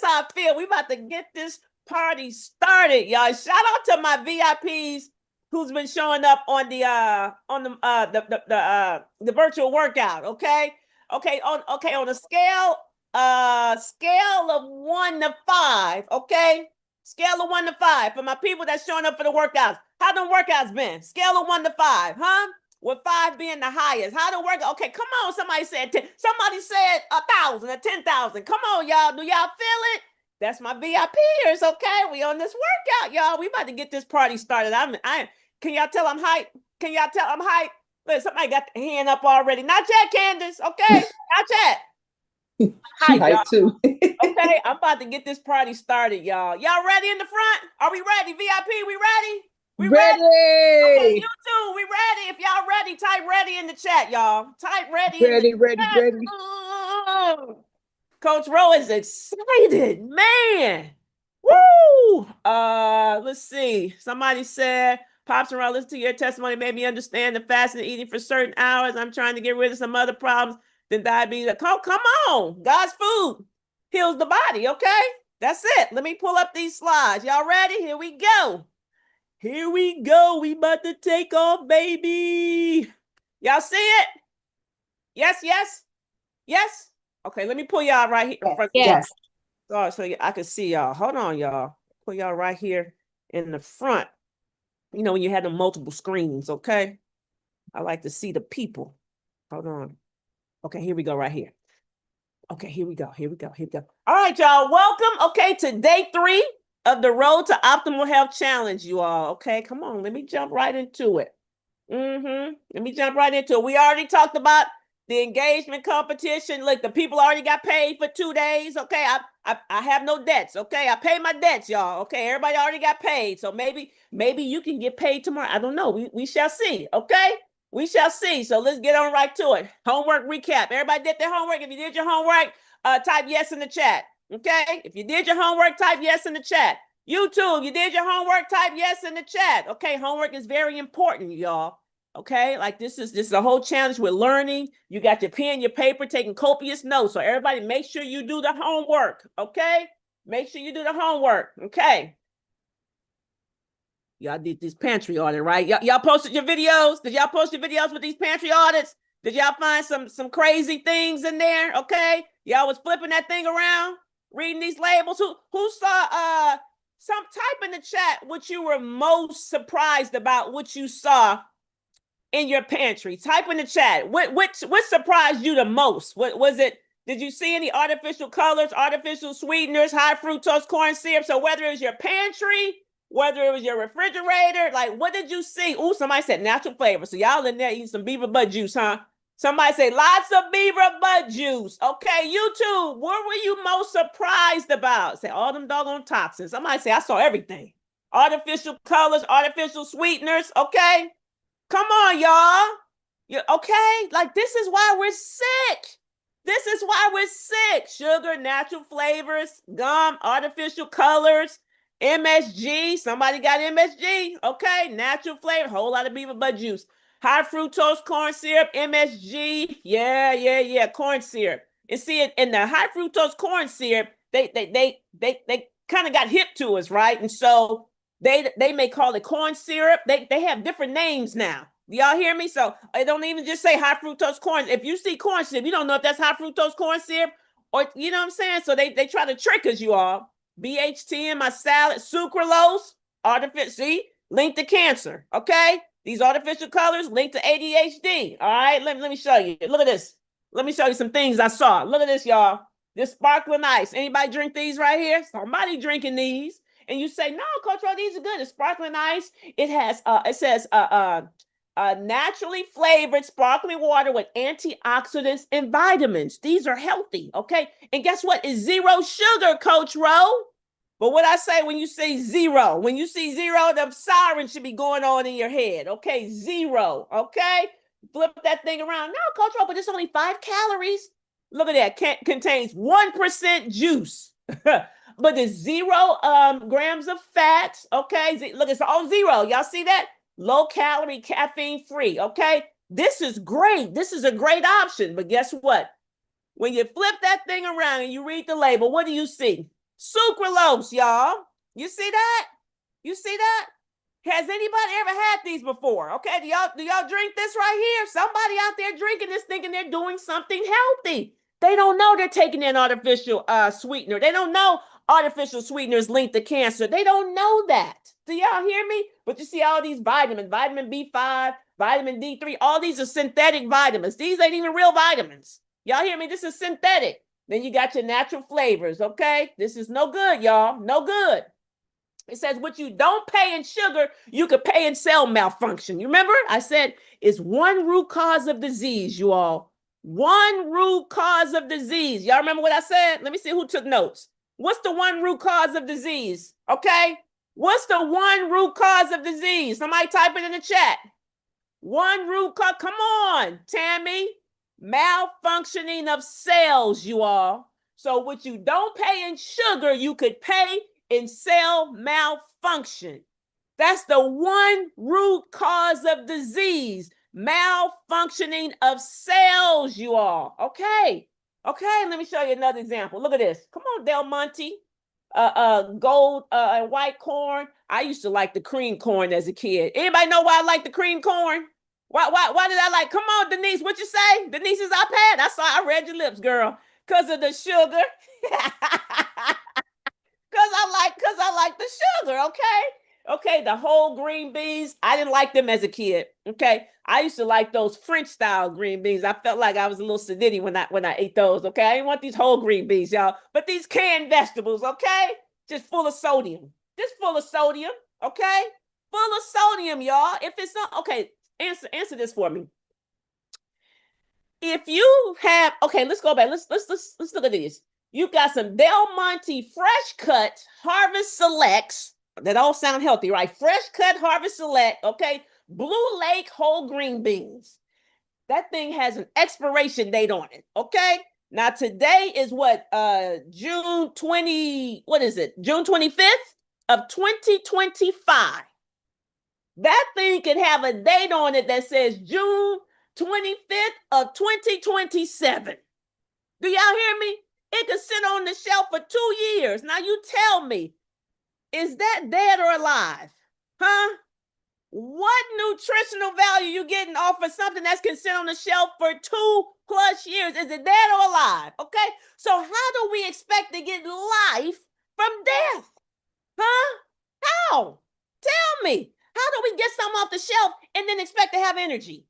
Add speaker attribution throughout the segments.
Speaker 1: how I feel. We about to get this party started, y'all. Shout out to my VIPs who's been showing up on the virtual workout. Okay, on a scale of 1 to 5. Okay, scale of 1 to 5 for my people that's showing up for the workouts. How them workouts been? Scale of 1 to 5, huh? With 5 being the highest. How the work? Okay, come on. Somebody said 10. Somebody said 1,000 or 10,000. Come on, y'all. Do y'all feel it? That's my VIPers. Okay, we on this workout, y'all. We about to get this party started. Can y'all tell I'm hyped? Can y'all tell I'm hyped? Look, somebody got the hand up already. Not yet, Candace. Okay, not yet.
Speaker 2: She hyped too.
Speaker 1: Okay, I'm about to get this party started, y'all. Y'all ready in the front? Are we ready? VIP, we ready?
Speaker 2: We ready? Okay,
Speaker 1: you too. We ready. If y'all ready, type ready in the chat, y'all. Type ready.
Speaker 2: Ready.
Speaker 1: Coach Rowe is excited, man. Woo! Let's see. Somebody said, Pops and Rowe, listen to your testimony made me understand the fasting and eating for certain hours. I'm trying to get rid of some other problems than diabetes. Come on. God's food heals the body, okay? That's it. Let me pull up these slides. Y'all ready? Here we go. We about to take off, baby. Y'all see it? Yes. Okay, let me pull y'all right here.
Speaker 2: Yes.
Speaker 1: Oh, so I can see y'all. Hold on, y'all. Pull y'all right here in the front. You know, when you had the multiple screens, okay? I like to see the people. Hold on. Okay, here we go right here. Okay, here we go. All right, y'all. Welcome, okay, to day 3 of the Road to Optimal Health Challenge, you all. Okay, come on. Let me jump right into it. Let me jump right into it. We already talked about the engagement competition. Look, the people already got paid for 2 days. Okay, I have no debts. Okay, I pay my debts, y'all. Okay, everybody already got paid. So maybe you can get paid tomorrow. I don't know. We shall see. Okay, we shall see. So let's get on right to it. Homework recap. Everybody did their homework. If you did your homework, type yes in the chat. Okay, if you did your homework, type yes in the chat. YouTube, you did your homework, type yes in the chat. Okay, homework is very important, y'all. Okay, like this is a whole challenge with learning. You got your pen, your paper, taking copious notes. So everybody make sure you do the homework, okay? Make sure you do the homework, okay? Y'all did this pantry audit, right? Y'all posted your videos? Did y'all post your videos with these pantry audits? Did y'all find some crazy things in there, okay? Y'all was flipping that thing around, reading these labels. Who saw some type in the chat what you were most surprised about what you saw in your pantry? Type in the chat. What surprised you the most? What was it? Did you see any artificial colors, artificial sweeteners, high fructose corn syrup? So whether it was your pantry, whether it was your refrigerator, like what did you see? Ooh, somebody said natural flavor. So y'all in there eating some beaver butt juice, huh? Somebody say lots of beaver butt juice. Okay, YouTube, what were you most surprised about? Say all them doggone toxins. Somebody say I saw everything. Artificial colors, artificial sweeteners. Okay. Come on, y'all. You okay? Like this is why we're sick. Sugar, natural flavors, gum, artificial colors, MSG. Somebody got MSG. Okay, natural flavor, whole lot of beaver butt juice. High fructose corn syrup, MSG. Yeah, corn syrup. And see it in the high fructose corn syrup, they kind of got hip to us, right? And so they may call it corn syrup. They have different names now. Y'all hear me? So I don't even just say high fructose corn. If you see corn syrup, you don't know if that's high fructose corn syrup or you know what I'm saying? So they try to trick us, you all. BHT in my salad, sucralose, artificial, see, linked to cancer. Okay. These artificial colors linked to ADHD. All right. Let me show you. Look at this. Let me show you some things I saw. Look at this, y'all. This sparkling ice. Anybody drink these right here? Somebody drinking these. And you say, no, Coach Ro, these are good. It's sparkling ice. It has, it says, naturally flavored sparkling water with antioxidants and vitamins. These are healthy, okay? And guess what? It's 0 sugar, Coach Ro. But what I say when you say 0, when you see 0, the siren should be going on in your head, okay? 0, okay? Flip that thing around. No, Coach Ro, but it's only 5 calories. Look at that. Contains 1% juice. But it's 0 grams of fat, okay? Look, it's all 0. Y'all see that? Low calorie, caffeine free, okay? This is great. This is a great option. But guess what? When you flip that thing around and you read the label, what do you see? Sucralose, y'all. You see that? You see that? Has anybody ever had these before? Okay, do y'all drink this right here? Somebody out there drinking this thinking they're doing something healthy. They don't know they're taking in artificial sweetener. They don't know artificial sweeteners linked to cancer. They don't know that. Do y'all hear me? But you see all these vitamins, vitamin B5, vitamin D3, all these are synthetic vitamins. These ain't even real vitamins. Y'all hear me? This is synthetic. Then you got your natural flavors, okay? This is no good, y'all. No good. It says what you don't pay in sugar, you could pay in cell malfunction. You remember? I said it's one root cause of disease, you all. One root cause of disease. Y'all remember what I said? Let me see who took notes. What's the one root cause of disease? Okay? What's the one root cause of disease? Somebody type it in the chat. One root cause. Come on, Tammy. Malfunctioning of cells, you all. So what you don't pay in sugar, you could pay in cell malfunction. That's the one root cause of disease. Malfunctioning of cells, you all. Okay. Okay, let me show you another example. Look at this. Come on, Del Monte. Gold and white corn. I used to like the cream corn as a kid. Anybody know why I like the cream corn? Why did I like? Come on, Denise. What you say? Denise's iPad. I read your lips, girl. Because of the sugar. Because I like the sugar, okay? Okay, the whole green beans, I didn't like them as a kid. Okay. I used to like those French style green beans. I felt like I was a little sedity when I ate those. Okay. I didn't want these whole green beans, y'all. But these canned vegetables, okay? Just full of sodium. Just full of sodium. Okay. Full of sodium, y'all. If it's not okay, answer this for me. If you have okay, let's go back. Let's look at these. You've got some Del Monte fresh cut harvest selects. That all sound healthy, right? Fresh cut harvest select, okay? Blue Lake whole green beans. That thing has an expiration date on it, okay? Now today is what June 20, what is it? June 25th of 2025. That thing could have a date on it that says June 25th of 2027. Do y'all hear me? It could sit on the shelf for 2 years. Now you tell me, is that dead or alive? Huh? What nutritional value you getting off of something that's can sit on the shelf for 2+ years? Is it dead or alive? Okay. So how do we expect to get life from death? Huh? How? Tell me. How do we get something off the shelf and then expect to have energy?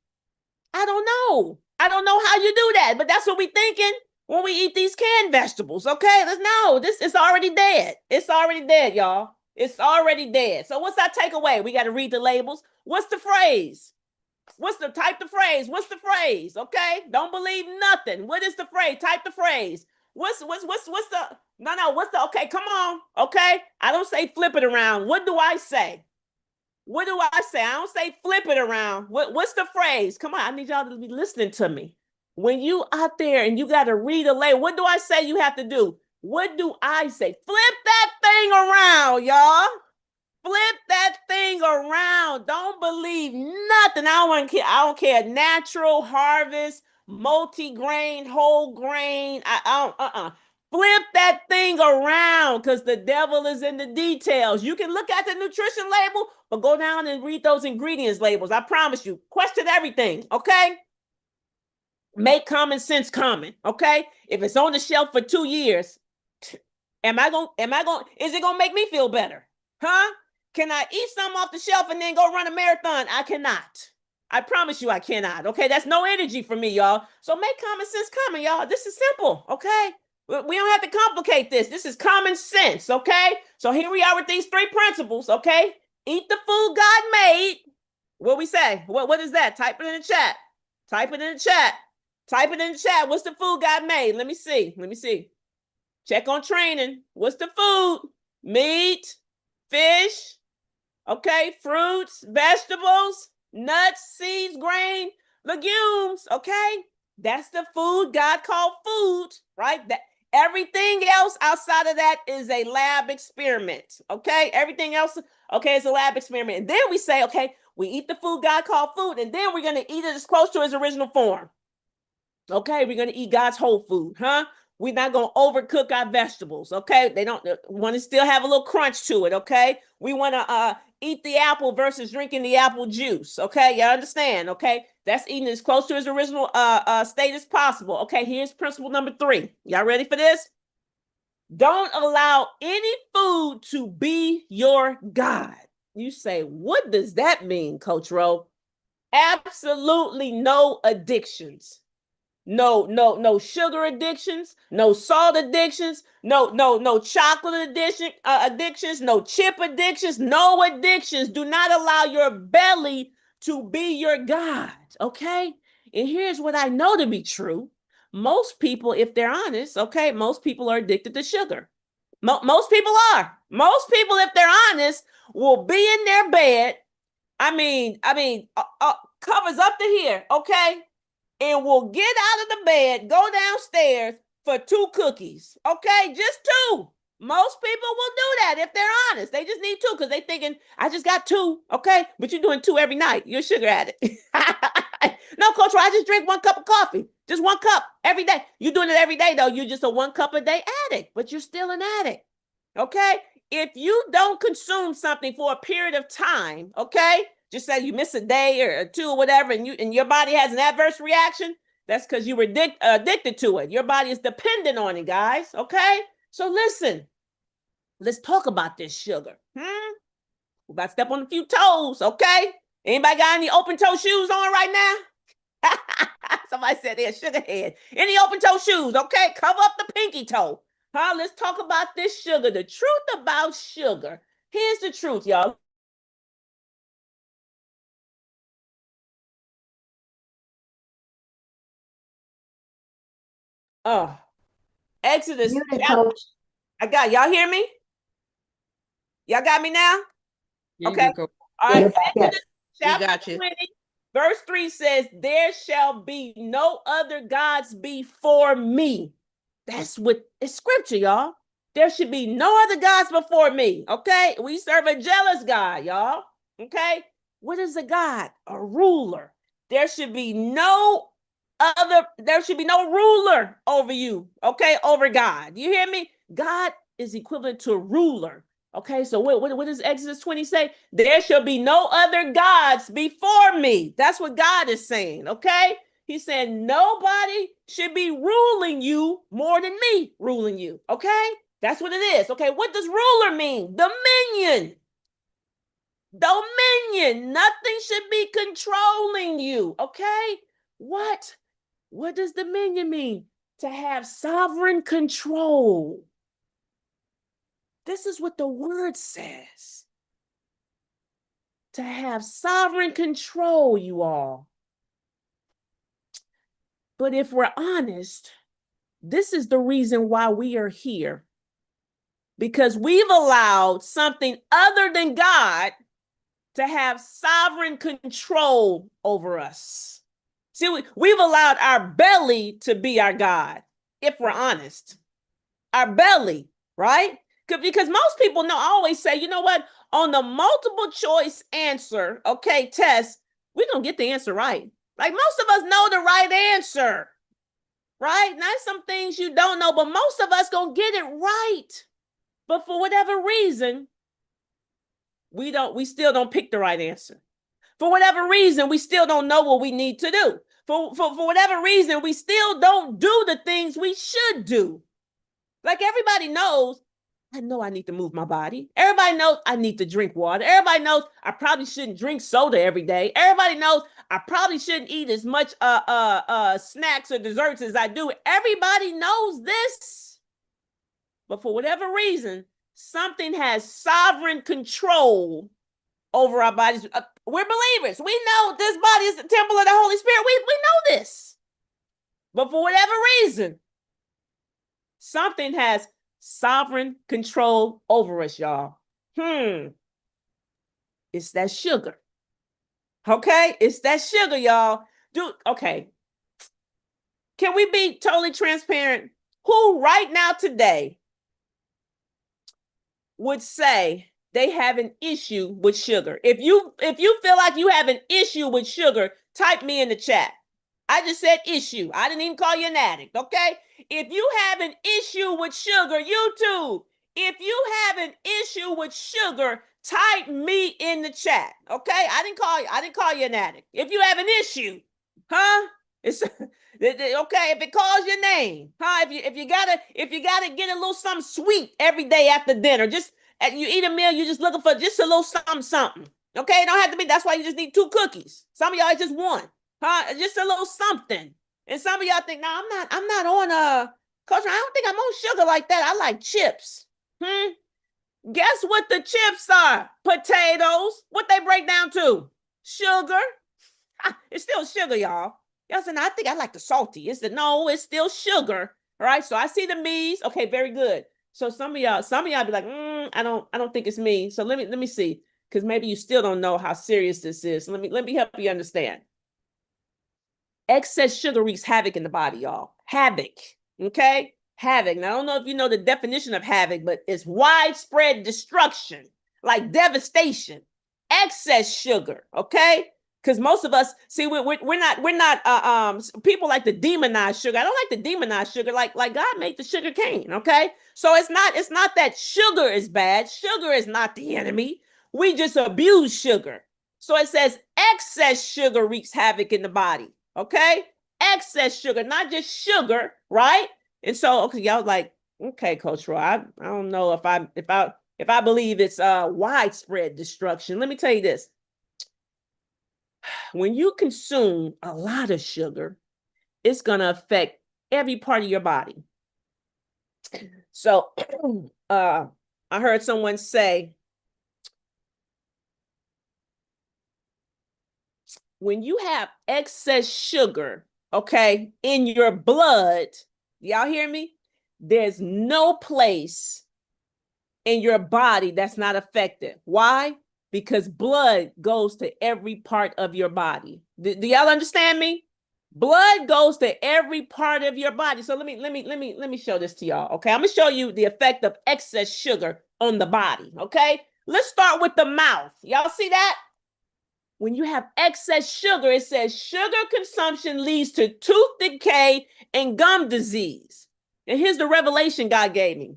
Speaker 1: I don't know. I don't know how you do that, but that's what we're thinking when we eat these canned vegetables. Okay, let's know this is already dead. It's already dead, y'all. It's already dead. So what's our takeaway? We got to read the labels. What's the phrase? Type the phrase? What's the phrase? Okay, don't believe nothing. What is the phrase? Type the phrase. What's the okay? Come on. Okay, I don't say flip it around. What do I say? What do I say? I don't say flip it around. What's the phrase? Come on, I need y'all to be listening to me. When you out there and you got to read a label, what do I say you have to do? What do I say? Flip that thing around, y'all. Flip that thing around. Don't believe nothing. I don't care. Natural harvest, multi-grain, whole grain. I don't. Flip that thing around because the devil is in the details. You can look at the nutrition label, but go down and read those ingredients labels. I promise you. Question everything, okay? Make common sense common, okay? If it's on the shelf for 2 years, is it gonna make me feel better? Huh? Can I eat something off the shelf and then go run a marathon? I cannot. I promise you I cannot, okay? That's no energy for me, y'all. So make common sense common, y'all. This is simple, okay? We don't have to complicate this. This is common sense, okay? So here we are with these 3 principles, okay? Eat the food God made. What we say? What is that? Type it in the chat. Type it in the chat. Type it in the chat. What's the food God made? Let me see. Check on training. What's the food? Meat, fish, okay, fruits, vegetables, nuts, seeds, grain, legumes, okay? That's the food God called food, right? That everything else outside of that is a lab experiment, okay? Everything else, okay, is a lab experiment. And then we say, okay, we eat the food God called food, and then we're going to eat it as close to its original form. Okay, we're going to eat God's whole food, huh? We're not going to overcook our vegetables, okay? They don't want to still have a little crunch to it, okay? We want to eat the apple versus drinking the apple juice, okay? You understand, okay? That's eating as close to its original state as possible. Okay, here's principle number 3. Y'all ready for this? Don't allow any food to be your God. You say, what does that mean, Coach Rowe? Absolutely no addictions. No sugar addictions, no salt addictions, no chocolate addictions, no chip addictions, no addictions. Do not allow your belly to be your God, okay? And here's what I know to be true. Most people, if they're honest, okay, most people are addicted to sugar. Most people are. Most people, if they're honest, will be in their bed. Covers up to here, okay? And will get out of the bed, go downstairs for 2 cookies. Okay, just 2. Most people will do that if they're honest. They just need 2 because they thinking, I just got 2. Okay, but you're doing 2 every night. You're a sugar addict. No, Coach, I just drink 1 cup of coffee. Just 1 cup every day. You're doing it every day, though. You're just a 1 cup a day addict, but you're still an addict. Okay, if you don't consume something for a period of time, okay, just say you miss a day or 2 or whatever, and your body has an adverse reaction, that's because you were addicted to it. Your body is dependent on it, guys. Okay, so listen, let's talk about this sugar. We're about to step on a few toes. Okay, anybody got any open toe shoes on right now? Somebody said they're sugar head. Any open toe shoes? Okay, cover up the pinky toe. Let's talk about this sugar. The truth about sugar. Here's the truth, y'all. Oh, Exodus.
Speaker 2: Coach.
Speaker 1: I got y'all hear me? Y'all got me now?
Speaker 3: Yeah,
Speaker 1: okay.
Speaker 3: All
Speaker 1: right.
Speaker 2: Exodus
Speaker 1: chapter 20, verse 3 says, there shall be no other gods before me. That's what it's scripture, y'all. There should be no other gods before me. Okay. We serve a jealous God, y'all. Okay. What is a God? A ruler. There should be no ruler over you. Okay. Over God. You hear me? God is equivalent to ruler. Okay, so what does Exodus 20 say? There shall be no other gods before me. That's what God is saying, okay? He's saying nobody should be ruling you more than me ruling you, okay? That's what it is, okay? What does ruler mean? Dominion. Dominion. Nothing should be controlling you, okay? What does dominion mean? To have sovereign control. This is what the word says. To have sovereign control, you all. But if we're honest, this is the reason why we are here. Because we've allowed something other than God to have sovereign control over us. See, we've allowed our belly to be our God, if we're honest. Our belly, right? Because most people know, I always say, you know what? On the multiple choice answer, okay, test, we're going to get the answer right. Like most of us know the right answer, right? Not some things you don't know, but most of us going to get it right. But for whatever reason, we still don't pick the right answer. For whatever reason, we still don't know what we need to do. For whatever reason, we still don't do the things we should do. Like everybody knows, I know I need to move my body. Everybody knows I need to drink water. Everybody knows I probably shouldn't drink soda every day. Everybody knows I probably shouldn't eat as much snacks or desserts as I do. Everybody knows this. But for whatever reason, something has sovereign control over our bodies. We're believers. We know this body is the temple of the Holy Spirit. We know this. But for whatever reason, something has sovereign control over us, y'all. It's that sugar. Okay? It's that sugar, y'all. Okay. Can we be totally transparent? Who right now today would say they have an issue with sugar? If you feel like you have an issue with sugar, type me in the chat. I just said issue. I didn't even call you an addict, okay? If you have an issue with sugar, YouTube, if you have an issue with sugar, type me in the chat. Okay, I didn't call you an addict. If you have an issue, huh? It's okay if it calls your name, huh? If you gotta get a little something sweet every day after dinner, just you eat a meal, you're just looking for just a little something. Okay, it don't have to be. That's why you just need 2 cookies. Some of y'all just one, huh? Just a little something. And some of y'all think, no, I'm not on coach. I don't think I'm on sugar like that. I like chips. Guess what the chips are? Potatoes. What they break down to? Sugar. It's still sugar, y'all. Y'all said, no, I think I like the salty. It's still sugar. All right. So I see the me's. Okay, very good. So some of y'all be like, I don't think it's me. So let me see. Because maybe you still don't know how serious this is. So let me help you understand. Excess sugar wreaks havoc in the body, y'all. Havoc. Okay? Havoc. Now, I don't know if you know the definition of havoc, but it's widespread destruction, like devastation. Excess sugar. Okay? Because most of us see we're not people like to demonize sugar. I don't like to demonize sugar, like God made the sugar cane. Okay, so it's not that sugar is bad. Sugar is not the enemy. We just abuse sugar. So it says excess sugar wreaks havoc in the body. Okay, excess sugar, not just sugar, right? And so okay, y'all like, okay, Coach Roy, I don't know if I believe it's widespread destruction. Let me tell you this. When you consume a lot of sugar, it's going to affect every part of your body. So I heard someone say, when you have excess sugar, okay, in your blood, y'all hear me? There's no place in your body that's not affected. Why? Because blood goes to every part of your body. Do y'all understand me? Blood goes to every part of your body. So let me show this to y'all. Okay, I'm gonna show you the effect of excess sugar on the body. Okay, let's start with the mouth. Y'all see that? When you have excess sugar, it says sugar consumption leads to tooth decay and gum disease. And here's the revelation God gave me.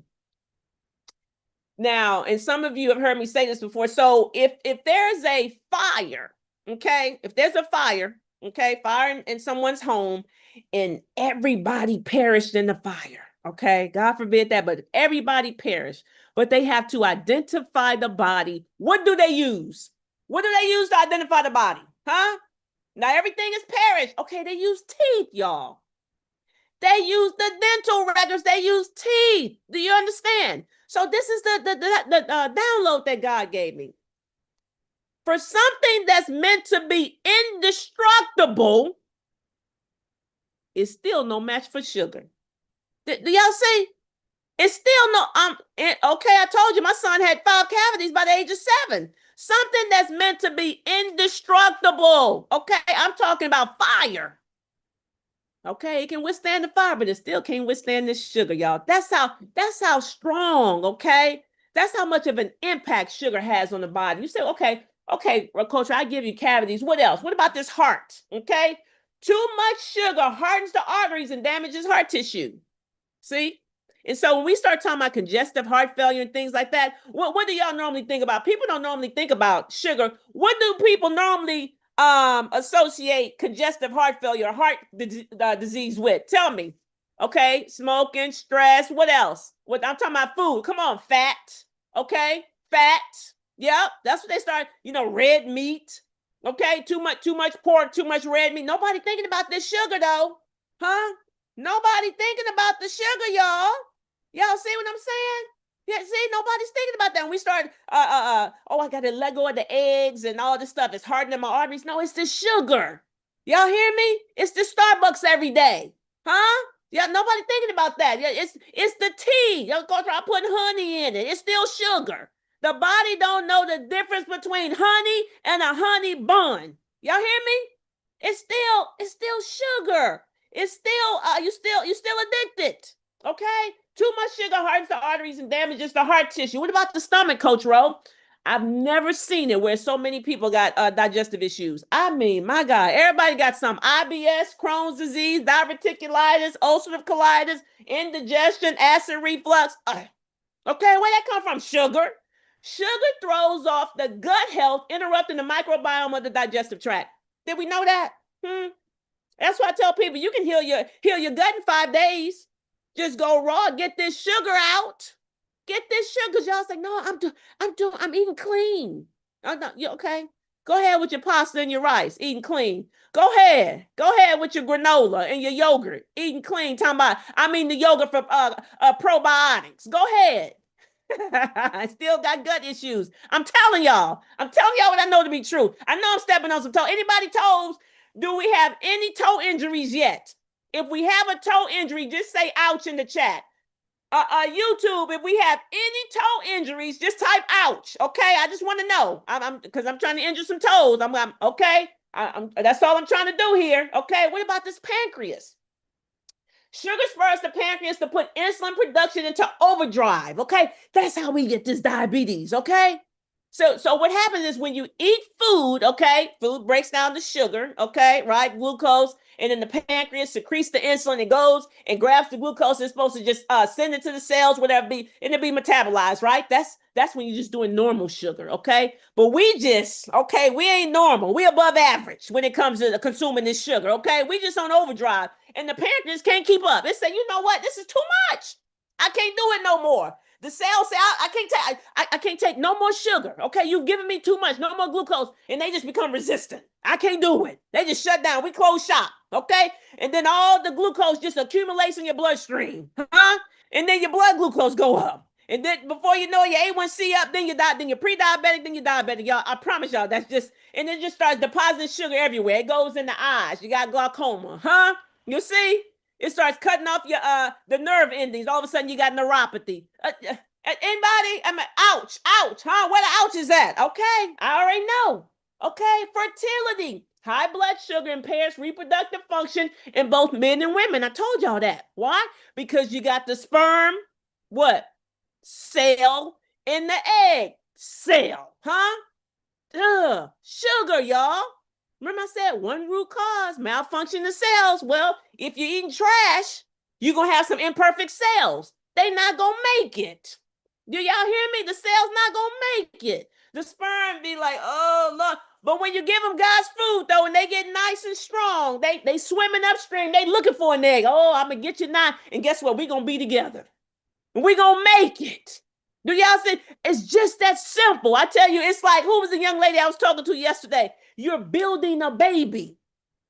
Speaker 1: Now, and some of you have heard me say this before. So if there's a fire, okay, if there's a fire, okay, fire in someone's home and everybody perished in the fire, okay, God forbid that, but everybody perished, but they have to identify the body. What do they use? What do they use to identify the body? Huh? Now everything is perished. Okay, they use teeth, y'all. They use the dental records. They use teeth. Do you understand? So this is the download that God gave me. For something that's meant to be indestructible, it's still no match for sugar. Do y'all see? It's still no. Okay, I told you my son had 5 cavities by the age of 7. Something that's meant to be indestructible. Okay, I'm talking about fire. Okay, it can withstand the fire, but it still can't withstand this sugar, y'all. That's how strong, okay? That's how much of an impact sugar has on the body. You say, okay, Coach, I give you cavities. What else? What about this heart? Okay, too much sugar hardens the arteries and damages heart tissue. See? And so when we start talking about congestive heart failure and things like that, what do y'all normally think about? People don't normally think about sugar. What do people normally associate congestive heart failure or heart disease with? Tell me. Okay, smoking, stress, what else? What I'm talking about food. Come on, fat. Okay, fat. Yep, that's what they start, red meat. Okay, too much pork, too much red meat. Nobody thinking about this sugar though. Huh? Nobody thinking about the sugar, y'all. Y'all see what I'm saying? Yeah, see, nobody's thinking about that. When we start, I got to let go of the eggs and all this stuff. It's hardening my arteries. No, it's the sugar. Y'all hear me? It's the Starbucks every day. Huh? Yeah, nobody thinking about that. Yeah, it's the tea. Y'all go try putting honey in it. It's still sugar. The body don't know the difference between honey and a honey bun. Y'all hear me? It's still sugar. It's still, you still addicted. Okay? Too much sugar hardens the arteries and damages the heart tissue. What about the stomach, Coach Rowe? I've never seen it where so many people got digestive issues. I mean, my God, everybody got some IBS, Crohn's disease, diverticulitis, ulcerative colitis, indigestion, acid reflux. Okay, where that come from? Sugar. Sugar throws off the gut health, interrupting the microbiome of the digestive tract. Did we know that? That's why I tell people you can heal your gut in 5 days. Just go raw, get this sugar out. Get this sugar. Cause y'all say, no, I'm eating clean. I'm not, you okay? Go ahead with your pasta and your rice, eating clean. Go ahead with your granola and your yogurt, eating clean. Talking about, I mean the yogurt for probiotics. Go ahead. I still got gut issues. I'm telling y'all what I know to be true. I know I'm stepping on some toes. Anybody toes? Do we have any toe injuries yet? If we have a toe injury, just say ouch in the chat. YouTube, if we have any toe injuries, just type ouch. Okay, I just want to know. Because I'm trying to injure some toes. I'm okay. That's all I'm trying to do here. Okay, what about this pancreas? Sugar spurs the pancreas to put insulin production into overdrive. Okay, that's how we get this diabetes. Okay. So what happens is when you eat food, okay, food breaks down the sugar, okay, right, glucose, and then the pancreas secretes the insulin. It goes and grabs the glucose. It's supposed to just send it to the cells, whatever it be, and it be metabolized, right? That's when you're just doing normal sugar, okay? But we ain't normal. We above average when it comes to consuming this sugar, okay? We just on overdrive, and the pancreas can't keep up. It say, you know what? This is too much. I can't do it no more. The cells say, I can't take no more sugar. Okay, you've given me too much, no more glucose, and they just become resistant. I can't do it. They just shut down. We close shop. Okay, and then all the glucose just accumulates in your bloodstream, and then your blood glucose go up, and then before you know it, your A1C up, then you're pre-diabetic, then you're diabetic. Y'all, I promise y'all, that's just, and it just starts depositing sugar everywhere. It goes in the eyes. You got glaucoma, You see? It starts cutting off your the nerve endings. All of a sudden, you got neuropathy. Anybody? Ouch, where the ouch is at? Okay, I already know. Okay, fertility. High blood sugar impairs reproductive function in both men and women. I told y'all that. Why? Because you got the sperm, what? Cell in the egg cell, sugar, y'all. Remember I said one root cause, malfunction of cells. Well, if you're eating trash, you're going to have some imperfect cells. They not going to make it. Do y'all hear me? The cell's not going to make it. The sperm be like, oh, look. But when you give them God's food, though, and they get nice and strong, they swimming upstream. They looking for an egg. Oh, I'm going to get you now. And guess what? We're going to be together. And we're going to make it. Do y'all see? It's just that simple. I tell you, it's like, who was the young lady I was talking to yesterday? You're building a baby.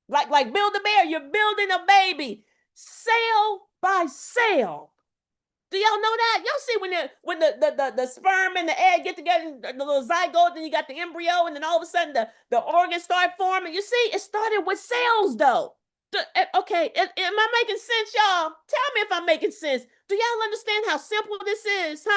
Speaker 1: Like Build a Bear, you're building a baby. Cell by cell. Do y'all know that? Y'all see when the sperm and the egg get together, the little zygote, then you got the embryo, and then all of a sudden the organs start forming. You see, it started with cells, though. Okay, am I making sense, y'all? Tell me if I'm making sense. Do y'all understand how simple this is,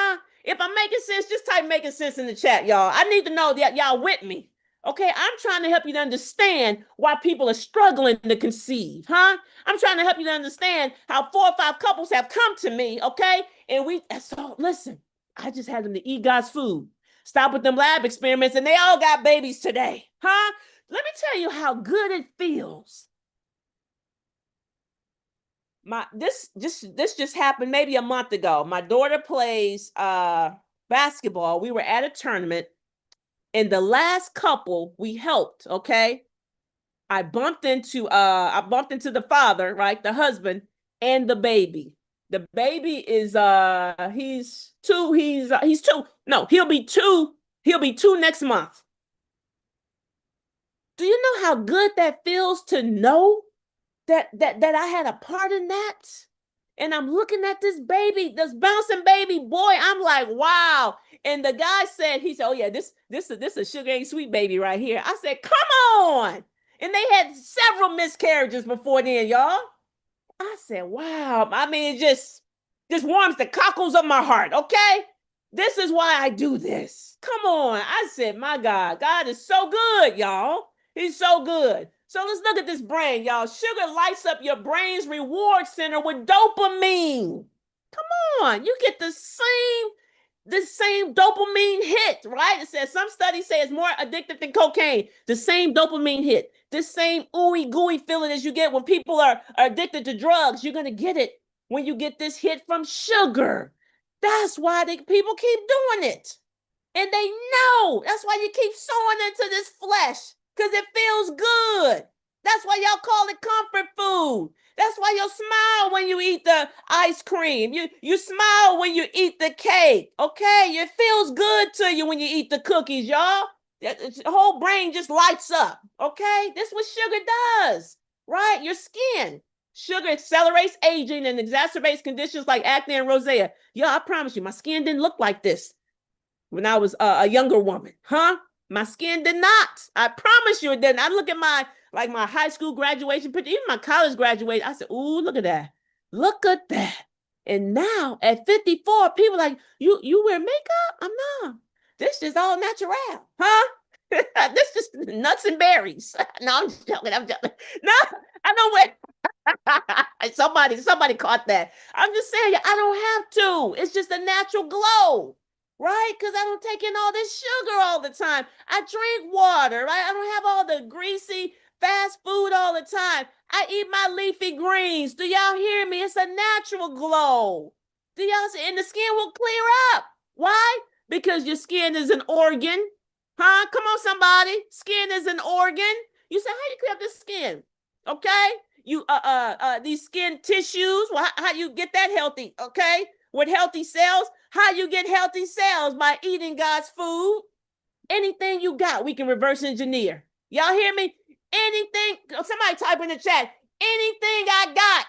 Speaker 1: If I'm making sense, just type making sense in the chat, y'all. I need to know that y'all with me. Okay, I'm trying to help you to understand why people are struggling to conceive, I'm trying to help you to understand how 4 or 5 couples have come to me, okay? And so listen, I just had them to eat God's food. Stop with them lab experiments, and they all got babies today, Let me tell you how good it feels. This just happened maybe a month ago. My daughter plays basketball. We were at a tournament. And the last couple we helped, okay, I bumped into the father, right, the husband, and the baby. The baby is he's 2. No, he'll be 2. He'll be 2 next month. Do you know how good that feels to know that I had a part in that? And I'm looking at this baby, this bouncing baby boy. I'm like, wow. And the guy said, oh yeah, this a sugar ain't sweet baby right here. I said, come on. And they had several miscarriages before then, y'all. I said, wow. I mean, it just warms the cockles of my heart, okay? This is why I do this. Come on. I said, my God is so good, y'all. He's so good. So let's look at this brain, y'all. Sugar lights up your brain's reward center with dopamine. Come on, you get the same the same dopamine hit, right? It says some studies say it's more addictive than cocaine. The same dopamine hit, the same ooey gooey feeling as you get when people are addicted to drugs. You're gonna get it when you get this hit from sugar. That's why people keep doing it. And they know. That's why you keep sowing into this flesh, because it feels good. That's why y'all call it comfort food. That's why you smile when you eat the ice cream. You smile when you eat the cake. Okay? It feels good to you when you eat the cookies, y'all. The whole brain just lights up. Okay? This is what sugar does, right? Your skin. Sugar accelerates aging and exacerbates conditions like acne and rosacea. Yo, I promise you, my skin didn't look like this when I was a younger woman, huh? My skin did not. I promise you it didn't. I look at my high school graduation picture, even my college graduation. I said, "Ooh, look at that! Look at that!" And now at 54, people like, "You wear makeup?" I'm not. This is all natural, huh? This just nuts and berries. No, I'm just joking. I'm joking. No, I don't wear. Somebody caught that. I'm just saying, I don't have to. It's just a natural glow, right? Because I don't take in all this sugar all the time. I drink water, right? I don't have all the greasy fast food all the time. I eat my leafy greens. Do y'all hear me? It's a natural glow. Do y'all see? And the skin will clear up. Why? Because your skin is an organ. Huh? Come on, somebody. Skin is an organ. You say, how do you clear up the skin? Okay? You these skin tissues, well, how you get that healthy? Okay, with healthy cells. How you get healthy cells? By eating God's food. Anything you got, we can reverse engineer. Y'all hear me? Anything. Somebody type in the chat. Anything I got.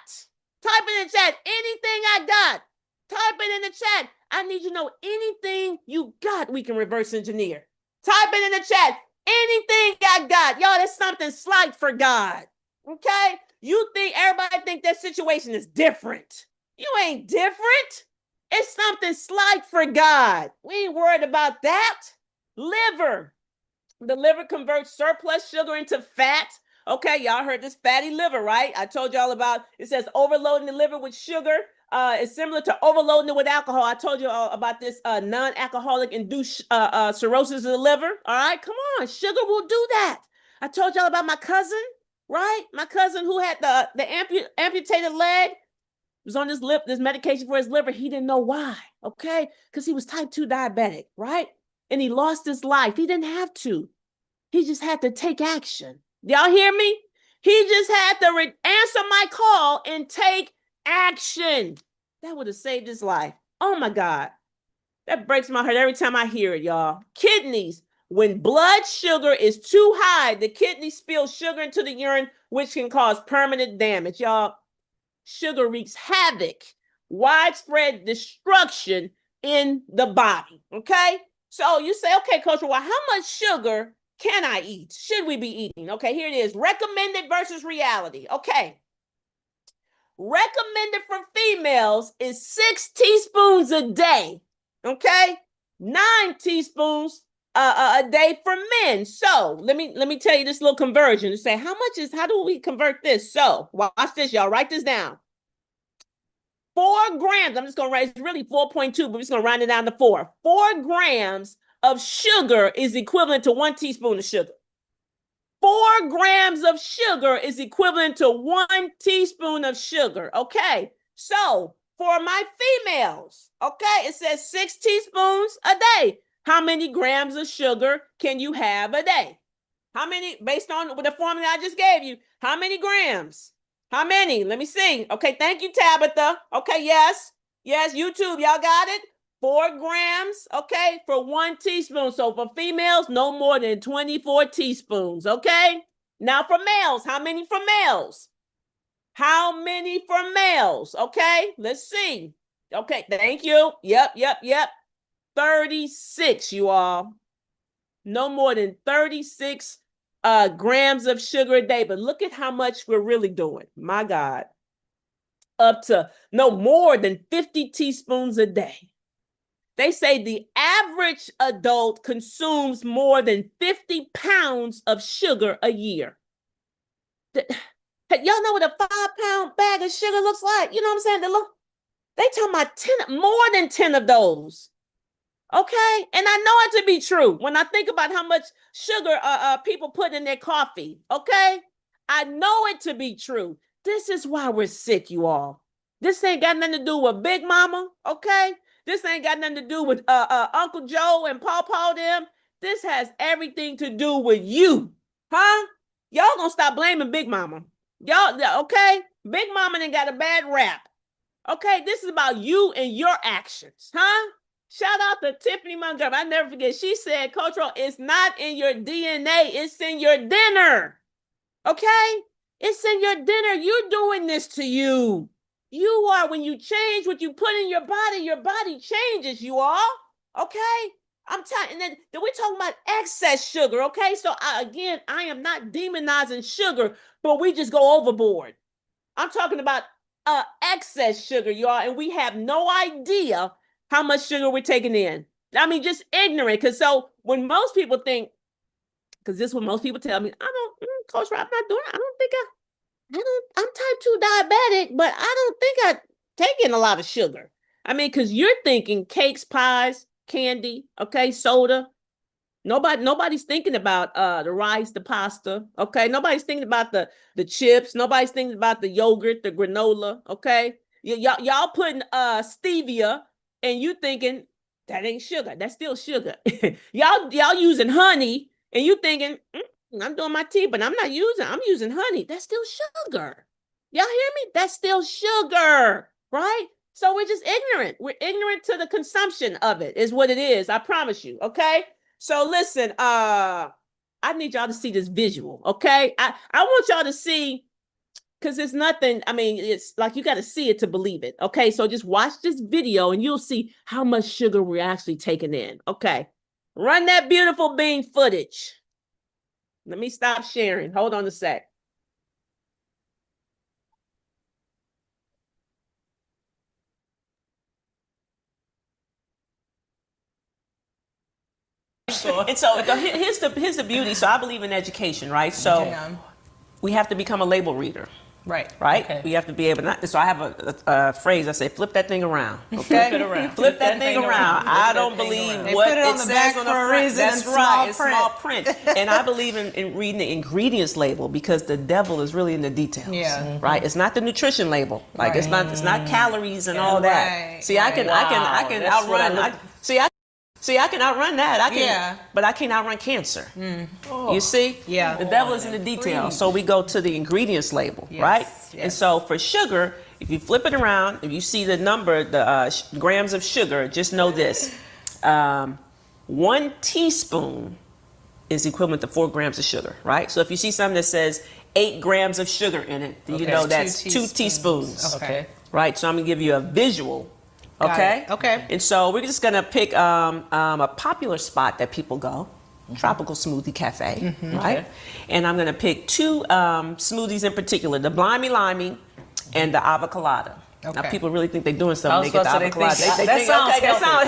Speaker 1: Type in the chat. Anything I got. Type it in the chat. I need you to know anything you got, we can reverse engineer. Type it in the chat. Anything I got. Y'all, that's something slight for God. Okay? You think everybody think that situation is different. You ain't different. It's something slight for God. We ain't worried about that. Liver. The liver converts surplus sugar into fat. Okay, y'all heard this fatty liver, right? I told y'all about, it says overloading the liver with sugar is similar to overloading it with alcohol. I told you about this non-alcoholic induced cirrhosis of the liver. All right, come on. Sugar will do that. I told y'all about my cousin, right? My cousin who had the amputated leg was on this medication for his liver. He didn't know why, okay? Because he was type 2 diabetic, right? And he lost his life. He didn't have to. He just had to take action. Y'all hear me? He just had to answer my call and take action. That would have saved his life. Oh my God. That breaks my heart every time I hear it, y'all. Kidneys. When blood sugar is too high, the kidney spills sugar into the urine, which can cause permanent damage. Y'all, sugar wreaks havoc, widespread destruction in the body. Okay? So you say, okay, Coach, well, how much sugar can I eat? Should we be eating? Okay, here it is. Recommended versus reality. Okay. Recommended for females is 6 teaspoons a day. Okay? 9 teaspoons a day for men. So let me tell you this little conversion to say how do we convert this? So watch this, y'all. Write this down. 4 grams. I'm just going to write, it's really 4.2, but we're just going to round it down to 4. 4 grams of sugar is equivalent to 1 teaspoon of sugar. 4 grams of sugar is equivalent to 1 teaspoon of sugar. Okay. So for my females, okay, it says 6 teaspoons a day. How many grams of sugar can you have a day? How many, based on the formula I just gave you, how many grams? How many? Let me see. Okay, thank you, Tabitha. Okay, yes. Yes, YouTube, y'all got it? 4 grams, okay, for 1 teaspoon. So for females, no more than 24 teaspoons, okay? Now for males, how many for males? How many for males? Okay, let's see. Okay, thank you. Yep. 36, you all. No more than 36 grams of sugar a day. But look at how much we're really doing. My God. Up to no more than 50 teaspoons a day. They say the average adult consumes more than 50 pounds of sugar a year. Y'all know what a 5-pound bag of sugar looks like? You know what I'm saying? They talking about 10, more than 10 of those. Okay, and I know it to be true when I think about how much sugar people put in their coffee. Okay, I know it to be true. This is why we're sick, you all. This ain't got nothing to do with Big Mama. Okay, this ain't got nothing to do with Uncle Joe and Paw them. This has everything to do with you, huh? Y'all gonna stop blaming Big Mama. Y'all, okay? Big Mama done got a bad rap. Okay, this is about you and your actions, huh? Shout out to Tiffany Montgomery. I never forget. She said, Coach Ro, it's not in your DNA, it's in your dinner. Okay? It's in your dinner. You're doing this to you. You are, when you change what you put in your body changes, you all. Okay? I'm telling, and then we're talking about excess sugar, okay? So I am not demonizing sugar, but we just go overboard. I'm talking about excess sugar, y'all, and we have no idea how much sugar we're taking in. I mean, just ignorant. Because so when most people think, because this is what most people tell me, Coach Rob, I'm not doing it. I'm type 2 diabetic, but I don't think I take in a lot of sugar. I mean, because you're thinking cakes, pies, candy, okay, soda. Nobody's thinking about the rice, the pasta. Okay, nobody's thinking about the chips. Nobody's thinking about the yogurt, the granola. Okay, y'all putting stevia, and you thinking that ain't sugar. That's still sugar. y'all using honey, and you thinking I'm doing my tea, but I'm using honey. That's still sugar. Y'all hear me? That's still sugar, right? So we're just ignorant. We're ignorant to the consumption of it, is what it is. I promise you. Okay. So listen, I need y'all to see this visual, okay? I want y'all to see, because it's nothing, I mean, it's like you got to see it to believe it, okay? So just watch this video and you'll see how much sugar we're actually taking in, okay? Run that beautiful bean footage. Let me stop sharing. Hold on a sec. And so here's the beauty. So I believe in education, right? So we have to become a label reader.
Speaker 3: Right.
Speaker 1: Okay. We have to be able to. So I have a phrase. I say, flip that thing around. Okay. Flip it around. Flip that thing around. I don't believe what
Speaker 3: it says on the front.
Speaker 1: That's right. It's small print. And I believe in reading the ingredients label, because the devil is really in the details.
Speaker 3: Yeah. Mm-hmm.
Speaker 1: Right. It's not the nutrition label. Like it's not calories and all that.
Speaker 3: Right.
Speaker 1: See, I can outrun. I can outrun that. But I can't outrun cancer. You see?
Speaker 3: Yeah.
Speaker 1: The devil is in the details. So we go to the ingredients label, right? Yes. And so for sugar, if you flip it around, if you see the number, the grams of sugar, just know this. 1 teaspoon is equivalent to 4 grams of sugar, right? So if you see something that says 8 grams of sugar in it, then you know that's 2 teaspoons.
Speaker 3: Okay.
Speaker 1: Right? So I'm going to give you a visual.
Speaker 3: Okay. Okay.
Speaker 1: And so we're just gonna pick a popular spot that people go, Tropical Smoothie Cafe, right? Okay. And I'm gonna pick 2 smoothies in particular: the Blimey Limey and the Avocado. Okay. Now people really think they're doing something. They get the avocado. That sounds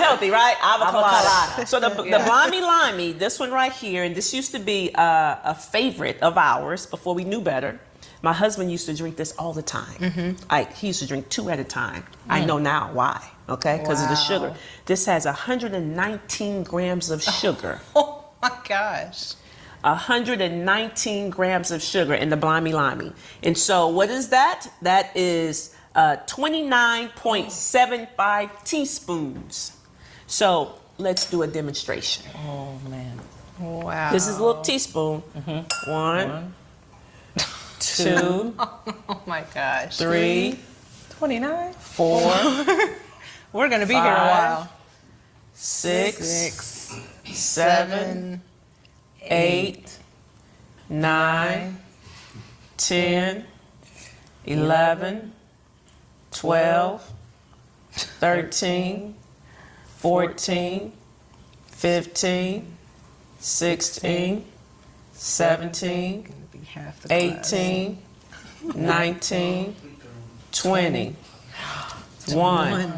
Speaker 1: healthy, right? Avocado. So the Blimey Limey, this one right here, and this used to be a favorite of ours before we knew better. My husband used to drink this all the time. He used to drink 2 at a time. I know now why, okay? Because of the sugar. This has 119 grams of sugar.
Speaker 3: Oh my gosh.
Speaker 1: 119 grams of sugar in the Blimey Limey. And so what is that? That is 29.75 teaspoons. So let's do a demonstration.
Speaker 3: Oh man. Wow.
Speaker 1: This is a little teaspoon. 1, 2.
Speaker 3: Oh my gosh.
Speaker 1: 3.
Speaker 3: 29.
Speaker 1: 4.
Speaker 3: We're gonna be here a while.
Speaker 1: 6. 7. 8. 9. 10. 11. 12. 13. 14. 15. 16. 17. 18, 19, 20, 1,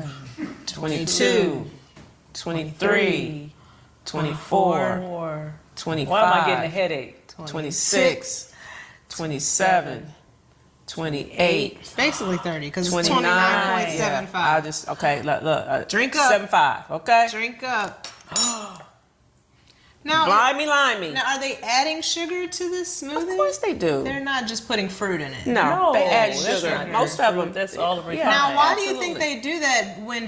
Speaker 1: 22, 23, 24, 25.
Speaker 3: Why am I getting a headache?
Speaker 1: 26, 27, 28.
Speaker 3: It's basically 30 because it's
Speaker 1: 29.
Speaker 3: 29.75.
Speaker 1: I'll just, okay, look.
Speaker 3: Drink up.
Speaker 1: 75, okay?
Speaker 3: Drink up. Now,
Speaker 1: Limey.
Speaker 3: now, are they adding sugar to this smoothie?
Speaker 1: Of course they do.
Speaker 3: They're not just putting fruit in it.
Speaker 1: No, they add
Speaker 4: that's
Speaker 1: sugar.
Speaker 4: not
Speaker 1: Most
Speaker 4: good.
Speaker 1: of them.
Speaker 4: That's all the refined.
Speaker 3: Now, why do you
Speaker 1: absolutely.
Speaker 3: think they do that when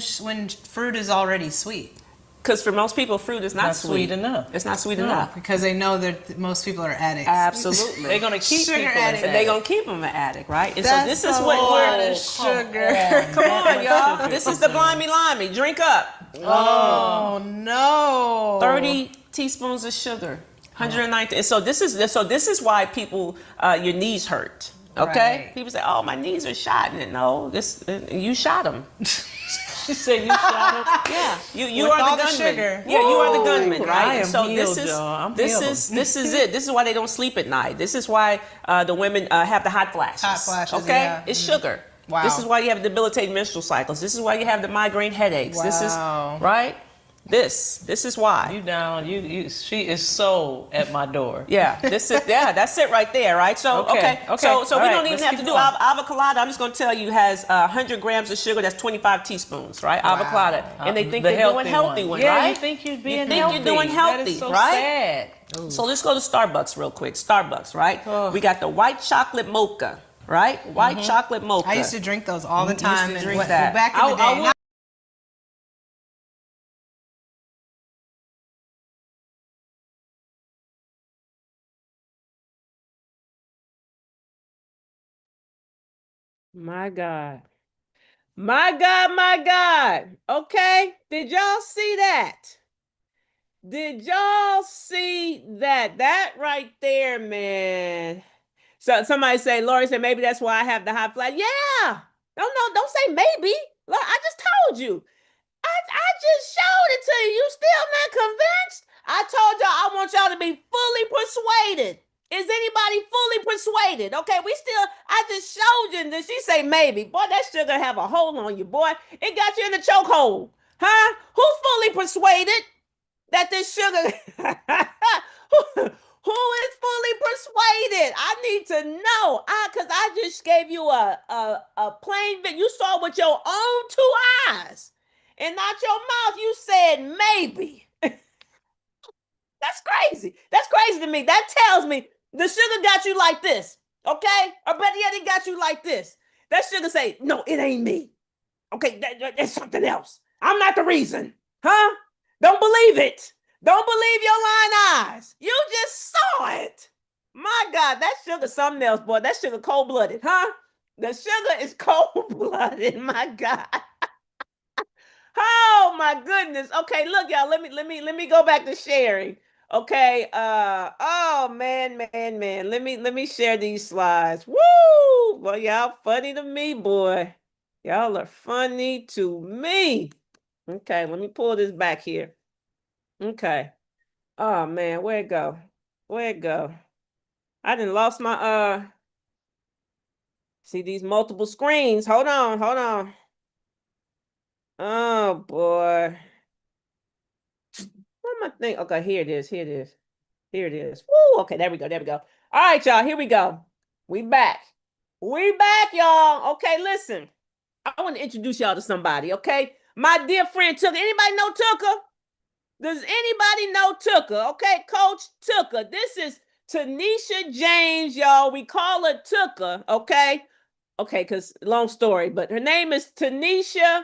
Speaker 3: fruit is already sweet?
Speaker 1: Because for most people, fruit is not
Speaker 4: sweet enough.
Speaker 1: It's not sweet enough.
Speaker 3: Because they know that most people are addicts.
Speaker 1: Absolutely.
Speaker 4: They're gonna keep
Speaker 3: Sugar
Speaker 4: people
Speaker 3: addicts.
Speaker 4: as
Speaker 1: They're going to keep them an addict, right? And
Speaker 3: That's
Speaker 1: so this is
Speaker 3: a
Speaker 1: what
Speaker 3: lot
Speaker 1: we're...
Speaker 3: of sugar.
Speaker 1: Come on, y'all. This is the Limey. Drink up.
Speaker 3: Oh no!
Speaker 1: 30 teaspoons of sugar. 190. And so this is why people your knees hurt. Okay?
Speaker 3: Right.
Speaker 1: People say, "Oh, my knees are shot." And no, you shot them.
Speaker 4: She said you shot him.
Speaker 1: Yeah, you
Speaker 3: With
Speaker 1: are
Speaker 3: all
Speaker 1: the
Speaker 3: the
Speaker 1: gunman.
Speaker 3: sugar.
Speaker 1: Yeah, you are the gunman,
Speaker 4: Ooh,
Speaker 1: right?
Speaker 4: I am
Speaker 1: And so
Speaker 4: healed,
Speaker 1: this is
Speaker 4: y'all. I'm
Speaker 1: this
Speaker 4: healed.
Speaker 1: is it. This is why they don't sleep at night. This is why the women have the hot flashes.
Speaker 3: Hot flashes,
Speaker 1: Okay,
Speaker 3: yeah.
Speaker 1: it's sugar.
Speaker 3: Wow.
Speaker 1: This is why you have debilitating menstrual cycles. This is why you have the migraine headaches. This is
Speaker 3: Wow.
Speaker 1: right. This is why.
Speaker 4: You down? She is so at my door.
Speaker 1: Yeah, that's it right there, right? So
Speaker 4: Okay.
Speaker 1: so
Speaker 4: All
Speaker 1: we
Speaker 4: right,
Speaker 1: don't even
Speaker 4: let's
Speaker 1: have
Speaker 4: keep
Speaker 1: to do
Speaker 4: going.
Speaker 1: avocado. I'm just going to tell you has 100 grams of sugar. That's 25 teaspoons, right?
Speaker 3: Wow.
Speaker 1: Avocado, and they think
Speaker 4: The
Speaker 1: they're doing healthy one,
Speaker 4: yeah,
Speaker 1: right?
Speaker 4: you think you're being
Speaker 1: think
Speaker 4: healthy.
Speaker 1: you're doing healthy,
Speaker 4: that is so
Speaker 1: right?
Speaker 4: sad.
Speaker 1: So let's go to Starbucks real quick. Starbucks, right?
Speaker 4: Oh.
Speaker 1: We got the white chocolate mocha, right? White chocolate mocha.
Speaker 3: I used to drink those all the
Speaker 1: You used
Speaker 3: time.
Speaker 1: to
Speaker 3: and
Speaker 1: drink
Speaker 3: well,
Speaker 1: that.
Speaker 3: back in the
Speaker 4: I
Speaker 3: day.
Speaker 4: would-
Speaker 1: My God. My God. Okay. Did y'all see that? Did y'all see that? That right there, man. So somebody say, Lori said, maybe that's why I have the hot flash. Yeah. No, don't say maybe. Look, I just told you. I just showed it to you. You still not convinced? I told y'all I want y'all to be fully persuaded. Is anybody fully persuaded? Okay, I just showed you. And then she say maybe. Boy, that sugar have a hold on you, boy. It got you in the chokehold. Huh? Who's fully persuaded that this sugar... Who is fully persuaded? I need to know. Because I just gave you a plain bit. You saw with your own two eyes and not your mouth. You said maybe. That's crazy. That's crazy to me. That tells me the sugar got you like this. Okay? Or better yet, it got you like this. That sugar say, no, it ain't me. Okay, that's something else. I'm not the reason. Huh? Don't believe it. Don't believe your lying eyes. You just saw it. My God, that sugar something else, boy. That sugar cold-blooded, huh? The sugar is cold-blooded, my God. Oh my goodness. Okay, look, y'all. Let me go back to sharing. Okay. Oh man. Let me share these slides. Woo! Well, y'all funny to me, boy. Y'all are funny to me. Okay, let me pull this back here. Okay. Oh man, where'd it go? Where'd it go? I done lost my see these multiple screens. Hold on. Oh boy. What am I thinking? Okay, here it is. Woo! Okay, there we go. All right, y'all, here we go. We back, y'all. Okay, listen. I want to introduce y'all to somebody, okay? My dear friend Tooker. Anybody know Tooker? Does anybody know Tooker? Okay, Coach Tooker. This is Tanisha James, y'all. We call her Tooker, okay? Okay, because long story, but her name is Tanisha.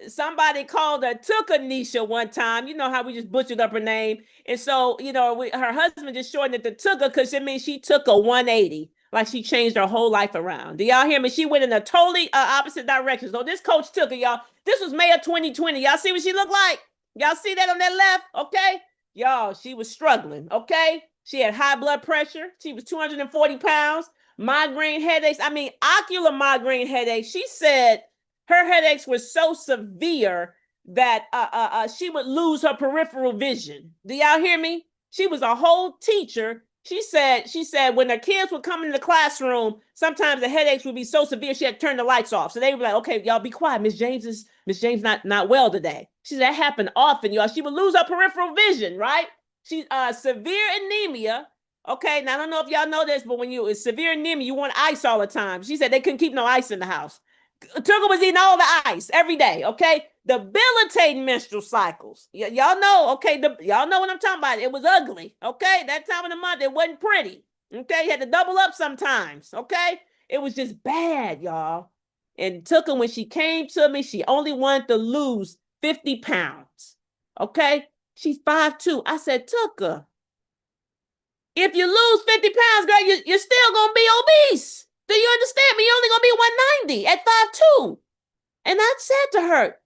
Speaker 1: Somebody called her Tookanisha one time. You know how we just butchered up her name. And so, her husband just shortened it to Tooker because it means she took a 180. Like she changed her whole life around. Do y'all hear me? She went in a totally opposite direction. So this Coach Tooker, y'all, this was May of 2020. Y'all see what she looked like? Y'all see that on that left? Okay. Y'all, she was struggling. Okay. She had high blood pressure. She was 240 pounds. Migraine headaches. I mean, ocular migraine headaches. She said her headaches were so severe that she would lose her peripheral vision. Do y'all hear me? She was a whole teacher. She said when the kids would come in the classroom, sometimes the headaches would be so severe she had to turn the lights off. So they would be like, okay, y'all be quiet. Miss James not well today. She said that happened often, y'all. She would lose her peripheral vision, right? She severe anemia. Okay, now I don't know if y'all know this, but when you it's severe anemia, you want ice all the time. She said they couldn't keep no ice in the house. Tucker was eating all the ice every day. Okay, debilitating menstrual cycles. Y'all know. Okay, y'all know what I'm talking about. It was ugly. Okay, that time of the month it wasn't pretty. Okay, you had to double up sometimes. Okay, it was just bad, y'all. And Tucker, when she came to me, she only wanted to lose 50 pounds. Okay, she's 5'2". I said, Tucker, if you lose 50 pounds, girl, you're still gonna be obese. Do you understand me? You're only gonna be 190 at 5'2". And I said to her,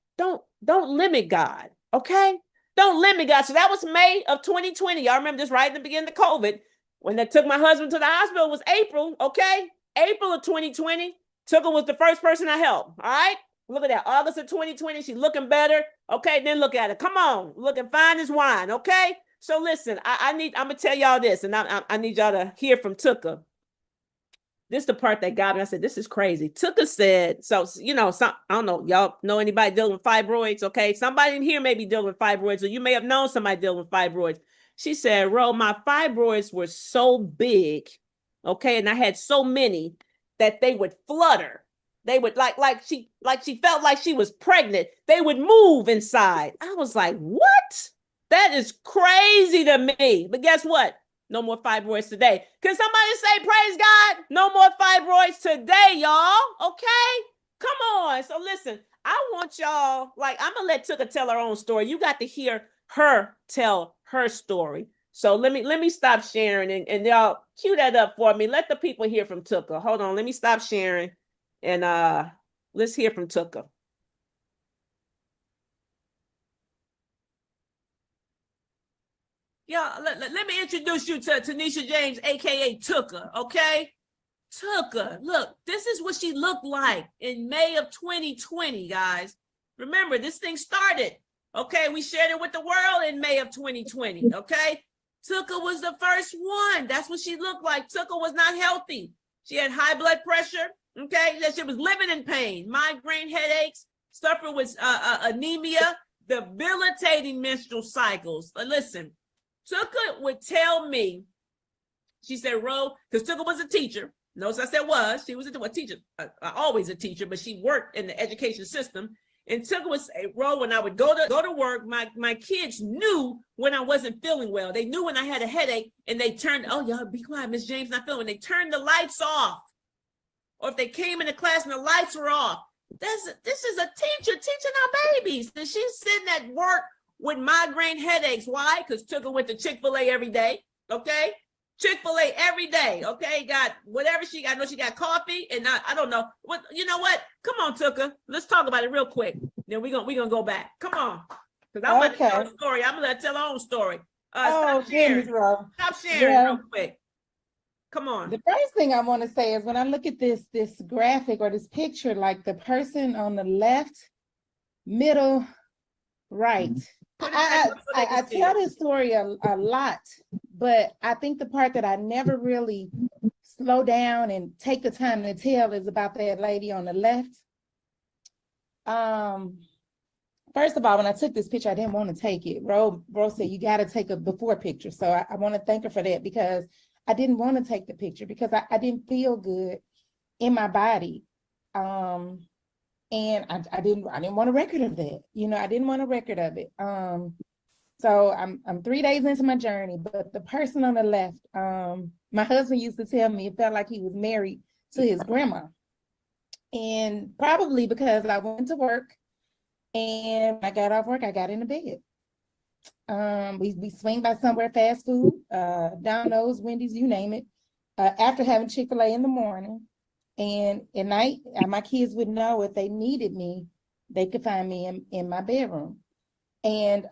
Speaker 1: don't limit God, okay? Don't limit God. So that was May of 2020. Y'all remember this right in the beginning of COVID. When they took my husband to the hospital, it was April, okay? April of 2020. Tucker was the first person I helped, all right? Look at that. August of 2020, she's looking better. Okay, then look at it. Come on, looking fine as wine, okay? So listen, I'm gonna tell y'all this, and I need y'all to hear from Tucker. This is the part that got me. I said, this is crazy. Tucker said, so, I don't know, y'all know anybody dealing with fibroids, okay? Somebody in here may be dealing with fibroids, or you may have known somebody dealing with fibroids. She said, Ro, my fibroids were so big, okay, and I had so many that they would flutter. They would like she felt like she was pregnant. They would move inside. I was like, what? That is crazy to me. But guess what? No more fibroids today. Can somebody say, praise God? No more fibroids today, y'all. Okay? Come on. So listen, I want y'all, I'm going to let Tucker tell her own story. You got to hear her tell her story. So let me stop sharing and y'all cue that up for me. Let the people hear from Tucker. Hold on. Let me stop sharing and let's hear from Tucker. Yeah, let me introduce you to Tanisha James, aka Tucker, okay? Tucker, look, this is what she looked like in May of 2020, guys. Remember, this thing started, okay? We shared it with the world in May of 2020, okay? Tucker was the first one. That's what she looked like. Tucker was not healthy. She had high blood pressure, okay? She was living in pain, migraine headaches, suffered with anemia, debilitating menstrual cycles. Listen, Tucker would tell me, she said, Ro, because Tucker was a teacher. Notice I said was. She was a teacher, always a teacher, but she worked in the education system. And Tucker would say, Ro, when I would go to work, my kids knew when I wasn't feeling well. They knew when I had a headache, and they turned, oh, y'all be quiet, Miss James not feeling. When they turned the lights off, or if they came into class and the lights were off, this is a teacher teaching our babies. And she's sitting at work with migraine headaches. Why? Because Tucker went to Chick-fil-A every day, okay? Chick-fil-A every day, okay? Got whatever she got. I know she got coffee, and I don't know. What, you know what? Come on, Tucker. Let's talk about it real quick. Then we're gonna go back. Come on. Because I'm going to tell a story. I'm going to let her tell her own story. Stop sharing. Stop sharing real quick. Come on.
Speaker 5: The first thing I want to say is when I look at this graphic or this picture, like the person on the left, middle, right. I tell this story a lot, but I think the part that I never really slow down and take the time to tell is about that lady on the left. First of all, when I took this picture, I didn't want to take it. Ro said, you got to take a before picture. So I want to thank her for that, because I didn't want to take the picture because I didn't feel good in my body. And I didn't want a record of that. I didn't want a record of it. So I'm 3 days into my journey, but the person on the left, my husband used to tell me it felt like he was married to his grandma. And probably because I went to work and I got off work, I got into bed. We swing by somewhere, fast food, Domino's, Wendy's, you name it, after having Chick-fil-A in the morning. And at night, my kids would know if they needed me, they could find me in my bedroom. And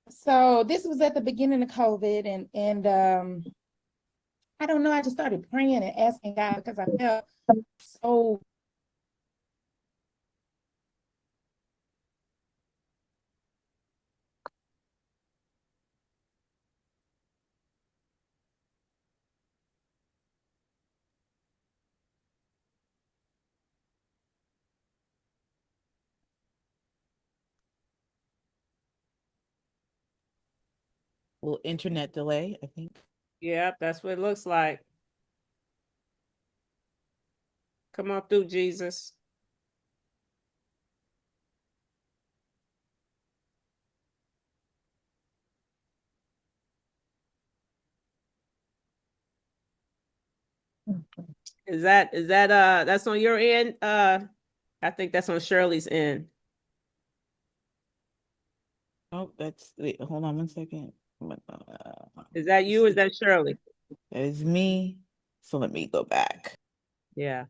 Speaker 5: so this was at the beginning of COVID, and I don't know, I just started praying and asking God because I felt so
Speaker 1: little internet delay, I think. Yep, that's what it looks like. Come on through, Jesus. Is that that's on your end? I think that's on Shirley's end.
Speaker 4: Oh, wait, hold on one second.
Speaker 1: Is that you or is that Shirley?
Speaker 4: That is me. So let me go back.
Speaker 1: Yeah.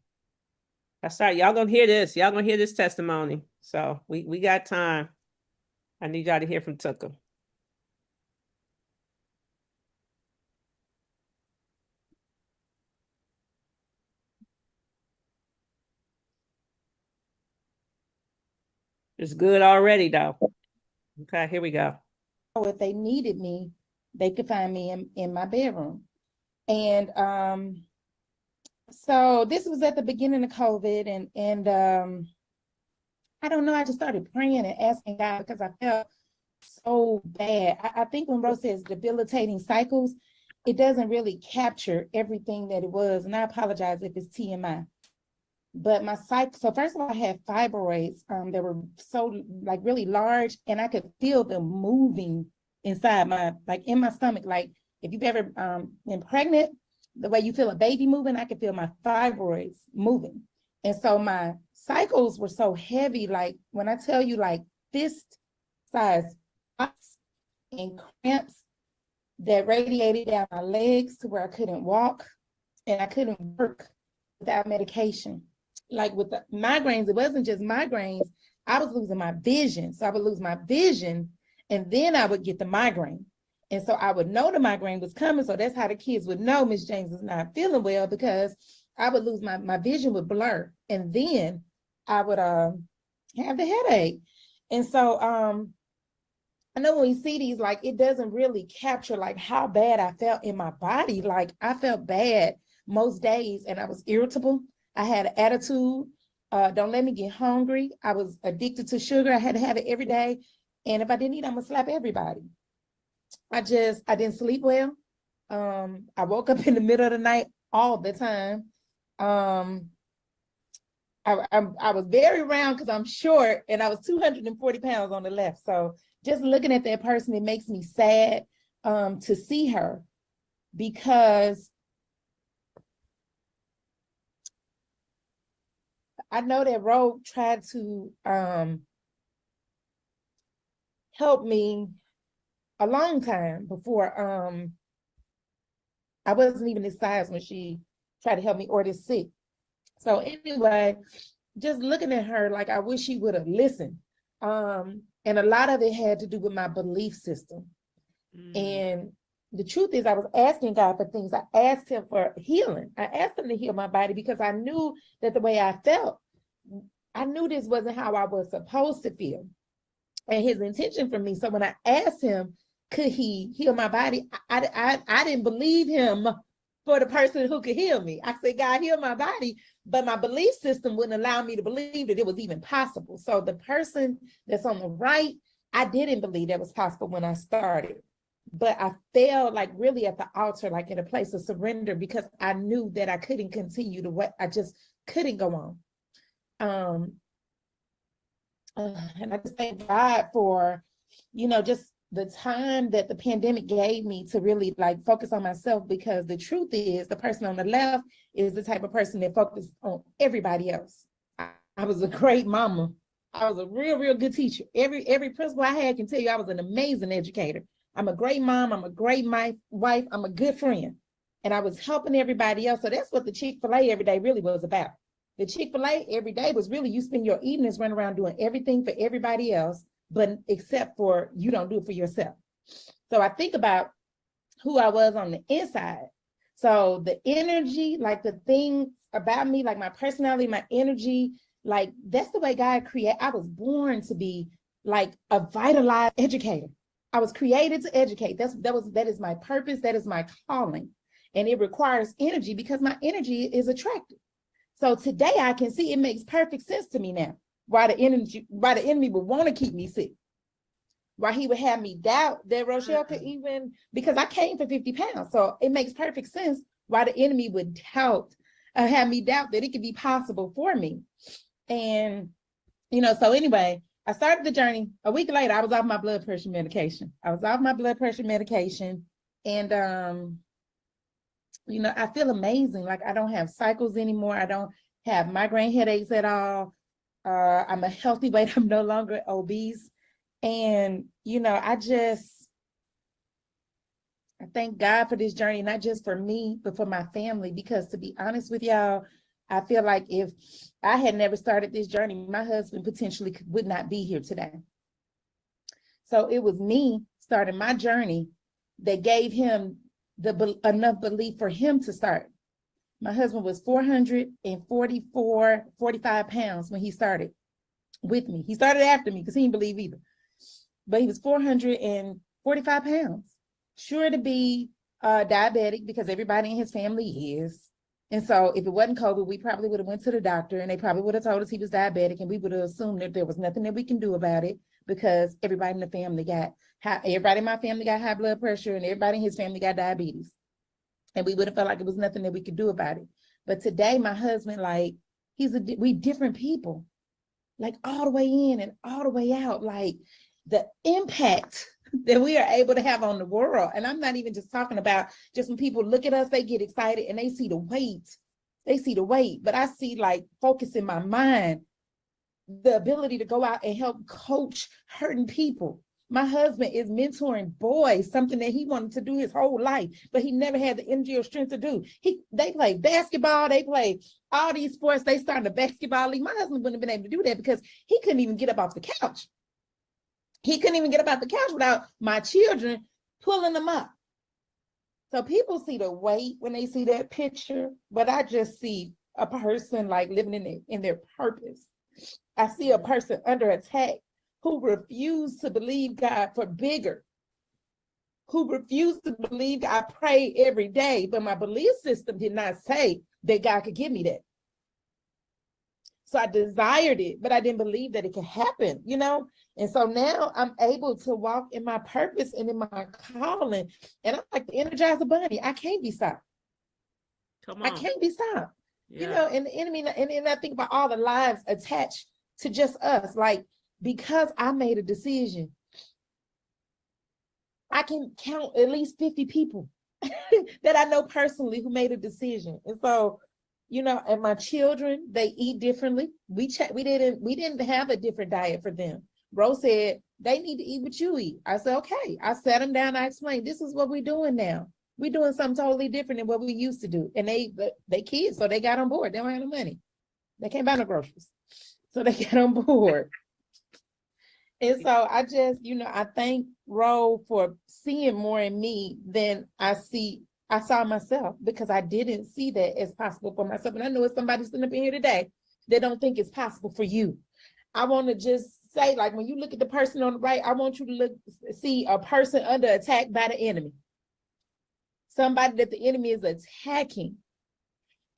Speaker 1: That's right. Y'all gonna hear this. Y'all gonna hear this testimony. So we got time. I need y'all to hear from Tucker. It's good already, though. Okay, here we go.
Speaker 5: If they needed me, they could find me in my bedroom. And so this was at the beginning of COVID, and I don't know, I just started praying and asking God because I felt so bad. I think when Rose says debilitating cycles, it doesn't really capture everything that it was. And I apologize if it's TMI. But my cycle, so first of all, I had fibroids that were so like really large, and I could feel them moving inside like in my stomach. Like if you've ever been pregnant, the way you feel a baby moving, I could feel my fibroids moving. And so my cycles were so heavy, like when I tell you like fist size spots and cramps that radiated down my legs to where I couldn't walk and I couldn't work without medication. Like with the migraines, it wasn't just migraines. I was losing my vision. So I would lose my vision and then I would get the migraine. And so I would know the migraine was coming. So that's how the kids would know Miss James is not feeling well, because I would lose my vision would blur. And then I would have the headache. And so I know when we see these, like it doesn't really capture like how bad I felt in my body. Like I felt bad most days and I was irritable. I had an attitude. Don't let me get hungry. I was addicted to sugar. I had to have it every day. And if I didn't eat, I'm gonna slap everybody. I didn't sleep well. I woke up in the middle of the night all the time. I was very round because I'm short and I was 240 pounds on the left. So just looking at that person, it makes me sad to see her, because I know that Rogue tried to help me a long time before I wasn't even this size when she tried to help me, or this sick. So anyway, just looking at her, like I wish she would have listened. And a lot of it had to do with my belief system. And the truth is, I was asking God for things. I asked him for healing. I asked him to heal my body because I knew that the way I felt, I knew this wasn't how I was supposed to feel and his intention for me. So when I asked him, could he heal my body? I didn't believe him for the person who could heal me. I said, God, heal my body. But my belief system wouldn't allow me to believe that it was even possible. So the person that's on the right, I didn't believe that was possible when I started. But I fell like really at the altar, like in a place of surrender, because I knew that I couldn't continue to what I just couldn't go on. And I just thank God for, just the time that the pandemic gave me to really like focus on myself, because the truth is the person on the left is the type of person that focuses on everybody else. I was a great mama. I was a real, real good teacher. Every principal I had can tell you I was an amazing educator. I'm a great mom. I'm a great wife. I'm a good friend. And I was helping everybody else. So that's what the Chick-fil-A every day really was about. The Chick-fil-A every day was really you spend your evenings running around doing everything for everybody else, but except for you don't do it for yourself. So I think about who I was on the inside. So the energy, like the things about me, like my personality, my energy, like that's the way God created. I was born to be like a vitalized educator. I was created to educate. That is my purpose. That is my calling. And it requires energy because my energy is attractive. So today I can see it makes perfect sense to me now why the enemy would want to keep me sick. why he would have me doubt that Rochelle could even, because I came for 50 pounds. So it makes perfect sense why the enemy would have me doubt that it could be possible for me. And, so anyway, I started the journey. A week later, I was off my blood pressure medication. And, I feel amazing. Like I don't have cycles anymore. I don't have migraine headaches at all. I'm a healthy weight. I'm no longer obese. And, I thank God for this journey, not just for me, but for my family, because to be honest with y'all, I feel like if I had never started this journey, my husband potentially would not be here today. So it was me starting my journey that gave him enough belief for him to start. My husband was 45 pounds when he started with me. He started after me because he didn't believe either. But he was 445 pounds, sure to be diabetic because everybody in his family is. And so if it wasn't COVID, we probably would have went to the doctor and they probably would have told us he was diabetic, and we would have assumed that there was nothing that we can do about it because everybody in the family everybody in my family got high blood pressure and everybody in his family got diabetes. And we would have felt like it was nothing that we could do about it. But today, my husband, like, we different people, like all the way in and all the way out, like the impact that we are able to have on the world. And I'm not even just talking about just when people look at us, they get excited and they see the weight. But I see like focus in my mind, the ability to go out and help coach hurting people. My husband is mentoring boys, something that he wanted to do his whole life, but he never had the energy or strength to do. They play basketball, they play all these sports, they started a basketball league. My husband wouldn't have been able to do that because he couldn't even get up off the couch. He couldn't even get up off the couch without my children pulling him up. So people see the weight when they see that picture, but I just see a person like living in their purpose. I see a person under attack who refused to believe God for bigger, who refused to believe I prayed every day, but my belief system did not say that God could give me that. So I desired it, but I didn't believe that it could happen, And so now I'm able to walk in my purpose and in my calling. And I'm like the energizer bunny. I can't be stopped.
Speaker 1: Come on.
Speaker 5: I can't be stopped.
Speaker 1: Yeah.
Speaker 5: And the enemy, and then I think about all the lives attached to just us. Like, because I made a decision, I can count at least 50 people that I know personally who made a decision. And so, and my children, they eat differently. We didn't have a different diet for them. Rose said, they need to eat what you eat. I said, okay. I sat them down, I explained, this is what we're doing now. We're doing something totally different than what we used to do. And they kids, so they got on board. They don't have no money. They can't buy no groceries. So they got on board. And so I just, I thank Ro for seeing more in me than I saw myself, because I didn't see that as possible for myself. And I know it's somebody sitting up in here today that don't think it's possible for you. I want to just say, like, when you look at the person on the right, I want you to see a person under attack by the enemy. Somebody that the enemy is attacking.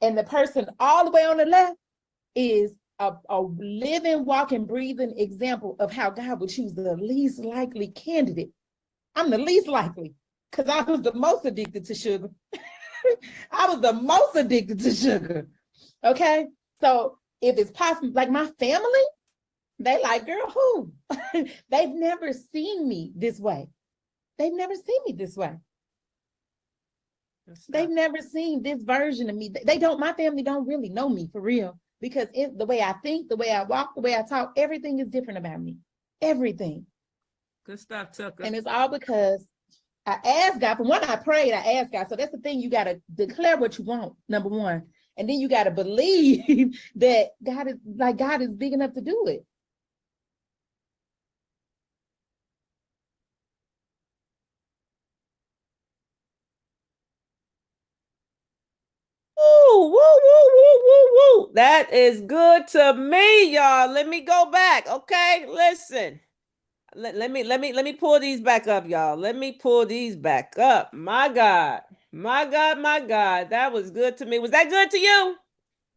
Speaker 5: And the person all the way on the left is a living, walking, breathing example of how God would choose the least likely candidate. I'm the least likely because I was the most addicted to sugar. I was the most addicted to sugar. Okay. So if it's possible, like my family, they like, girl, who? They've never seen me this way. They've never seen me this way. They've never seen this version of me. My family don't really know me for real, because the way I think, the way I walk, the way I talk, everything is different about me. Everything.
Speaker 1: Good stuff, Tucker.
Speaker 5: And it's all because I asked God. For one, I prayed, I asked God. So that's the thing. You got to declare what you want, number one. And then you got to believe that God is big enough to do it.
Speaker 1: Woo, woo, woo, woo, woo, woo. That is good to me, y'all. Let me go back. Okay, listen. Let me pull these back up, y'all. Let me pull these back up. My God. My God, my God. That was good to me. Was that good to you?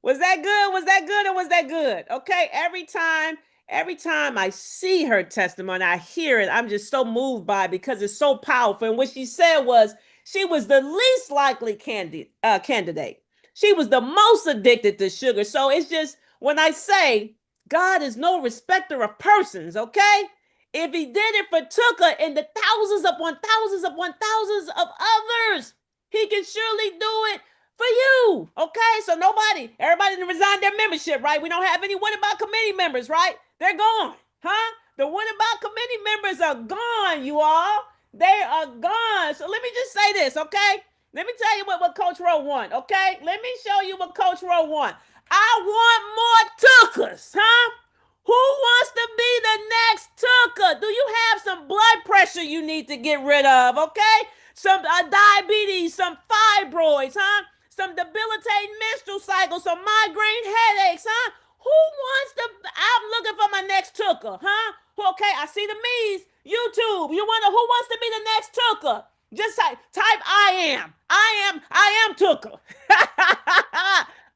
Speaker 1: Was that good? Was that good or was that good? Okay, every time every time I see her testimony, I hear it, I'm just so moved by it because it's so powerful. And what she said was she was the least likely candidate. She was the most addicted to sugar. So it's just when I say God is no respecter of persons, okay? If he did it for Tuka and the thousands upon thousands upon thousands of others, he can surely do it for you. Okay, so everybody resigned their membership, right? We don't have any What About committee members, right? They're gone, huh? The What About committee members are gone, you all. They are gone. So let me just say this, okay? Let me tell you what Coach Rowe want, okay? Let me show you what Coach Rowe want. I want more Tukas, huh? Who wants to be the next Tuka? Do you have some blood pressure you need to get rid of, okay? Some diabetes, some fibroids, huh? Some debilitating menstrual cycles, some migraine headaches, huh? Who wants to? I'm looking for my next Tuka, huh? Okay, I see the me's. YouTube, you wonder who wants to be the next Tuka? Just type I am Tuka.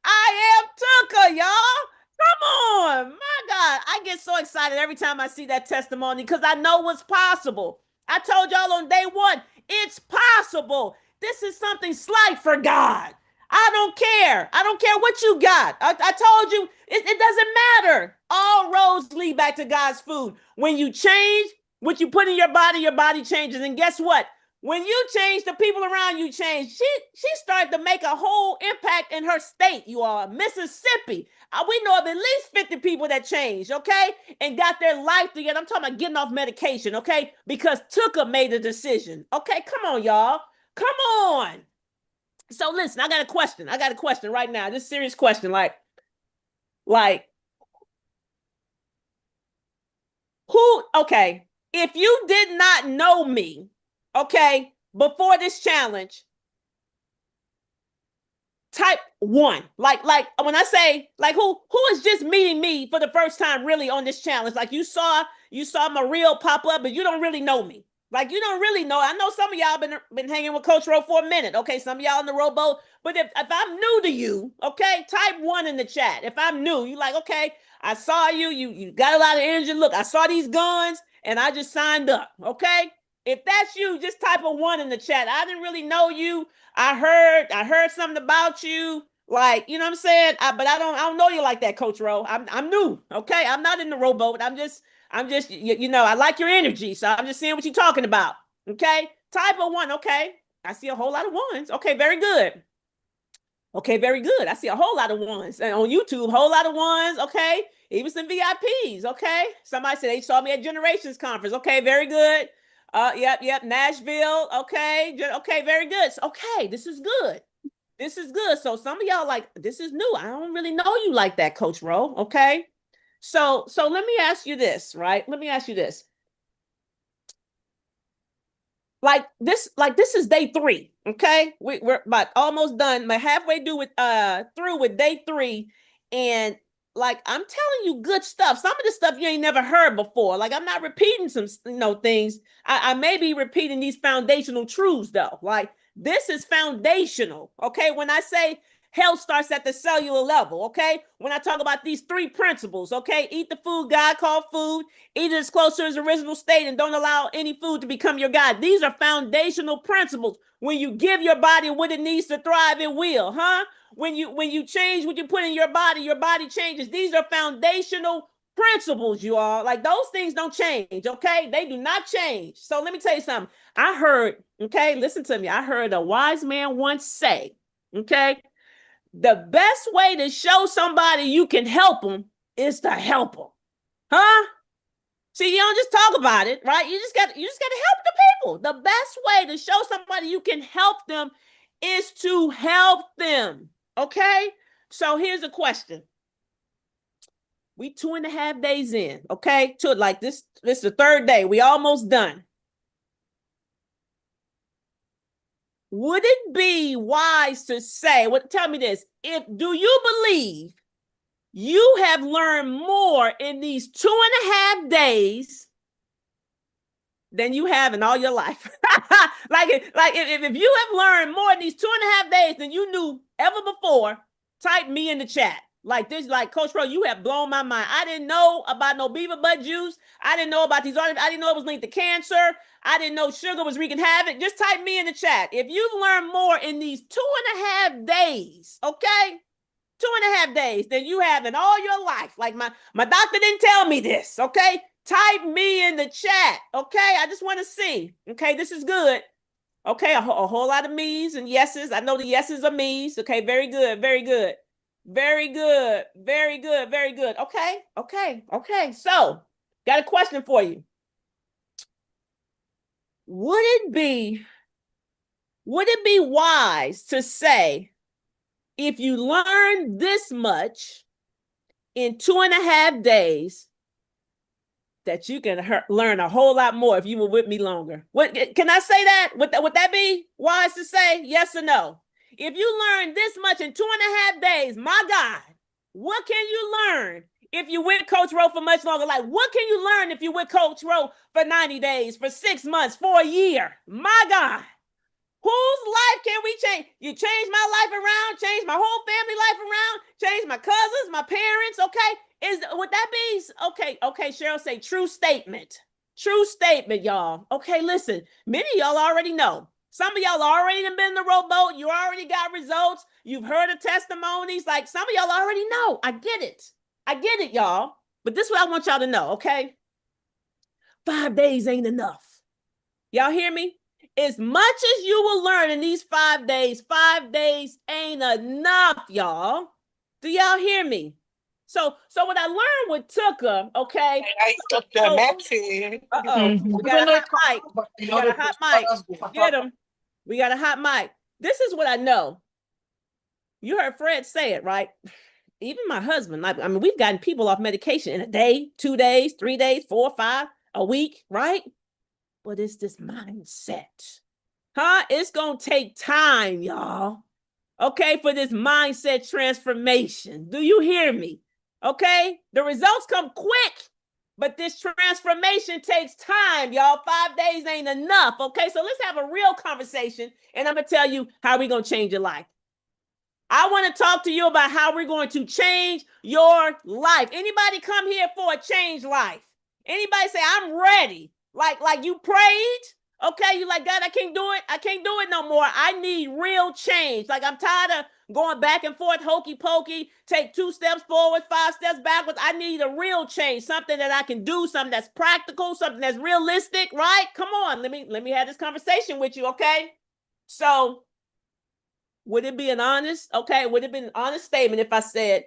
Speaker 1: I am Tuka, y'all. Come on, my God. I get so excited every time I see that testimony because I know what's possible. I told y'all on day one, it's possible. This is something slight for God. I don't care. I don't care what you got. I told you, it doesn't matter. All roads lead back to God's food. When you change what you put in your body changes. And guess what? When you change, the people around you change. She started to make a whole impact in her state, you all. Mississippi. We know of at least 50 people that changed, okay? And got their life together. I'm talking about getting off medication, okay? Because Tuka made a decision. Okay, come on, y'all. Come on. So listen, I got a question. I got a question right now. This serious question. Like, who, okay, if you did not know me, okay, before this challenge, type 1. Like when I say like who is just meeting me for the first time really on this challenge? Like you saw my reel pop up, but you don't really know me. Like you don't really know. I know some of y'all been hanging with Coach Rowe for a minute. Okay, some of y'all in the rowboat. But if I'm new to you, okay, type 1 in the chat. If I'm new, you like, okay, I saw you. You got a lot of energy. Look, I saw these guns and I just signed up. Okay. If that's you, just type a 1 in the chat. I didn't really know you. I heard something about you. Like, you know what I'm saying? But I don't know you like that, Coach Rowe. I'm new. Okay. I'm not in the rowboat. I'm just, I like your energy. So I'm just seeing what you're talking about. Okay. Type a 1. Okay. I see a whole lot of 1s. Okay. Very good. Okay. Very good. I see a whole lot of 1s. And on YouTube, whole lot of 1s. Okay. Even some VIPs. Okay. Somebody said they saw me at Generations Conference. Okay. Very good. Yep. Nashville. Okay. Okay. Very good. Okay. This is good. This is good. So some of y'all like, this is new. I don't really know you like that, Coach Rowe. Okay. So let me ask you this, right? Let me ask you this. Like this is day 3. Okay. We're about almost done. We're halfway through with day 3. And like, I'm telling you good stuff. Some of the stuff you ain't never heard before. Like, I'm not repeating some, things. I may be repeating these foundational truths though. Like, this is foundational. Okay. When I say health starts at the cellular level. Okay. When I talk about these 3 principles, okay. Eat the food God called food, eat it as close to its original state, and don't allow any food to become your God. These are foundational principles. When you give your body what it needs to thrive, it will, huh? When you change what you put in your body changes. These are foundational principles, you all. Like, those things don't change, okay? They do not change. So let me tell you something. I heard, okay, listen to me. I heard a wise man once say, okay, the best way to show somebody you can help them is to help them, huh? See, you don't just talk about it, right? You just got to help the people. The best way to show somebody you can help them is to help them. Okay. So here's a question. We 2.5 days in, okay? To like this is the 3rd day. We almost done. Would it be wise to say, tell me this, do you believe you have learned more in these 2.5 days than you have in all your life? like if you have learned more in these 2.5 days than you knew ever before, type me in the chat. Like this, like Coach Ro, you have blown my mind. I didn't know about no beaver butt juice. I didn't know about these. I didn't know it was linked to cancer. I didn't know sugar was wreaking havoc. Just type me in the chat if you've learned more in these 2.5 days, okay? 2.5 days than you have in all your life. Like my doctor didn't tell me this, okay? Type me in the chat, okay? I just want to see, okay? This is good. Okay, a whole lot of me's and yeses. I know the yeses are me's. Okay, very good, very good. Very good, very good, very good. Okay, okay, okay. So, got a question for you. Would it be wise to say, if you learn this much in 2.5 days, that you can learn a whole lot more if you were with me longer? What can I say that? Would that be wise to say? Yes or no? If you learn this much in 2.5 days, my God, what can you learn if you with Coach Ro for much longer? Like, what can you learn if you with Coach Ro for 90 days, for 6 months, for a year? My God, whose life can we change? You changed my life around, changed my whole family life around, changed my cousins, my parents, okay? Would that be okay? Cheryl say true statement, y'all. Okay, listen, many of y'all already know. Some of y'all already been in the rowboat. You already got results. You've heard of testimonies. Like some of y'all already know. I get it, y'all. But this is what I want y'all to know. Okay, 5 days ain't enough. Y'all hear me? As much as you will learn in these 5 days, 5 days ain't enough, y'all. Do y'all hear me? So what I learned with Tucker, okay? We got a hot mic. We got a hot mic. Get him. We got a hot mic. This is what I know. You heard Fred say it, right? Even my husband, I mean, we've gotten people off medication in a day, 2 days, 3 days, 4, 5, a week, right? But it's this mindset. It's going to take time, y'all. Okay, for this mindset transformation. Do you hear me? Okay, the results come quick, but this transformation takes time, y'all. 5 days ain't enough. Okay, so let's have a real conversation, and I'm going to tell you how we're going to change your life. I want to talk to you about how we're going to change your life. Anybody come here for a changed life? Anybody say, I'm ready? Like you prayed? Okay, you like, God, I can't do it. I can't do it no more. I need real change. Like I'm tired of going back and forth, hokey pokey, take 2 steps forward, 5 steps backwards. I need a real change, something that I can do, something that's practical, something that's realistic, right? Come on, let me have this conversation with you, okay? So would it be an honest, okay? Would it be an honest statement if I said,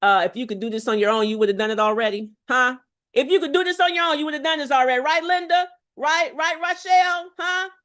Speaker 1: if you could do this on your own, you would have done it already? If you could do this on your own, you would have done this already, right, Linda? Right, Rochelle,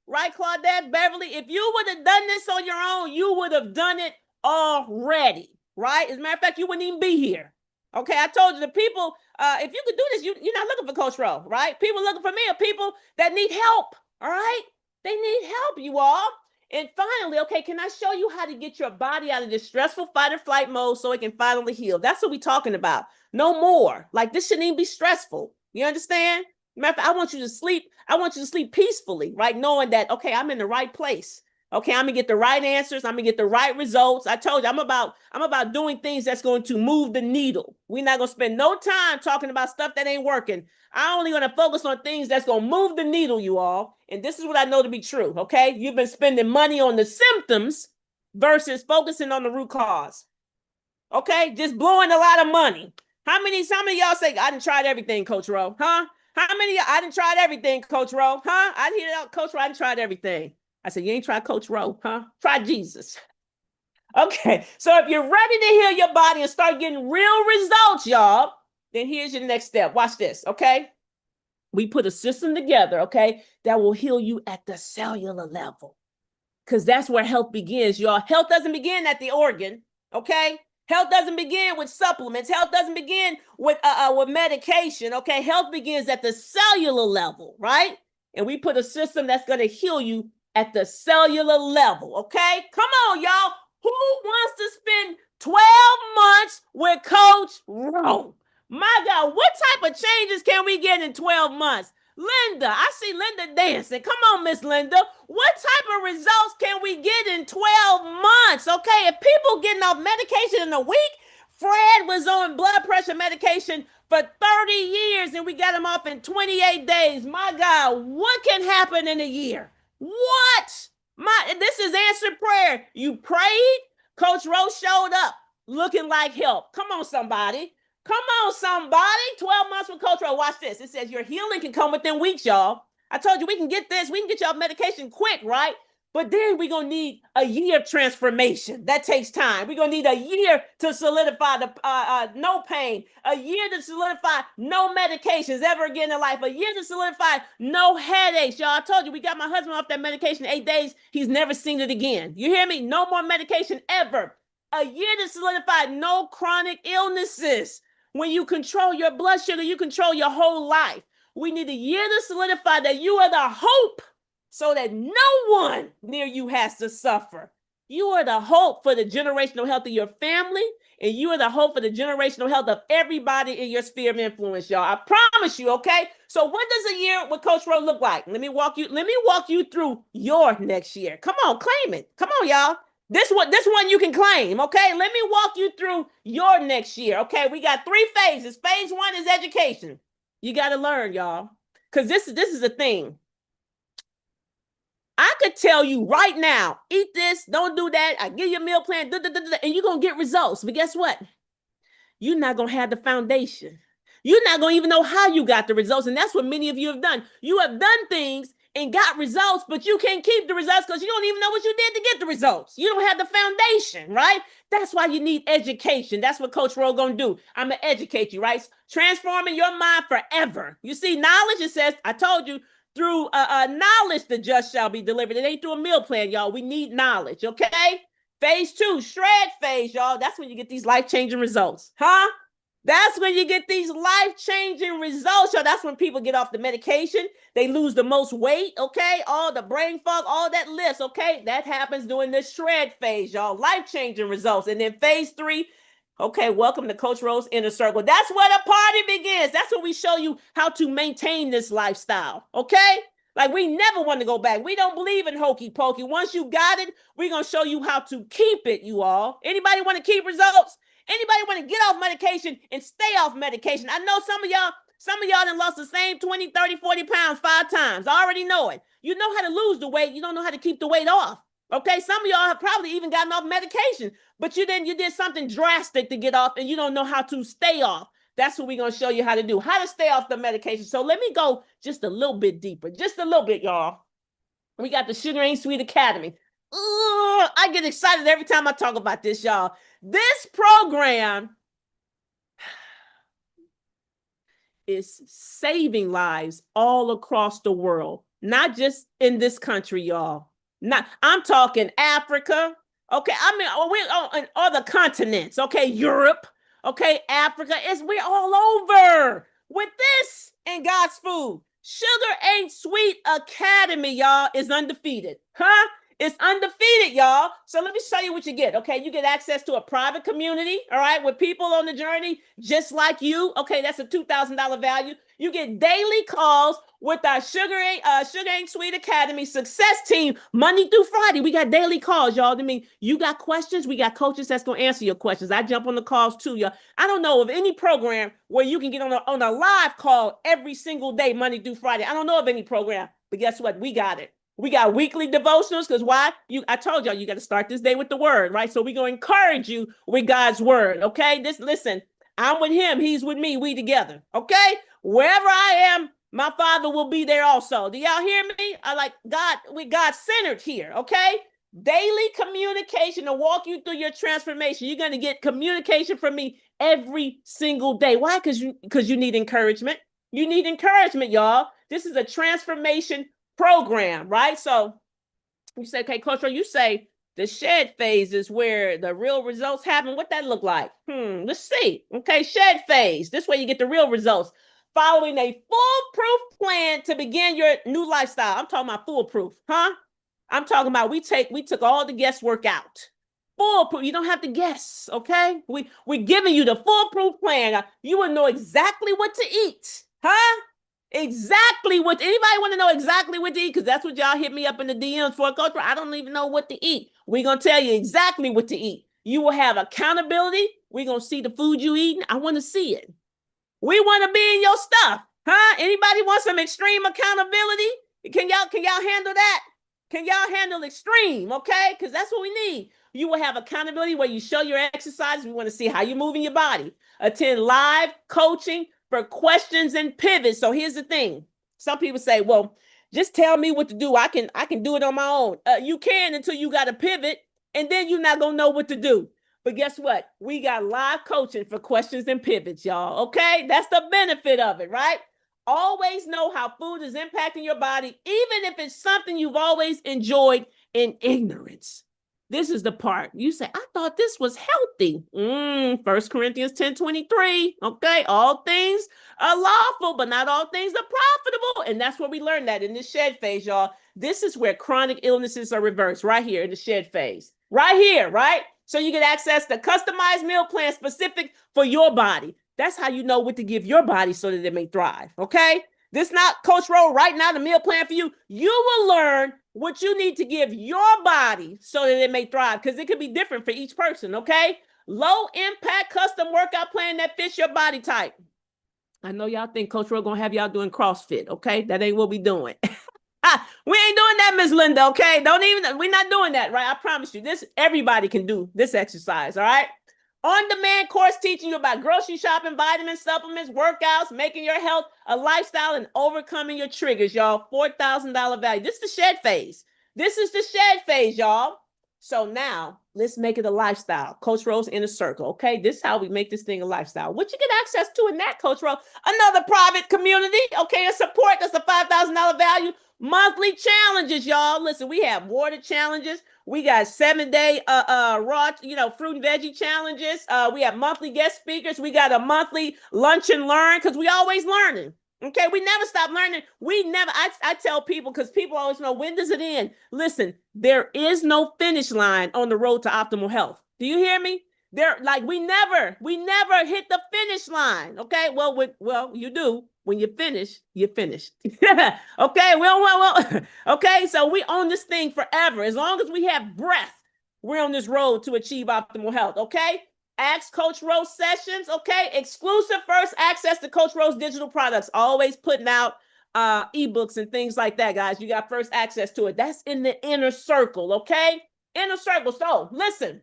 Speaker 1: right, Claudette, Beverly. If you would have done this on your own, you would have done it already, right? As a matter of fact, you wouldn't even be here. Okay, I told you the people, if you could do this, you're not looking for Coach Ro, right? People looking for me are people that need help, all right? They need help, you all. And finally, okay, can I show you how to get your body out of this stressful fight or flight mode so it can finally heal? That's what we're talking about. No more. Like this shouldn't even be stressful. You understand? Matter of fact, I want you to sleep. I want you to sleep peacefully, right? Knowing that, okay, I'm in the right place. Okay, I'm gonna get the right answers. I'm gonna get the right results. I told you I'm about doing things that's going to move the needle. We're not gonna spend no time talking about stuff that ain't working. I'm only gonna focus on things that's gonna move the needle, you all. And this is what I know to be true. Okay, you've been spending money on the symptoms versus focusing on the root cause. Okay, just blowing a lot of money. How many of y'all say I done tried everything, Coach Ro? How many of y'all, I done tried everything, Coach Ro? I hear it out, Coach Ro, I done tried everything. I said, you ain't tried Coach Ro, Try Jesus. Okay, so if you're ready to heal your body and start getting real results, y'all, then here's your next step. Watch this, okay? We put a system together, okay, that will heal you at the cellular level. Because that's where health begins, y'all. Health doesn't begin at the organ, okay? Health doesn't begin with supplements. Health doesn't begin with medication, okay? Health begins at the cellular level, right? And we put a system that's going to heal you at the cellular level, okay? Come on, y'all. Who wants to spend 12 months with Coach Ro? My God, what type of changes can we get in 12 months? Linda, I see Linda dancing. Come on, Miss Linda. What type of results can we get in 12 months? Okay, if people getting off medication in a week, Fred was on blood pressure medication for 30 years and we got him off in 28 days. My God, what can happen in a year? What? This is answered prayer. You prayed, Coach Rose showed up looking like help. Come on, somebody. Come on, somebody. 12 months with Coach Rose. Watch this. It says your healing can come within weeks, y'all. I told you we can get this. We can get y'all medication quick, right? But then we're going to need a year of transformation. That takes time. We're going to need a year to solidify the no pain, a year to solidify no medications ever again in life, a year to solidify no headaches. Y'all, I told you, we got my husband off that medication 8 days. He's never seen it again. You hear me? No more medication ever. A year to solidify no chronic illnesses. When you control your blood sugar, you control your whole life. We need a year to solidify that you are the hope so that no one near you has to suffer. You are the hope for the generational health of your family, and you are the hope for the generational health of everybody in your sphere of influence, y'all. I promise you, okay? So what does a year with Coach Rowe look like? Let me walk you through your next year. Come on, claim it. Come on, y'all. This one you can claim, okay? Let me walk you through your next year, okay? We got 3 phases. Phase 1 is education. You got to learn, y'all, because this is the thing. I could tell you right now, eat this, don't do that. I give you a meal plan, and you're going to get results. But guess what? You're not going to have the foundation. You're not going to even know how you got the results. And that's what many of you have done. You have done things and got results, but you can't keep the results because you don't even know what you did to get the results. You don't have the foundation, right? That's why you need education. That's what Coach Rowe going to do. I'm going to educate you, right? Transforming your mind forever. You see, knowledge, it says, I told you, through knowledge, the just shall be delivered. It ain't through a meal plan, y'all. We need knowledge, okay? Phase 2, shred phase, y'all. That's when you get these life-changing results, huh? That's when you get these life-changing results, y'all. That's when people get off the medication. They lose the most weight, okay? All the brain fog, all that lifts, okay? That happens during this shred phase, y'all. Life-changing results. And then phase 3, okay, welcome to Coach Rowe's Inner Circle. That's where the party begins. That's when we show you how to maintain this lifestyle, okay? Like, we never want to go back. We don't believe in hokey pokey. Once you got it, we're going to show you how to keep it, you all. Anybody want to keep results? Anybody want to get off medication and stay off medication? I know some of y'all done lost the same 20, 30, 40 pounds 5 times. I already know it. You know how to lose the weight. You don't know how to keep the weight off. Okay, some of y'all have probably even gotten off medication, but you did something drastic to get off and you don't know how to stay off. That's what we're going to show you how to do, how to stay off the medication. So let me go just a little bit deeper, just a little bit, y'all. We got the Sugar Ain't Sweet Academy. I get excited every time I talk about this, y'all. This program is saving lives all across the world, not just in this country, y'all. I'm talking Africa. Okay, I mean, we're on other continents. Okay, Europe. Okay, Africa. We're all over with this and God's food. Sugar Ain't Sweet Academy, y'all, is undefeated. Huh? It's undefeated, y'all. So let me show you what you get. Okay, you get access to a private community, all right, with people on the journey just like you. Okay, that's a $2,000 value. You get daily calls with our Sugar Ain't Sweet Academy success team Monday through Friday. We got daily calls, y'all. I mean, you got questions, we got coaches that's going to answer your questions. I jump on the calls too, y'all. I don't know of any program where you can get on a live call every single day, Monday through Friday. I don't know of any program, but guess what? We got it. We got weekly devotionals because why? I told y'all you got to start this day with the word, right? So we're going to encourage you with God's word, okay? Listen, I'm with him. He's with me. We together, okay? Wherever I am, my Father will be there also. Do y'all hear me? I like God. We God-centered here, okay? Daily communication to walk you through your transformation. You're going to get communication from me every single day. Why? Because you need encouragement. You need encouragement, y'all. This is a transformation program, right? So you say, okay, Coach, you say the shed phase is where the real results happen. What that look like? Let's see. Okay, shed phase. This way you get the real results. Following a foolproof plan to begin your new lifestyle. I'm talking about foolproof, huh? I'm talking about we took all the guesswork out. Foolproof. You don't have to guess, okay? We're giving you the foolproof plan. You will know exactly what to eat, huh? Exactly what. Anybody want to know exactly what to eat? Because that's what y'all hit me up in the DMs for, Coach. I don't even know what to eat. We're going to tell you exactly what to eat. You will have accountability. We're going to see the food you eating. I want to see it. We want to be in your stuff. Huh? Anybody want some extreme accountability? Can y'all handle that? Can y'all handle extreme? Okay? Because that's what we need. You will have accountability where you show your exercises. We want to see how you're moving your body. Attend live coaching for questions and pivots. So here's the thing. Some people say, well, just tell me what to do. I can do it on my own. You can until you got to pivot, and then you're not going to know what to do. But guess what? We got live coaching for questions and pivots, y'all. Okay? That's the benefit of it, right? Always know how food is impacting your body, even if it's something you've always enjoyed in ignorance. This is the part. You say, I thought this was healthy. 1 Corinthians 10:23. Okay? All things are lawful, but not all things are profitable. And that's where we learned that in the shed phase, y'all. This is where chronic illnesses are reversed, right here in the shed phase. Right here, right? So you get access to customized meal plan specific for your body. That's how you know what to give your body so that it may thrive, okay? This not Coach Rowe right now, the meal plan for you. You will learn what you need to give your body so that it may thrive, because it could be different for each person, okay? Low impact custom workout plan that fits your body type. I know y'all think Coach Rowe gonna have y'all doing CrossFit, okay? That ain't what we doing. We ain't doing that, Miss Linda, okay? We're not doing that, right? I promise you, everybody can do this exercise, all right? On-demand course teaching you about grocery shopping, vitamins, supplements, workouts, making your health a lifestyle, and overcoming your triggers, y'all. $4,000 value. This is the shed phase. This is the shed phase, y'all. So now, let's make it a lifestyle. Coach Rowe's Inner Circle, okay? This is how we make this thing a lifestyle. What you get access to in that, Coach Rowe? Another private community, okay? A support, that's a $5,000 value. Monthly challenges, y'all. Listen, we have water challenges. We got 7-day raw, fruit and veggie challenges. We have monthly guest speakers. We got a monthly lunch and learn, because we always learning. Okay, we never stop learning. I tell people, because people always know, when does it end? Listen, there is no finish line on the road to optimal health. Do you hear me? We never hit the finish line. Okay, well, you do. When you finish, you're finished. Okay, well. Okay, so we own this thing forever. As long as we have breath, we're on this road to achieve optimal health. Okay, Ask Coach Rowe sessions. Okay, exclusive first access to Coach Rowe's digital products. Always putting out ebooks and things like that, guys. You got first access to it. That's in the inner circle. Okay, inner circle. So listen.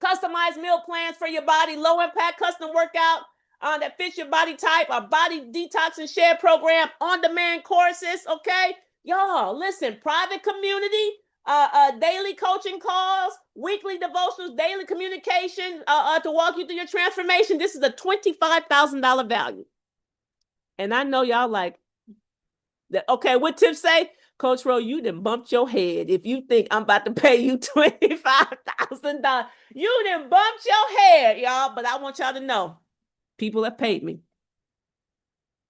Speaker 1: Customized meal plans for your body, low impact custom workout that fits your body type, a body detox and share program, on-demand courses, okay? Y'all, listen, private community, daily coaching calls, weekly devotionals, daily communication to walk you through your transformation. This is a $25,000 value. And I know y'all like, okay, what Tiff say? Coach Rowe, you done bumped your head. If you think I'm about to pay you $25,000, you done bumped your head, y'all. But I want y'all to know, people have paid me.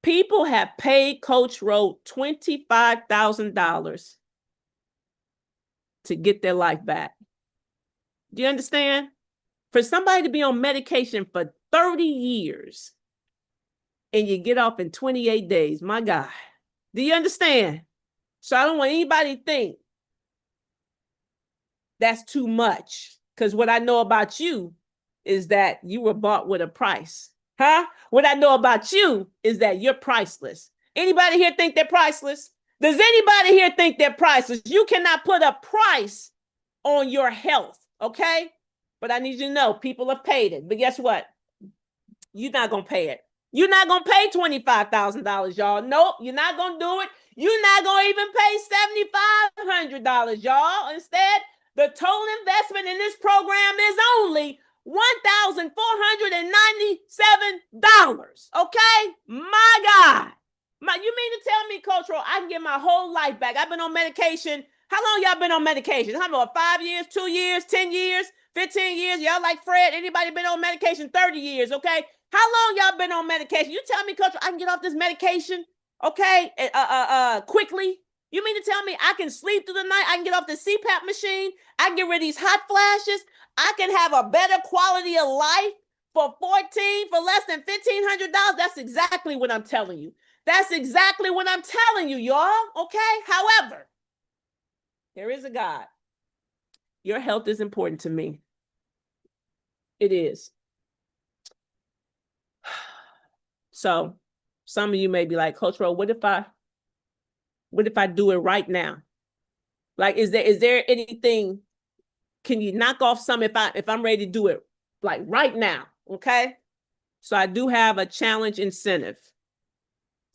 Speaker 1: People have paid Coach Rowe $25,000 to get their life back. Do you understand? For somebody to be on medication for 30 years and you get off in 28 days, my God. Do you understand? So I don't want anybody to think that's too much, because what I know about you is that you were bought with a price. Huh? What I know about you is that you're priceless. Anybody here think they're priceless? Does anybody here think they're priceless? You cannot put a price on your health, okay? But I need you to know people have paid it. But guess what? You're not going to pay it. You're not going to pay $25,000, y'all. Nope, you're not going to do it. You're not going to even pay $7,500, y'all. Instead, the total investment in this program is only $1,497. Okay? My God. You mean to tell me, Coach Rowe, I can get my whole life back? I've been on medication. How long y'all been on medication? How about 5 years, 2 years, 10 years, 15 years? Y'all like Fred? Anybody been on medication 30 years? Okay? How long y'all been on medication? You tell me, Coach, I can get off this medication, okay, quickly? You mean to tell me I can sleep through the night? I can get off the CPAP machine? I can get rid of these hot flashes? I can have a better quality of life for less than $1,500? That's exactly what I'm telling you. That's exactly what I'm telling you, y'all, okay? However, there is a God. Your health is important to me. It is. So some of you may be like, Coach Ro, what if I do it right now? Like, is there anything, can you knock off some if I'm ready to do it like right now? Okay. So I do have a challenge incentive.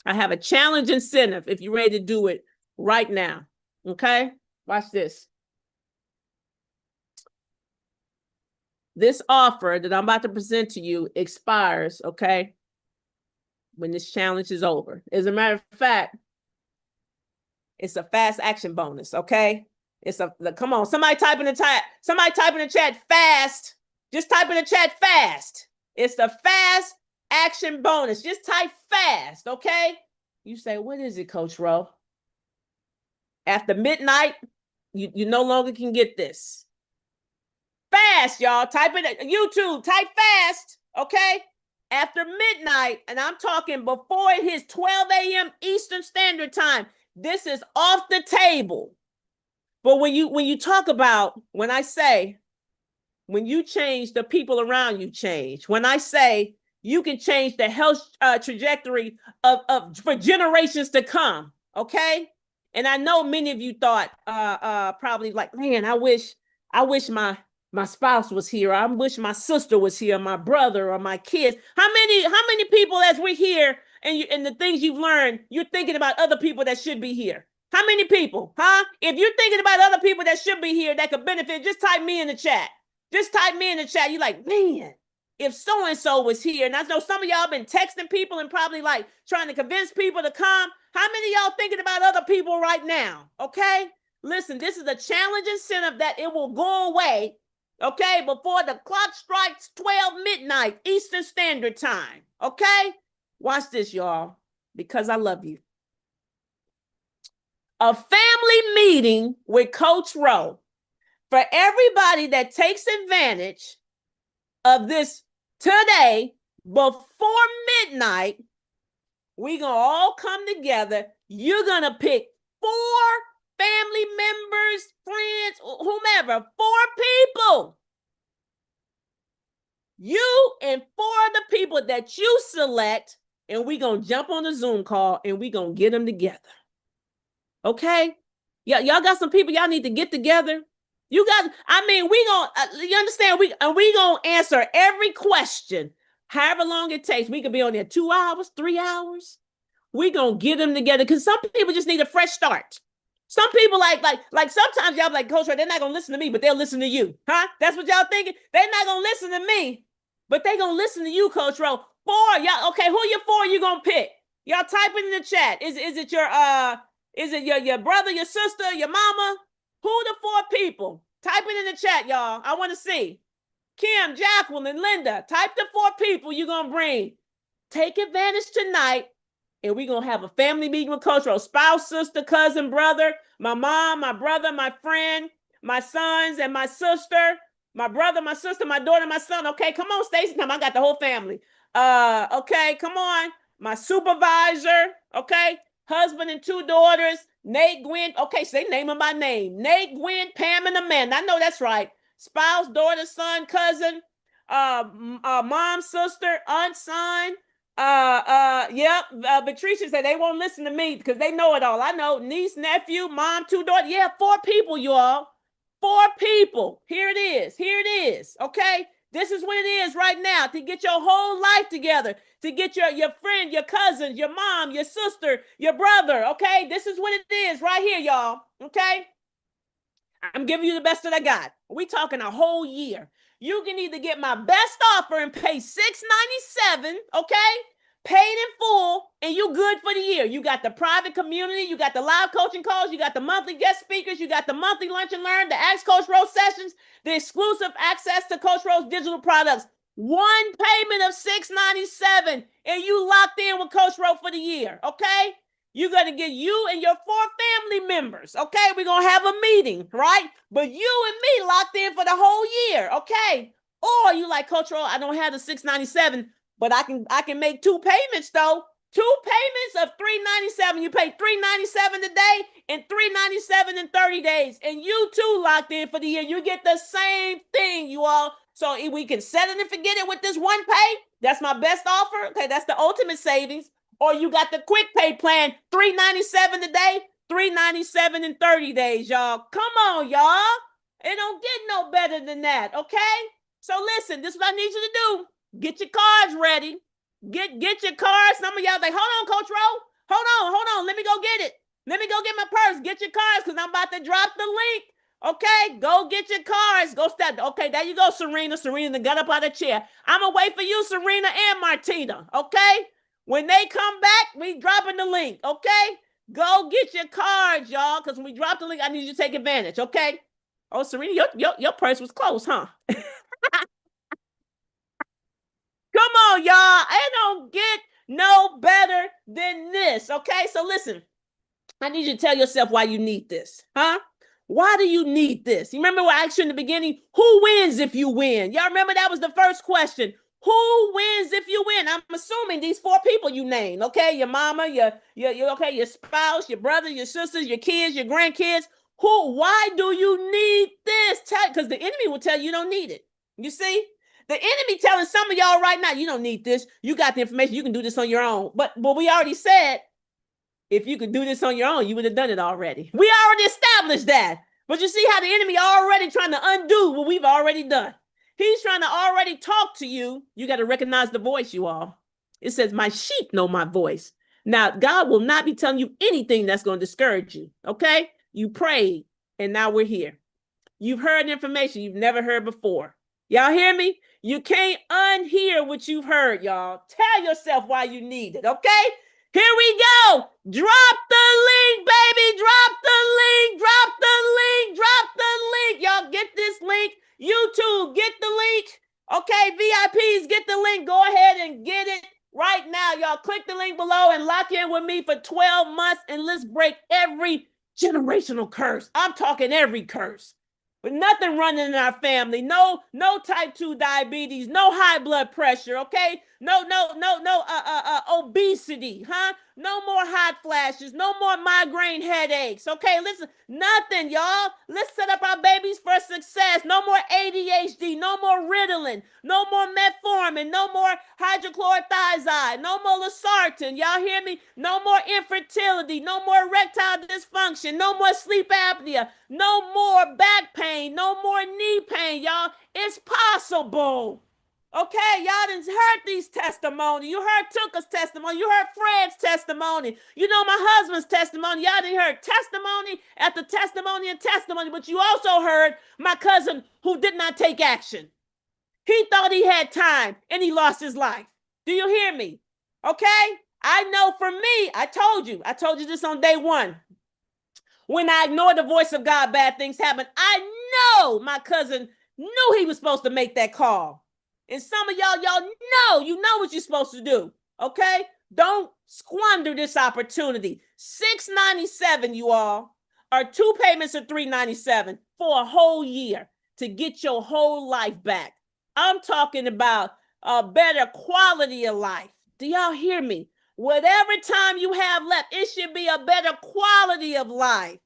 Speaker 1: I have a challenge incentive if you're ready to do it right now. Okay. Watch this. This offer that I'm about to present to you expires, okay, when this challenge is over. As a matter of fact, it's a fast action bonus, okay? Come on, somebody type in the chat fast. Just type in the chat fast. It's the fast action bonus. Just type fast, okay? You say, what is it, Coach Ro? After midnight, you no longer can get this. Fast, y'all. Type it YouTube. Type fast, okay? After midnight, and I'm talking before it hits 12 a.m. Eastern Standard Time, this is off the table. But when you talk about, when I say, when you change, the people around you change. When I say you can change the health trajectory of for generations to come, okay? And I know many of you thought probably like, man, I wish my spouse was here. I wish my sister was here, my brother or my kids. How many people as we're here and the things you've learned, you're thinking about other people that should be here? How many people, huh? If you're thinking about other people that should be here that could benefit, just type me in the chat. Just type me in the chat. You're like, man, if so-and-so was here, and I know some of y'all been texting people and probably like trying to convince people to come. How many of y'all thinking about other people right now? Okay? Listen, this is a challenge incentive that it will go away, okay, before the clock strikes 12 midnight Eastern Standard Time, okay? Watch this, y'all, because I love you. A family meeting with Coach Ro for everybody that takes advantage of this today before midnight. We're going to all come together. You're going to pick 4 family members, friends, whomever, 4 people. You and 4 of the people that you select, and we're going to jump on the Zoom call and we're going to get them together. Okay? Y'all got some people y'all need to get together. You got, I mean, you understand, we going to answer every question, however long it takes. We could be on there 2 hours, 3 hours. We going to get them together because some people just need a fresh start. Some people like sometimes y'all like, Coach, they're not going to listen to me, but they'll listen to you. Huh? That's what y'all thinking? They're not going to listen to me, but they going to listen to you, Coach Ro. 4, y'all, okay, who your 4 you going to pick? Y'all type it in the chat. Is it your brother, your sister, your mama? Who the 4 people? Type it in the chat, y'all. I want to see. Kim, Jacqueline, Linda, type the 4 people you're going to bring. Take advantage tonight, and we're going to have a family meeting with Coach Ro. Spouse, sister, cousin, brother, my mom, my brother, my friend, my sons, and my sister, my brother, my sister, my daughter, my son. Okay, come on, Stacy. Come on, I got the whole family. Okay, come on. My supervisor, okay? Husband and 2 daughters, Nate, Gwen. Okay, so they name them by name. Nate, Gwen, Pam, and Amanda. I know that's right. Spouse, daughter, son, cousin, mom, sister, aunt, son. Patricia said they won't listen to me because they know it all. I know niece, nephew, mom, 2 daughters. Yeah, 4 people, you all. 4 people. Here it is. Here it is. Okay. This is what it is right now to get your whole life together, to get your friend, your cousin, your mom, your sister, your brother. Okay. This is what it is right here, y'all. Okay. I'm giving you the best that I got. We talking a whole year. You can either get my best offer and pay $697, okay? Paid in full, and you good for the year. You got the private community, you got the live coaching calls, you got the monthly guest speakers, you got the monthly lunch and learn, the Ask Coach Ro sessions, the exclusive access to Coach Ro's digital products. One payment of $697, and you locked in with Coach Ro for the year, okay? You're going to get you and your 4 family members, okay? We're going to have a meeting, right? But you and me locked in for the whole year, okay? Or you like, Coach Ro, I don't have the $697, but I can make 2 payments, though. 2 payments of $397. You pay $397 today and $397 in 30 days. And you too locked in for the year. You get the same thing, you all. So we can set it and forget it with this one pay. That's my best offer. Okay, that's the ultimate savings. Or you got the quick pay plan, $397 today, $397 in 30 days, y'all. Come on, y'all. It don't get no better than that, okay? So listen, this is what I need you to do. Get your cards ready. Get your cards. Some of y'all like, hold on, Coach Rowe. Hold on. Let me go get it. Let me go get my purse. Get your cards because I'm about to drop the link. Okay, go get your cards. Go step. Okay, there you go, Serena. Serena got up out of the chair. I'm going to wait for you, Serena and Martina. Okay? When they come back, we dropping the link. Okay? Go get your cards, y'all, because when we drop the link, I need you to take advantage. Okay? Oh, Serena, your purse was close, huh? Come on, y'all. It don't get no better than this. Okay? So listen, I need you to tell yourself why you need this, huh? Why do you need this? You remember what I asked you in the beginning? Who wins if you win? Y'all remember that was the first question. Who wins if you win? I'm assuming these 4 people you named, okay? Your mama, your spouse, your brother, your sisters, your kids, your grandkids. Why do you need this? Because the enemy will tell you don't need it. You see? The enemy telling some of y'all right now, you don't need this. You got the information. You can do this on your own. But we already said, if you could do this on your own, you would have done it already. We already established that. But you see how the enemy already trying to undo what we've already done. He's trying to already talk to you. You got to recognize the voice, you all. It says, my sheep know my voice. Now, God will not be telling you anything that's going to discourage you. Okay? You prayed, and now we're here. You've heard information you've never heard before. Y'all hear me? You can't unhear what you've heard, y'all. Tell yourself why you need it, okay? Here we go. Drop the link, baby. Drop the link. Drop the link. Drop the link. Y'all get this link. YouTube, get the link. Okay, VIPs, get the link. Go ahead and get it right now. Y'all click the link below and lock in with me for 12 months and let's break every generational curse. I'm talking every curse. But nothing running in our family. No type 2 diabetes. No high blood pressure. Okay. No obesity. Huh? No more hot flashes. No more migraine headaches. Okay. Listen, nothing, y'all. Let's set up our babies for success. No more ADHD. No more Ritalin. No more metformin. No more hydrochlorothiazide. No more losartan. Y'all hear me? No more infertility. No more erectile dysfunction. No more sleep apnea. No more back pain. No more knee pain, y'all. It's possible. Okay, y'all done heard these testimonies. You heard Tuka's testimony. You heard Fred's testimony. You know my husband's testimony. Y'all done heard testimony after testimony and testimony. But you also heard my cousin who did not take action. He thought he had time and he lost his life. Do you hear me? Okay? I know for me, I told you this on day 1. When I ignored the voice of God, bad things happen. I know my cousin knew he was supposed to make that call. And some of y'all know what you're supposed to do. Okay? Don't squander this opportunity. $697, you all, or 2 payments of $397 for a whole year to get your whole life back. I'm talking about a better quality of life. Do y'all hear me? Whatever time you have left, it should be a better quality of life.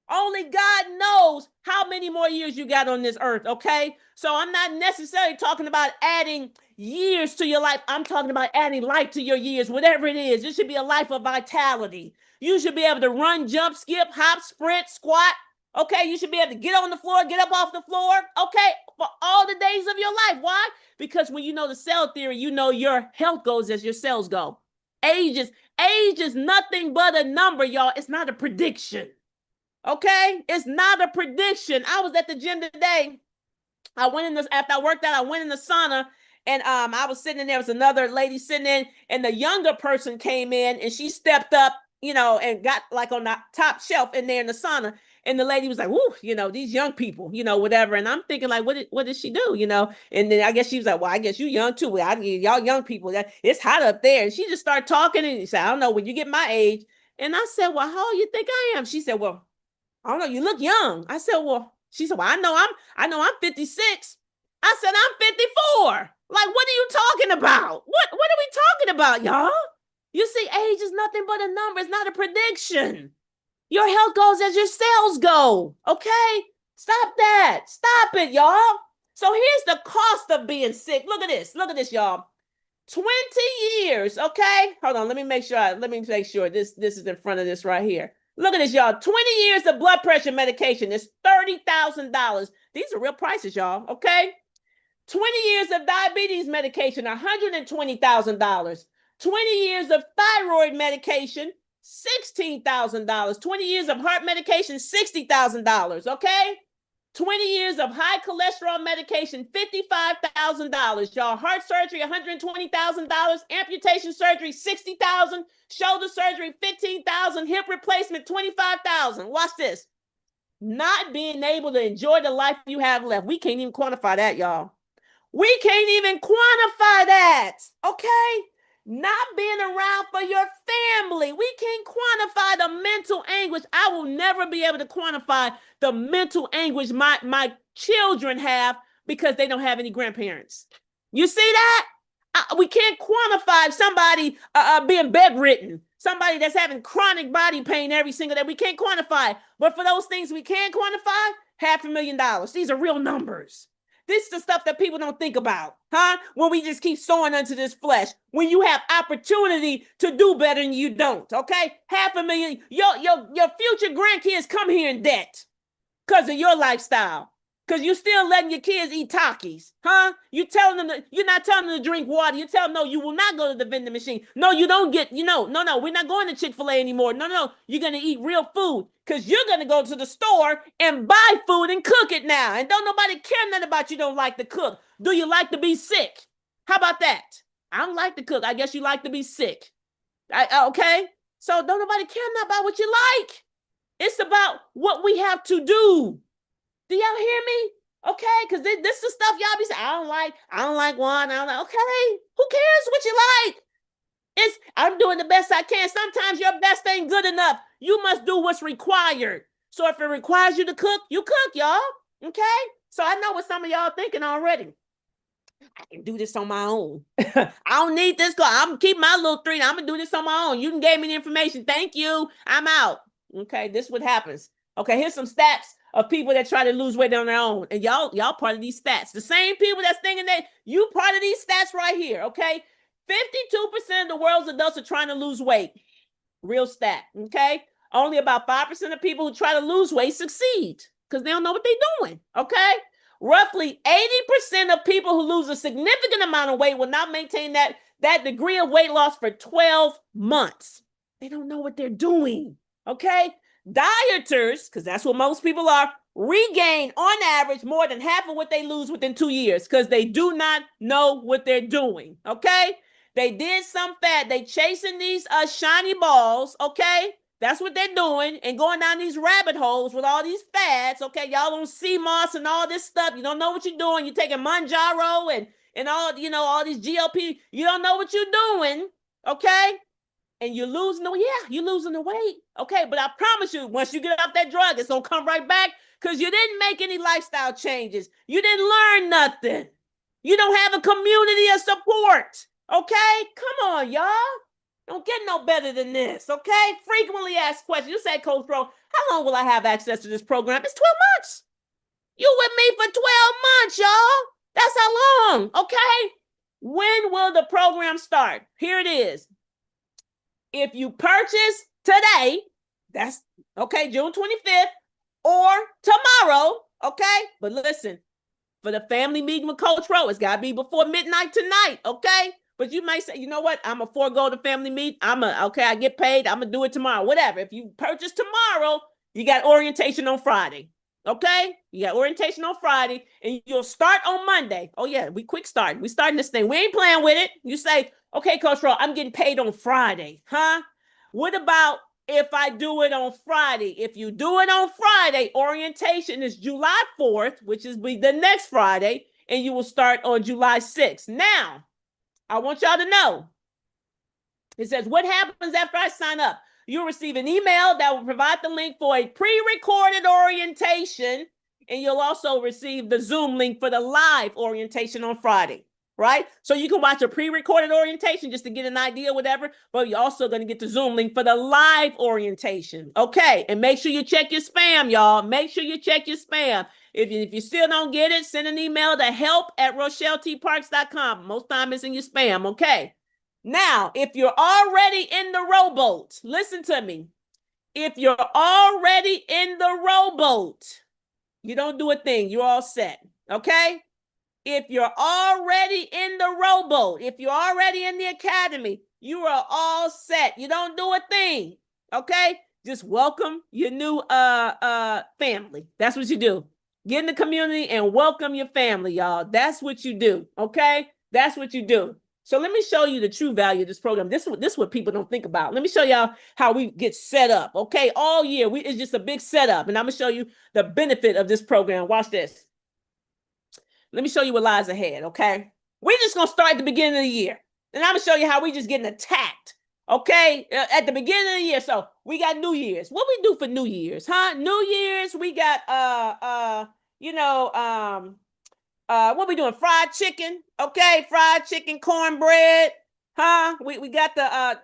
Speaker 1: Only God knows how many more years you got on this earth, okay? So I'm not necessarily talking about adding years to your life. I'm talking about adding life to your years, whatever it is. It should be a life of vitality. You should be able to run, jump, skip, hop, sprint, squat. Okay, you should be able to get on the floor, get up off the floor. Okay, for all the days of your life. Why? Because when you know the cell theory, you know your health goes as your cells go. Age is nothing but a number, y'all. It's not a prediction. Okay, it's not a prediction. I was at the gym today. After I worked out, I went in the sauna and I was sitting in there. There was another lady sitting in, and the younger person came in and she stepped up, and got like on the top shelf in there in the sauna. And the lady was like, "Woo, these young people, whatever." And I'm thinking like, what did she do, And then I guess she was like, "Well, I guess you young too. Y'all young people, it's hot up there." And she just started talking and she said, "I don't know, when you get my age." And I said, "Well, how old you think I am?" She said, "Well, I don't know, you look young." I said, she said, "Well, I know I'm 56. I said, "I'm 54. Like, what are you talking about? What are we talking about, y'all? You see, age is nothing but a number. It's not a prediction. Your health goes as your cells go. Okay? Stop that. Stop it, y'all. So here's the cost of being sick. Look at this, y'all. 20 years, okay? Hold on, let me make sure this is in front of this right here. Look at this, y'all. 20 years of blood pressure medication is $30,000. These are real prices, y'all, okay? 20 years of diabetes medication, $120,000. 20 years of thyroid medication, $16,000. 20 years of heart medication, $60,000, okay? 20 years of high cholesterol medication, $55,000. Y'all, heart surgery, $120,000. Amputation surgery, $60,000. Shoulder surgery, $15,000. Hip replacement, $25,000. Watch this. Not being able to enjoy the life you have left. We can't even quantify that, y'all. We can't even quantify that, okay? Not being around for your family. We can't quantify the mental anguish. I will never be able to quantify the mental anguish my children have because they don't have any grandparents. You see that? We can't quantify somebody being bedridden, somebody that's having chronic body pain every single day. We can't quantify. But for those things we can quantify, $500,000. These are real numbers. This is the stuff that people don't think about, huh? When we just keep sowing unto this flesh, when you have opportunity to do better and you don't, okay? $500,000, your future grandkids come here in debt because of your lifestyle, because you're still letting your kids eat Takis, huh? You're not telling them to drink water. You're telling them, no, you will not go to the vending machine. No, you don't get, no, we're not going to Chick-fil-A anymore. No, you're going to eat real food because you're going to go to the store and buy food and cook it now. And don't nobody care nothing about you don't like to cook. Do you like to be sick? How about that? I don't like to cook. I guess you like to be sick. Okay? So don't nobody care nothing about what you like. It's about what we have to do. Do y'all hear me? Okay, because this is the stuff y'all be saying. I don't like one. Okay, who cares what you like? I'm doing the best I can. Sometimes your best ain't good enough. You must do what's required. So if it requires you to cook, you cook, y'all. Okay? So I know what some of y'all thinking already. I can do this on my own. I don't need this. I'm gonna keep my little 3. I'm gonna do this on my own. You can give me the information. Thank you. I'm out. Okay, this is what happens. Okay, here's some stats of people that try to lose weight on their own. And y'all part of these stats. The same people that's thinking that you part of these stats right here, okay? 52% of the world's adults are trying to lose weight. Real stat, okay? Only about 5% of people who try to lose weight succeed because they don't know what they're doing, okay? Roughly 80% of people who lose a significant amount of weight will not maintain that degree of weight loss for 12 months. They don't know what they're doing, okay? Dieters, because that's what most people are, regain on average more than half of what they lose within 2 years because they do not know what they're doing, okay? They did some fat. They chasing these shiny balls, okay? That's what they're doing and going down these rabbit holes with all these fads, okay? Y'all on sea moss and all this stuff. You don't know what you're doing. You're taking Manjaro and all, all these GLP. You don't know what you're doing, okay? And you're losing the weight, okay? But I promise you, once you get off that drug, it's gonna come right back because you didn't make any lifestyle changes. You didn't learn nothing. You don't have a community of support, okay? Come on, y'all. Don't get no better than this, okay? Frequently asked questions. You say, Coach Pro, how long will I have access to this program? It's 12 months. You with me for 12 months, y'all. That's how long, okay? When will the program start? Here it is. If you purchase today, that's okay, June 25th, or tomorrow, okay? But listen, for the family meeting with Coach Pro, it's got to be before midnight tonight, okay? But you might say, you know what? I'm a forego the family meet. I get paid. I'm going to do it tomorrow. Whatever. If you purchase tomorrow, you got orientation on Friday. Okay? You got orientation on Friday and you'll start on Monday. Oh yeah, we quick start. We starting this thing. We ain't playing with it. You say, okay, Coach Ro, I'm getting paid on Friday. Huh? What about if I do it on Friday? If you do it on Friday, orientation is July 4th, which is the next Friday, and you will start on July 6th. Now, I want y'all to know, it says, what happens after I sign up? You'll receive an email that will provide the link for a pre-recorded orientation, and you'll also receive the Zoom link for the live orientation on Friday. right? So you can watch a pre-recorded orientation just to get an idea, whatever, but you're also going to get the Zoom link for the live orientation. Okay, and make sure you check your spam, y'all. Make sure you check your spam. If you still don't get it, send an email to help@rochelletparks.com. Most time it's in your spam, okay? Now, if you're already in the rowboat, listen to me. If you're already in the rowboat, you don't do a thing. You're all set, okay? If you're already in the rowboat, if you're already in the academy, you are all set. You don't do a thing, okay? Just welcome your new family. That's what you do. Get in the community and welcome your family, y'all. That's what you do, okay? That's what you do. So let me show you the true value of this program. This is what people don't think about. Let me show y'all how we get set up, okay? All year, it's just a big setup, and I'm going to show you the benefit of this program. Watch this. Let me show you what lies ahead, okay? We're just going to start at the beginning of the year, and I'm going to show you how we just getting attacked, okay? At the beginning of the year. So we got New Year's. What we do for New Year's, huh? New Year's, we got, what we doing? Fried chicken, okay? Fried chicken, cornbread, huh? We got the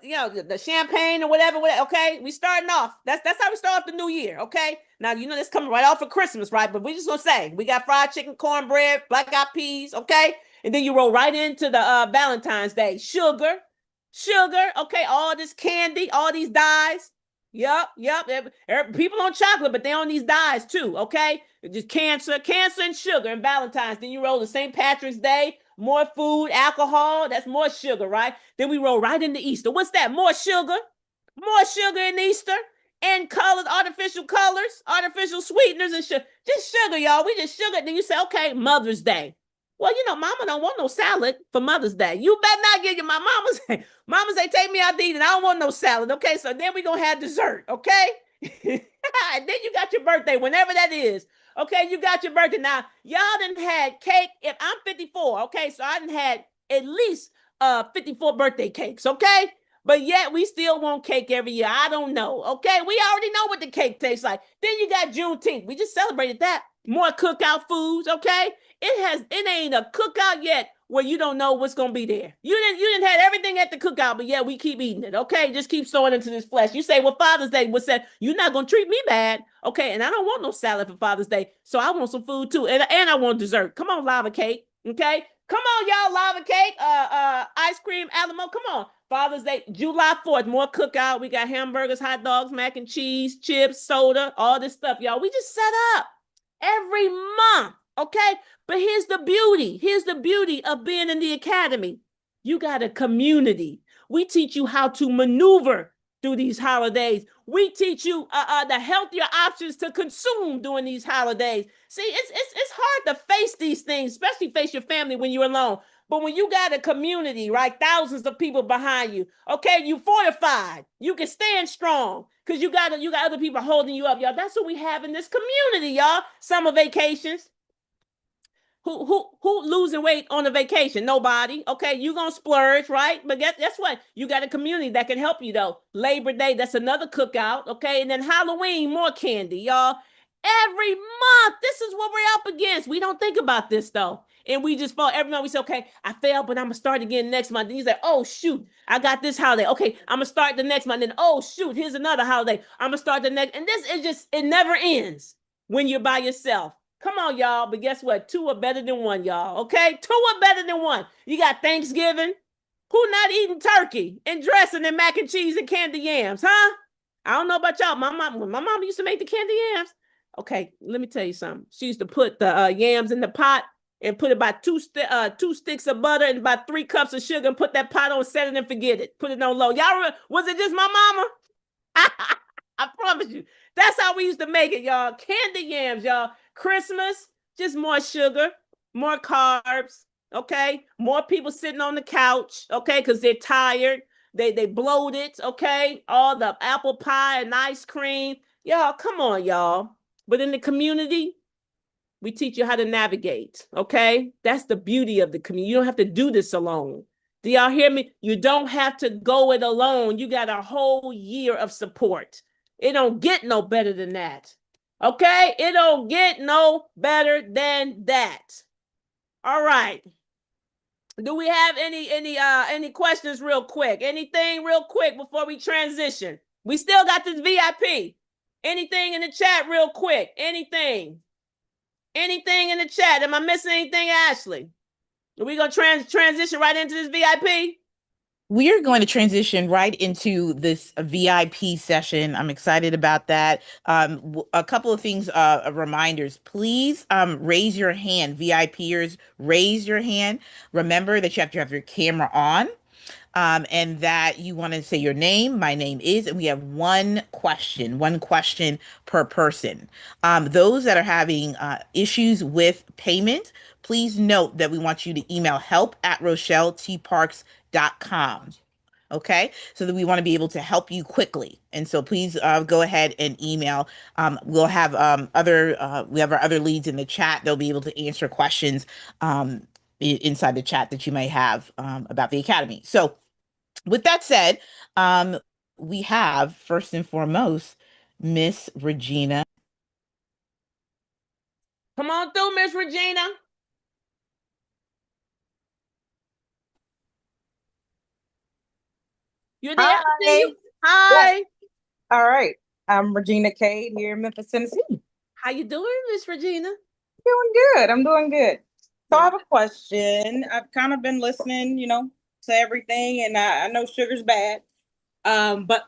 Speaker 1: the champagne or whatever, okay? We starting off. That's how we start off the new year, okay? Now this coming right off of Christmas, right? But we just gonna say we got fried chicken, cornbread, black-eyed peas, okay? And then you roll right into the Valentine's Day. Sugar, okay? All this candy, all these dyes. Yep. People on chocolate, but they on these dyes too, okay? Just cancer and sugar and Valentine's. Then you roll to St. Patrick's Day, more food, alcohol, that's more sugar, right? Then we roll right into Easter. What's that? More sugar in Easter, and artificial colors, artificial sweeteners and sugar. Just sugar, y'all. We just sugar. Then you say, okay, Mother's Day. Well, mama don't want no salad for Mother's Day. You better not get my mama say, take me out to eat, and I don't want no salad. Okay, so then we're going to have dessert, okay? And then you got your birthday, whenever that is. Okay, you got your birthday. Now, y'all done had cake. If I'm 54, okay, so I done had at least 54 birthday cakes, okay? But yet we still want cake every year. I don't know, okay? We already know what the cake tastes like. Then you got Juneteenth. We just celebrated that. More cookout foods, okay? It ain't a cookout yet where you don't know what's gonna be there. You didn't have everything at the cookout, but yeah, we keep eating it, okay? Just keep sowing into this flesh. You say, well, Father's Day was said, you're not gonna treat me bad, okay? And I don't want no salad for Father's Day, so I want some food too, and I want dessert. Come on, lava cake, okay? Come on, y'all, lava cake, ice cream, Alamo. Come on, Father's Day, July 4th, more cookout. We got hamburgers, hot dogs, mac and cheese, chips, soda, all this stuff, y'all. We just set up every month, okay? But here's the beauty of being in the academy. You got a community. We teach you how to maneuver through these holidays. We teach you the healthier options to consume during these holidays. See, it's hard to face these things, especially face your family when you're alone. But when you got a community, right, thousands of people behind you, okay, you fortified. You can stand strong because you got other people holding you up, y'all. That's what we have in this community, y'all. Summer vacations. Who losing weight on a vacation? Nobody. Okay, you gonna splurge, right? But guess what? You got a community that can help you though. Labor Day, that's another cookout. Okay, and then Halloween, more candy, y'all. Every month, this is what we're up against. We don't think about this though. And we just fall every month. We say, okay, I failed, but I'm gonna start again next month. And he's like, oh shoot, I got this holiday. Okay, I'm gonna start the next month. And oh shoot, here's another holiday. I'm gonna start the next. And this is just, it never ends when you're by yourself. Come on, y'all. But guess what? Two are better than one, y'all. Okay? Two are better than one. You got Thanksgiving. Who not eating turkey and dressing and mac and cheese and candy yams, huh? I don't know about y'all. My mom used to make the candy yams. Okay, let me tell you something. She used to put the yams in the pot and put about two sticks of butter and about 3 cups of sugar and put that pot on, set it and forget it. Put it on low. Y'all remember, was it just my mama? I promise you. That's how we used to make it, y'all. Candy yams, y'all. Christmas, just more sugar, more carbs, okay? More people sitting on the couch, okay? Because they're tired. They bloated, okay? All the apple pie and ice cream. Y'all, come on, y'all. But in the community, we teach you how to navigate, okay? That's the beauty of the community. You don't have to do this alone. Do y'all hear me? You don't have to go it alone. You got a whole year of support. It don't get no better than that. Okay? It don't get no better than that. All right. Do we have any questions real quick? Anything real quick before we transition? We still got this VIP. Anything in the chat real quick? Anything? Anything in the chat? Am I missing anything, Ashley? Are we gonna transition right into this VIP?
Speaker 4: We are going to transition right into this VIP session. I'm excited about that. A couple of things, reminders. Please raise your hand. VIPers, raise your hand. Remember that you have to have your camera on. And that you want to say your name. My name is, and we have one question per person. Those that are having issues with payment, please note that we want you to email help@rochelletparks.com. Okay, so that we want to be able to help you quickly, and so please go ahead and email. We'll have we have our other leads in the chat. They'll be able to answer questions inside the chat that you may have about the academy. So with that said, we have first and foremost Miss Regina.
Speaker 1: Come on through, Miss Regina. You're there. I see you. Hi.
Speaker 6: Yes. All right. I'm Regina Cade here in Memphis, Tennessee.
Speaker 1: How you doing, Miss Regina?
Speaker 6: Doing good. I'm doing good. So I have a question. I've kind of been listening, to everything, and I know sugar's bad. But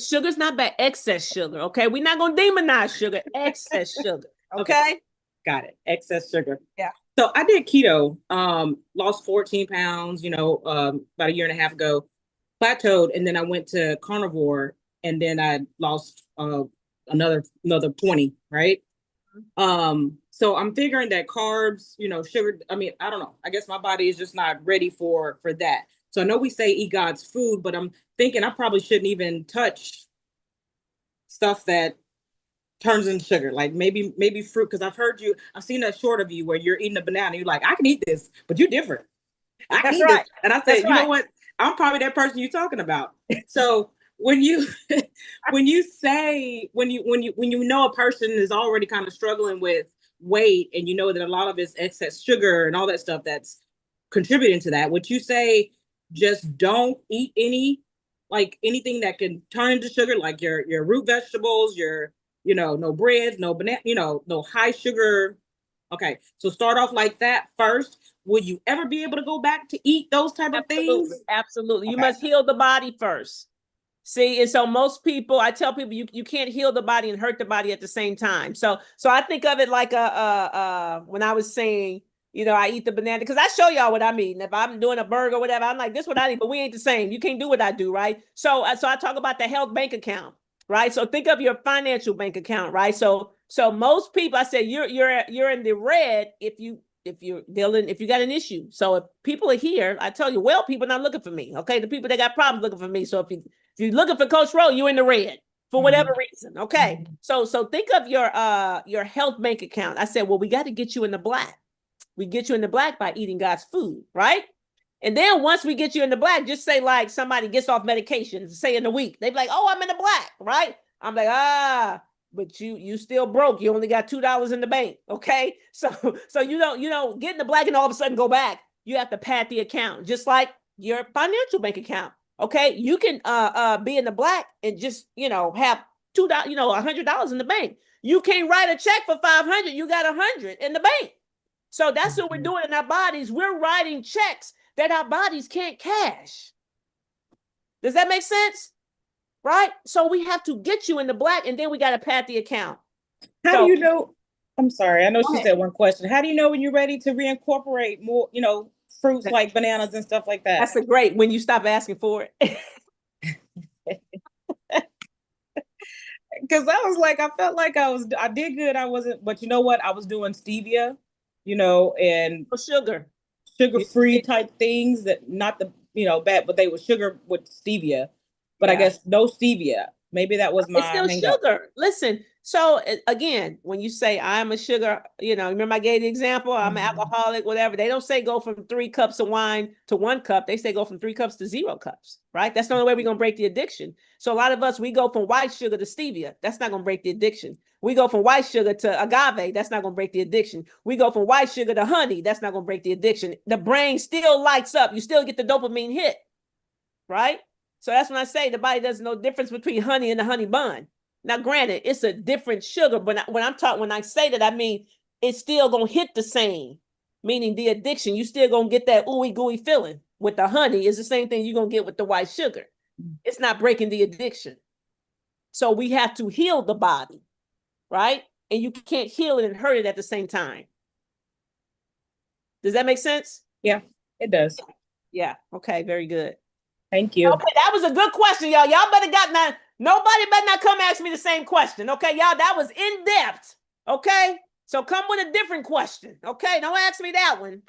Speaker 1: Sugar's not bad. Excess sugar. Okay. We're not gonna demonize sugar. Excess sugar. Okay.
Speaker 6: Got it. Excess sugar.
Speaker 1: Yeah.
Speaker 6: So I did keto, lost 14 pounds, about a year and a half ago, plateaued, and then I went to carnivore, and then I lost another 20, right? So I'm figuring that carbs, sugar, I mean, I don't know. I guess my body is just not ready for that. So I know we say eat God's food, but I'm thinking I probably shouldn't even touch stuff that turns into sugar, like maybe fruit, because I've seen that short of you where you're eating a banana, you're like, I can eat this, but you're different. I can eat this. And I said, know what? I'm probably that person you're talking about. So when you know a person is already kind of struggling with weight, and you know that a lot of it's excess sugar and all that stuff that's contributing to that, would you say just don't eat anything that can turn into sugar, like your root vegetables, no breads, no banana, no high sugar? Okay, so start off like that first. Will you ever be able to go back to eat those type of things?
Speaker 1: Absolutely. You must heal the body first. See, and so most people, I tell people, you can't heal the body and hurt the body at the same time. So I think of it like when I was saying, I eat the banana, because I show y'all what I'm eating. If I'm doing a burger or whatever, I'm like, this is what I eat, but we ain't the same. You can't do what I do, right? So I talk about the health bank account, right? So think of your financial bank account, right? So most people, I said, you're in the red if you got an issue. So if people are here, I tell you, well, people not looking for me. Okay, the people that got problems looking for me. So if you're looking for Coach Rowe, you're in the red for whatever reason. Okay, so think of your health bank account. I said, well, we got to get you in the black. We get you in the black by eating God's food, right? And then once we get you in the black, just say like somebody gets off medication, say in a week, they be like, oh, I'm in the black, right? I'm like, but you still broke. You only got $2 in the bank. Okay. So you don't get in the black and all of a sudden go back. You have to pad the account, just like your financial bank account. Okay. You can be in the black and just have $2, $100 in the bank. You can't write a check for 500. You got 100 in the bank. So that's what we're doing in our bodies. We're writing checks that our bodies can't cash. Does that make sense? Right? So we have to get you in the black, and then we got to pad the account.
Speaker 6: How do you know? I'm sorry. I know she said one question. How do you know when you're ready to reincorporate more, fruits like bananas and stuff like that?
Speaker 1: That's great when you stop asking for it.
Speaker 6: Because I was like, I felt like I did good. I wasn't, but you know what? I was doing stevia, and sugar-free type things that not the, bad, but they were sugar with stevia. But I guess no stevia. Maybe that was my
Speaker 1: It's still sugar. Listen, so again, when you say I'm a sugar, remember I gave the example, I'm an alcoholic, whatever. They don't say go from 3 cups of wine to 1 cup. They say go from 3 cups to 0 cups, right? That's the only way we're going to break the addiction. So a lot of us, we go from white sugar to stevia. That's not going to break the addiction. We go from white sugar to agave. That's not going to break the addiction. We go from white sugar to honey. That's not going to break the addiction. The brain still lights up. You still get the dopamine hit, right? So that's when I say the body doesn't know the difference between honey and the honey bun. Now, granted, it's a different sugar, but when I say that, I mean it's still gonna hit the same. Meaning the addiction, you still gonna get that ooey gooey feeling with the honey. Is the same thing you're gonna get with the white sugar. It's not breaking the addiction. So we have to heal the body, right? And you can't heal it and hurt it at the same time. Does that make sense?
Speaker 6: Yeah, it does.
Speaker 1: Yeah. Okay. Very good.
Speaker 6: Thank you.
Speaker 1: Okay, that was a good question, y'all. Y'all better nobody better not come ask me the same question. Okay, y'all, that was in depth. Okay, so come with a different question. Okay, don't ask me that one.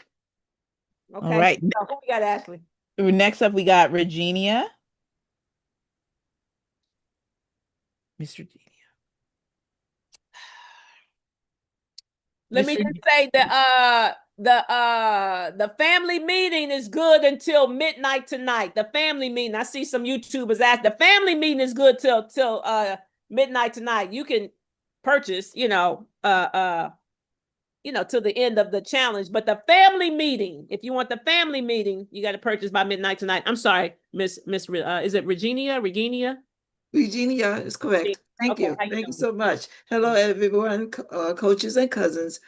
Speaker 1: Okay,
Speaker 4: All right.
Speaker 1: so who we got, Ashley?
Speaker 4: Next up, we got Regina. Miss Regina.
Speaker 1: Let me just say that the family meeting is good until midnight tonight. The family meeting. I see some YouTubers ask. The family meeting is good till midnight tonight. You can purchase, till the end of the challenge. But the family meeting, if you want the family meeting, you got to purchase by midnight tonight. I'm sorry, Miss is it Regina?
Speaker 2: Regina is correct. Thank
Speaker 1: Okay,
Speaker 2: you.
Speaker 1: how you
Speaker 2: Thank you
Speaker 1: doing?
Speaker 2: so much. Hello, everyone, coaches and cousins.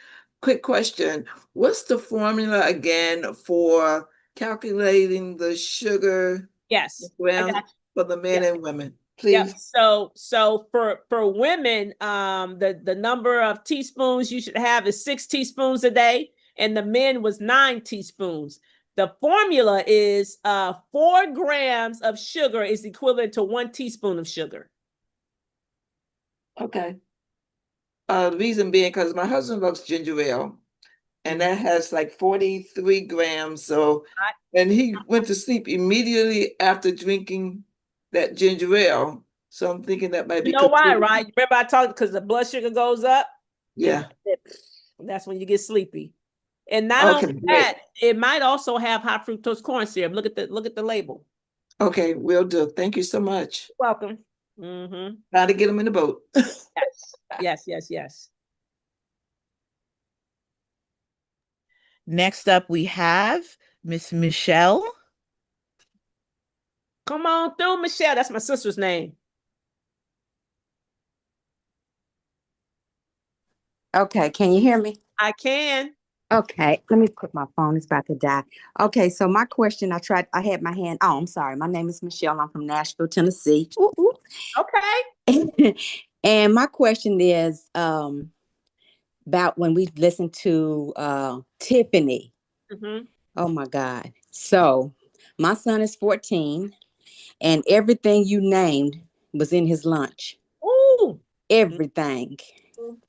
Speaker 2: Quick question. What's the formula again for calculating the sugar
Speaker 1: Yes, I
Speaker 2: grams
Speaker 1: got you.
Speaker 2: for the men
Speaker 1: Yeah.
Speaker 2: and women?
Speaker 1: Yeah.
Speaker 2: Please.
Speaker 1: So for women, the number of teaspoons you should have is 6 teaspoons a day, and the men was 9 teaspoons. The formula is 4 grams of sugar is equivalent to 1 teaspoon of sugar.
Speaker 2: Okay. The reason being because my husband loves ginger ale, and that has like 43 grams. So, and he went to sleep immediately after drinking that ginger ale. So I'm thinking that might be.
Speaker 1: You know why, right? Remember I talked because the blood sugar goes up.
Speaker 2: Yeah.
Speaker 1: That's when you get sleepy. And not only that, it might also have high fructose corn syrup. Look at the label.
Speaker 2: Okay, will do. Thank you so much.
Speaker 1: You're welcome. Mm-hmm.
Speaker 2: Got to get them in the boat.
Speaker 1: Yes.
Speaker 4: Next up, we have Miss Michelle.
Speaker 1: Come on through, Michelle. That's my sister's name.
Speaker 7: Okay, can you hear me?
Speaker 1: I can.
Speaker 7: Okay, let me put my phone. It's about to die. Okay, so my question, I had my hand. Oh, I'm sorry. My name is Michelle. I'm from Nashville, Tennessee. Ooh, ooh.
Speaker 1: Okay.
Speaker 7: And my question is about when we listened to Tiffany.
Speaker 1: Mm-hmm.
Speaker 7: Oh my God. So my son is 14, and everything you named was in his lunch.
Speaker 1: Ooh.
Speaker 7: Everything.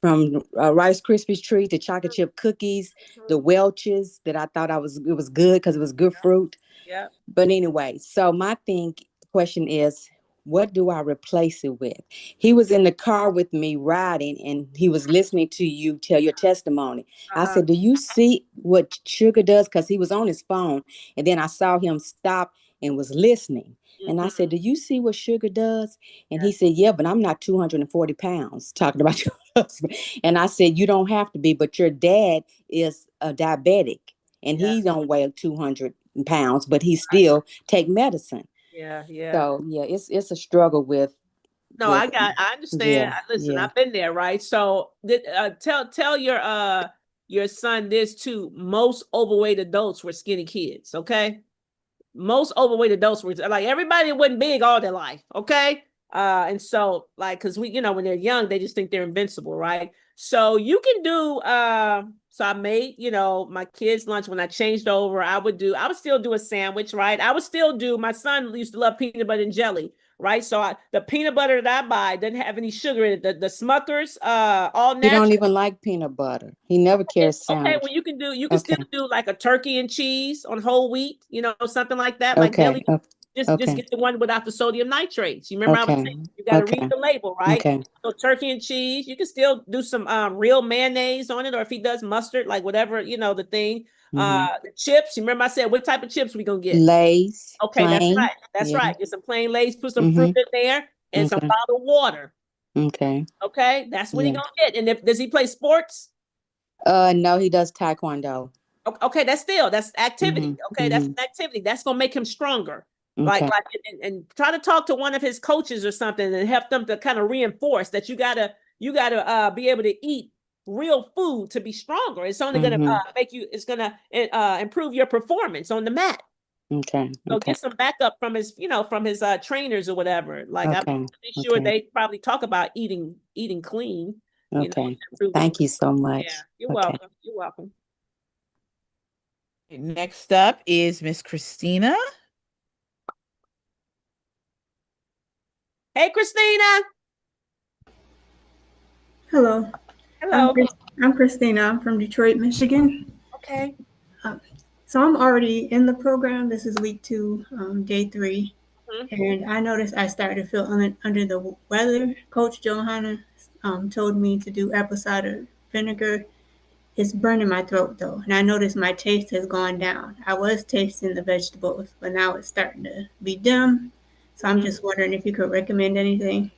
Speaker 7: From Rice Krispies treat to chocolate chip cookies, the Welch's that I thought it was good because it was good fruit.
Speaker 1: Yeah.
Speaker 7: But anyway, so my question is, what do I replace it with? He was in the car with me riding, and he was listening to you tell your testimony. I said, do you see what sugar does? Because he was on his phone, and then I saw him stop and was listening. And I said, do you see what sugar does? And he said, yeah, but I'm not 240 pounds, talking about your husband. And I said, you don't have to be, but your dad is a diabetic, and he don't weigh 200 pounds, but he still take medicine.
Speaker 1: Yeah.
Speaker 7: So yeah, it's a struggle with.
Speaker 1: No, I understand.
Speaker 7: Yeah,
Speaker 1: Listen,
Speaker 7: yeah.
Speaker 1: I've been there, right? So tell your son this too. Most overweight adults were skinny kids, okay? Most overweight adults were like everybody wasn't big all their life, okay? And so because when they're young, they just think they're invincible, right? So you can do so I made, my kids' lunch when I changed over, I would still do a sandwich, right? My son used to love peanut butter and jelly, right? So the peanut butter that I buy doesn't have any sugar in it. The Smuckers, all natural.
Speaker 7: He don't even like peanut butter. He never cares sandwich.
Speaker 1: Okay, well you can still do like a turkey and cheese on whole wheat, something like that, like deli. Just get the one without the sodium nitrates. You remember I was saying you got to read the label, right?
Speaker 7: Okay.
Speaker 1: So turkey and cheese. You can still do some real mayonnaise on it, or if he does mustard, like whatever the thing. The chips. You remember I said what type of chips we gonna get?
Speaker 7: Lay's.
Speaker 1: Okay,
Speaker 7: plain.
Speaker 1: That's right. Get some plain Lay's. Put some fruit in there and some
Speaker 7: Okay.
Speaker 1: bottled water.
Speaker 7: Okay.
Speaker 1: Okay, that's what he
Speaker 7: Yeah.
Speaker 1: gonna get. And if does he play sports?
Speaker 7: No, he does taekwondo.
Speaker 1: Okay, that's activity. Okay, that's
Speaker 7: Mhm.
Speaker 1: an activity. That's gonna make him stronger.
Speaker 7: Okay.
Speaker 1: And try to talk to one of his coaches or something and help them to kind of reinforce that you gotta be able to eat real food to be stronger. It's only gonna
Speaker 7: Mhm.
Speaker 1: it's gonna improve your performance on the mat.
Speaker 7: Okay.
Speaker 1: So
Speaker 7: Okay.
Speaker 1: get some backup from his trainers or whatever. Like I'm
Speaker 7: Okay.
Speaker 1: pretty sure
Speaker 7: Okay.
Speaker 1: they probably talk about eating clean,
Speaker 7: Okay.
Speaker 1: improve the.
Speaker 7: Thank you so much.
Speaker 1: Yeah, you're
Speaker 7: Okay.
Speaker 1: welcome. You're welcome.
Speaker 4: Next up is Miss Christina.
Speaker 1: Hey, Christina.
Speaker 8: Hello,
Speaker 1: Hello.
Speaker 8: I'm Christina. I'm from Detroit, Michigan.
Speaker 1: Okay.
Speaker 8: So I'm already in the program. This is week 2, day 3.
Speaker 1: Mhm.
Speaker 8: And I noticed I started to feel under the weather. Coach Johanna told me to do apple cider vinegar. It's burning my throat though. And I noticed my taste has gone down. I was tasting the vegetables, but now it's starting to be dim. So I'm
Speaker 1: Mhm.
Speaker 8: just wondering if you could recommend anything.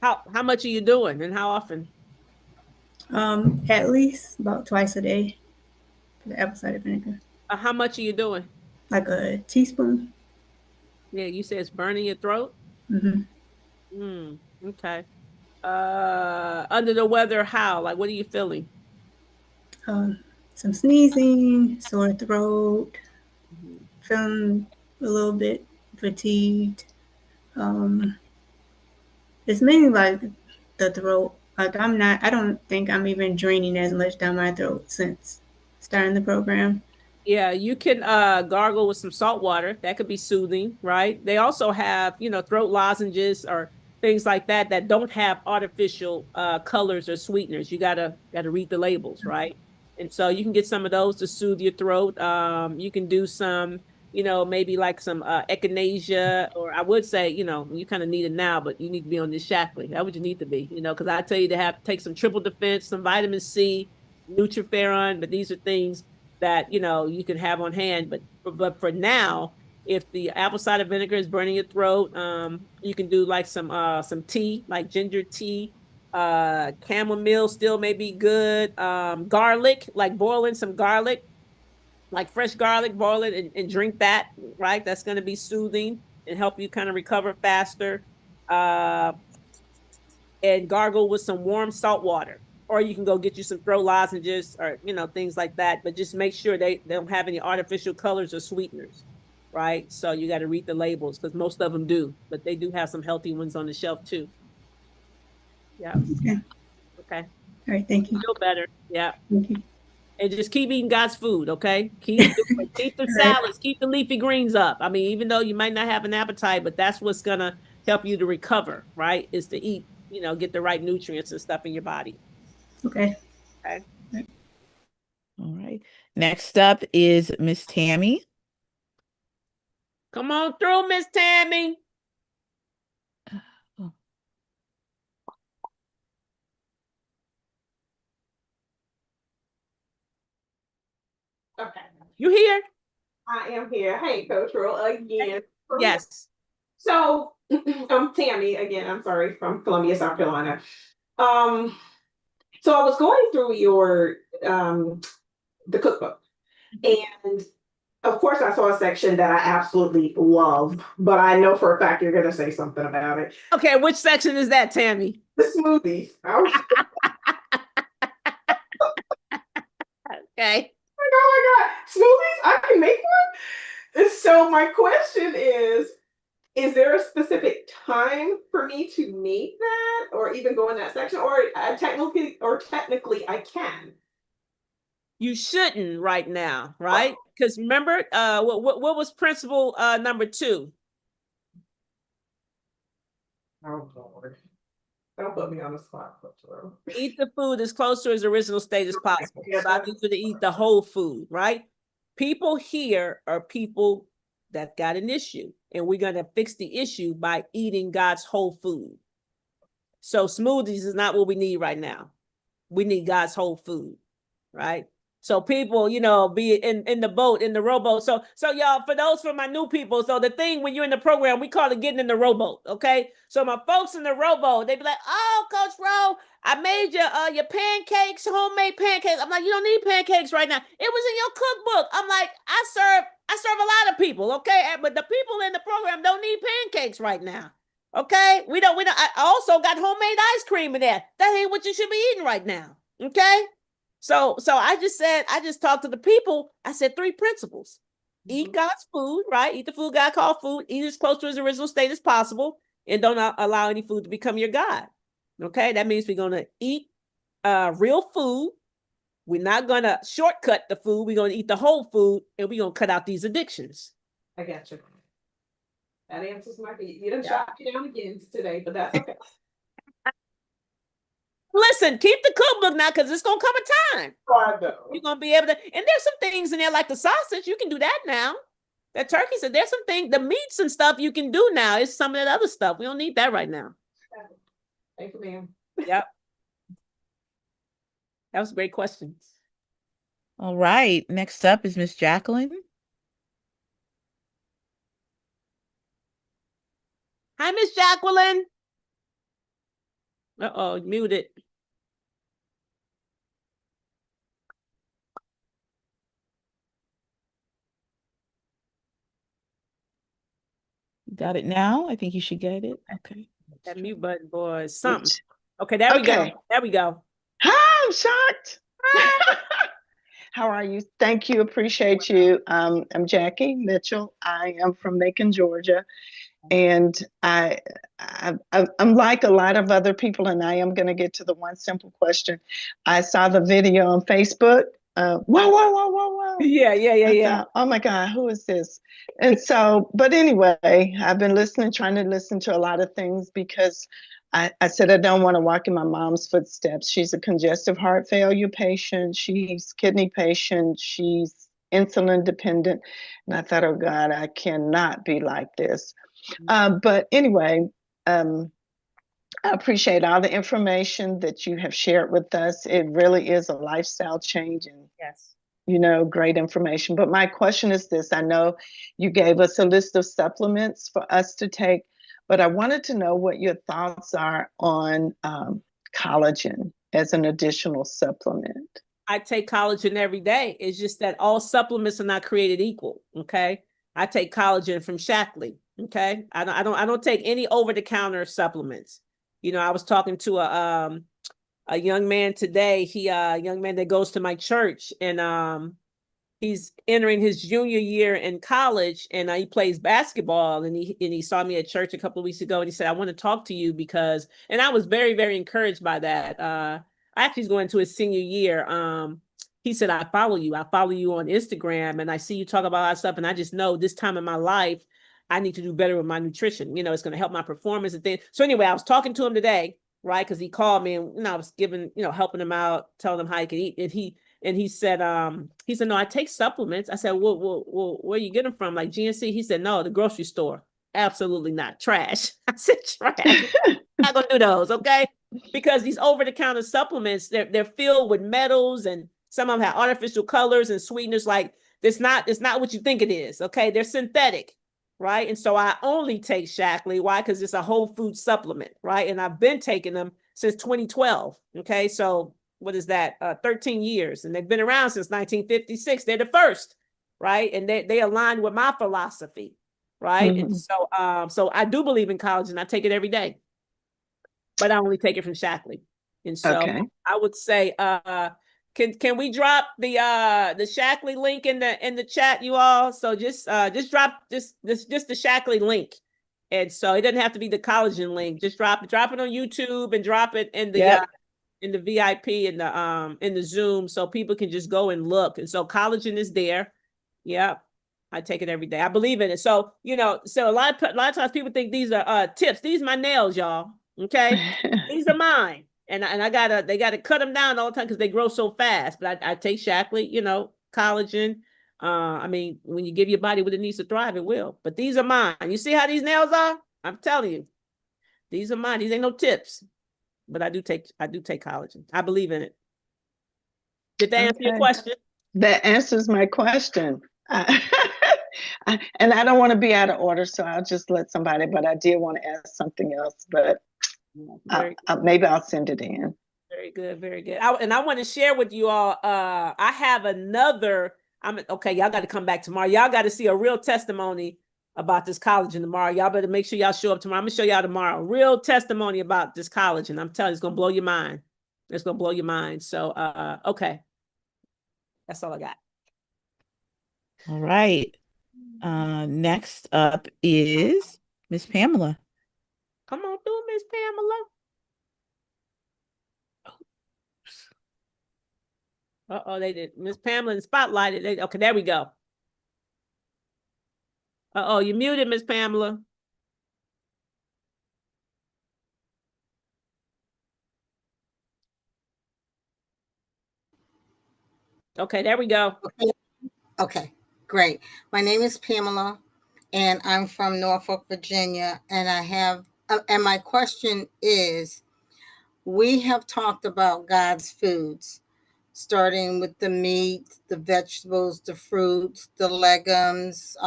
Speaker 1: How much are you doing and how often?
Speaker 8: At least about twice a day for the apple cider vinegar.
Speaker 1: How much are you doing?
Speaker 8: Like a teaspoon.
Speaker 1: Yeah, you say it's burning your throat.
Speaker 8: Hmm.
Speaker 1: Okay. Under the weather, how? Like, what are you feeling?
Speaker 8: Um, some sneezing, sore throat,
Speaker 1: Mhm.
Speaker 8: feeling a little bit fatigued. Um, it's mainly like the throat. Like I don't think I'm even draining as much down my throat since starting the program.
Speaker 1: Yeah, you can gargle with some salt water. That could be soothing, right? They also have, throat lozenges or things like that that don't have artificial colors or sweeteners. You gotta read the labels, right? And so you can get some of those to soothe your throat. You can do some, maybe like some echinacea, or I would say, you kind of need it now, but you need to be on this Shaklee. That would you need to be, because I tell you to take some triple defense, some vitamin C, Nutriferon, but these are things that you can have on hand. But for now, if the apple cider vinegar is burning your throat, you can do like some tea, like ginger tea. Chamomile still may be good. Garlic, like boiling some garlic, like fresh garlic, boil it and drink that, right? That's going to be soothing and help you kind of recover faster. Uh, and gargle with some warm salt water. Or you can go get you some throat lozenges or, things like that. But just make sure they don't have any artificial colors or sweeteners, right? So you got to read the labels because most of them do, but they do have some healthy ones on the shelf too. Yeah.
Speaker 8: Okay.
Speaker 1: Okay.
Speaker 8: All right. Thank you.
Speaker 1: Feel better. Yeah.
Speaker 8: Thank you.
Speaker 1: And just keep eating God's food, okay? Keep the
Speaker 8: All right.
Speaker 1: salads, keep the leafy greens up. I mean, even though you might not have an appetite, but that's what's gonna help you to recover, right? Is to eat, get the right nutrients and stuff in your body.
Speaker 8: Okay.
Speaker 1: Okay.
Speaker 4: All right. Next up is Miss Tammy.
Speaker 1: Come on through, Miss Tammy.
Speaker 4: Oh.
Speaker 1: Okay. You here?
Speaker 9: I am here. Hey, Coach Roll again.
Speaker 1: Yes.
Speaker 9: So I'm Tammy again. I'm sorry, from Columbia, South Carolina. Um, so I was going through your the cookbook, and of course I saw a section that I absolutely love, but I know for a fact you're gonna say something about it.
Speaker 1: Okay, which section is that, Tammy?
Speaker 9: The smoothies.
Speaker 1: Okay.
Speaker 9: Oh my God, smoothies! I can make one. So my question is there a specific time for me to make that or even go in that section or technically I can?
Speaker 1: You shouldn't right now, right? Because remember, what was principle number 2?
Speaker 9: Oh Lord. Don't put me on the spot, Coach.
Speaker 1: Eat the food as close to its original state as possible.
Speaker 9: Yeah,
Speaker 1: So I need you to eat the whole food, right? People here are people that got an issue, and we're going to fix the issue by eating God's whole food. So smoothies is not what we need right now. We need God's whole food, right? So people, be in the boat, in the rowboat. So y'all, for those for my new people, so the thing when you're in the program, we call it getting in the rowboat. Okay. So my folks in the rowboat, they be like, "Oh, Coach Rowe, I made your pancakes, homemade pancakes." I'm like, "You don't need pancakes right now. It was in your cookbook." I'm like, I serve a lot of people, okay? But the people in the program don't need pancakes right now. Okay? We don't I also got homemade ice cream in there. That ain't what you should be eating right now. Okay? So I just talked to the people. I said 3 principles. Eat God's food, right? Eat the food God called food. Eat as close to his original state as possible. And don't allow any food to become your God. Okay? That means we're going to eat real food. We're not going to shortcut the food. We're going to eat the whole food, and we're going to cut out these addictions.
Speaker 9: I got you. That answers my feet. You done shot me down again today, but that's okay.
Speaker 1: Listen, keep the cookbook now, because it's going to come a time.
Speaker 9: Oh, I know.
Speaker 1: You're going to be able to, and there's some things in there like the sausage. You can do that now. That turkey said there's some things, the meats and stuff you can do now. It's some of that other stuff. We don't need that right now.
Speaker 9: Thank you, ma'am.
Speaker 1: Yep. That was a great question.
Speaker 4: All right. Next up is Miss Jacqueline.
Speaker 1: Hi, Miss Jacqueline. Uh-oh, muted.
Speaker 4: Got it now? I think you should get it. Okay.
Speaker 1: That mute button, boy, is something. Okay, there we go. There we go.
Speaker 10: Hi, I'm shocked. How are you? Thank you. Appreciate you. I'm Jackie Mitchell. I am from Macon, Georgia. And I'm like a lot of other people, and I am going to get to the one simple question. I saw the video on Facebook. Whoa.
Speaker 1: Yeah.
Speaker 10: Thought, oh my God, who is this? And so, but anyway, I've been trying to listen to a lot of things because I said I don't want to walk in my mom's footsteps. She's a congestive heart failure patient. She's kidney patient. She's insulin dependent. And I thought, oh God, I cannot be like this. But anyway, I appreciate all the information that you have shared with us. It really is a lifestyle change, and
Speaker 1: yes,
Speaker 10: great information. But my question is this: I know you gave us a list of supplements for us to take, but I wanted to know what your thoughts are on collagen as an additional supplement.
Speaker 1: I take collagen every day. It's just that all supplements are not created equal. Okay. I take collagen from Shaklee. Okay. I don't take any over-the-counter supplements. I was talking to a young man today. A young man that goes to my church, and he's entering his junior year in college, and he plays basketball. And he saw me at church a couple of weeks ago, and he said, "I want to talk to you because," and I was very, very encouraged by that. Actually, he's going to his senior year. He said, I follow you on Instagram, and I see you talk about a lot of stuff. And I just know this time in my life, I need to do better with my nutrition. It's going to help my performance and things. So anyway, I was talking to him today, right? Because he called me, and I was giving, helping him out, telling him how he could eat. And he said, no, I take supplements. I said, well, where you get them from? Like GNC? He said, no, the grocery store. Absolutely not. Trash. I said, trash. I'm not gonna do those, okay? Because these over-the-counter supplements, they're filled with metals, and some of them have artificial colors and sweeteners. Like it's not what you think it is. Okay, they're synthetic, right? And so I only take Shaklee. Why? Because it's a whole food supplement, right? And I've been taking them since 2012. Okay, so what is that? 13 years, and they've been around since 1956. They're the first, right? And they align with my philosophy, right? Mm-hmm. And so I do believe in collagen. I take it every day, but I only take it from Shaklee. And so I would say, can we drop the Shaklee link in the chat, you all? So just drop this the Shaklee link, and so it doesn't have to be the collagen link. Just drop it on YouTube and drop it in the in the VIP in the Zoom, so people can just go and look. And so collagen is there. Yeah, I take it every day. I believe in it. So so a lot of times people think these are tips. These are my nails, y'all. Okay, these are mine. And they gotta cut them down all the time because they grow so fast. But I take Shaklee, collagen. I mean, when you give your body what it needs to thrive, it will. But these are mine. You see how these nails are? I'm telling you, these are mine. These ain't no tips. But I do take collagen. I believe in it. Did that answer your question?
Speaker 10: That answers my question. And I don't want to be out of order, so I'll just let somebody, but I did want to ask something else, but maybe I'll send it in.
Speaker 1: Very good, very good. And I want to share with you all, I have another, okay, y'all got to come back tomorrow. Y'all got to see a real testimony about this college tomorrow. Y'all better make sure y'all show up tomorrow. I'm gonna show y'all tomorrow. Real testimony about this college, and I'm telling you, it's gonna blow your mind. It's gonna blow your mind. So okay. That's all I got.
Speaker 4: All right. Next up is Miss Pamela.
Speaker 1: Come on through, Miss Pamela. Uh-oh, they did. Miss Pamela spotlighted. Okay, there we go. Uh-oh, you muted, Miss Pamela. Okay, there we go.
Speaker 11: Okay, great. My name is Pamela, and I'm from Norfolk, Virginia. And and my question is, we have talked about God's foods, starting with the meat, the vegetables, the fruits, the legumes,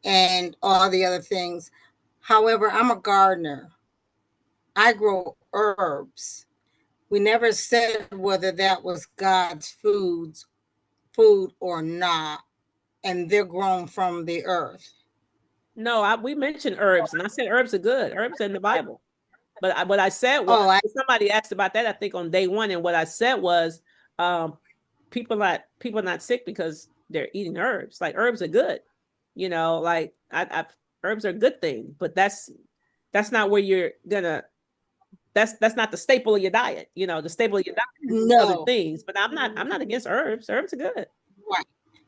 Speaker 11: and all the other things. However, I'm a gardener. I grow herbs. We never said whether that was God's food or not, and they're grown from the earth.
Speaker 1: No, we mentioned herbs, and I said herbs are good. Herbs are in the Bible. But what I said was, somebody asked about that, I think, on day one, and what I said was, people are not sick because they're eating herbs. Like, herbs are good, like herbs are a good thing, but that's not where you're gonna. That's not the staple of your diet. The staple of your diet is other things. But I'm not against herbs. Herbs are good.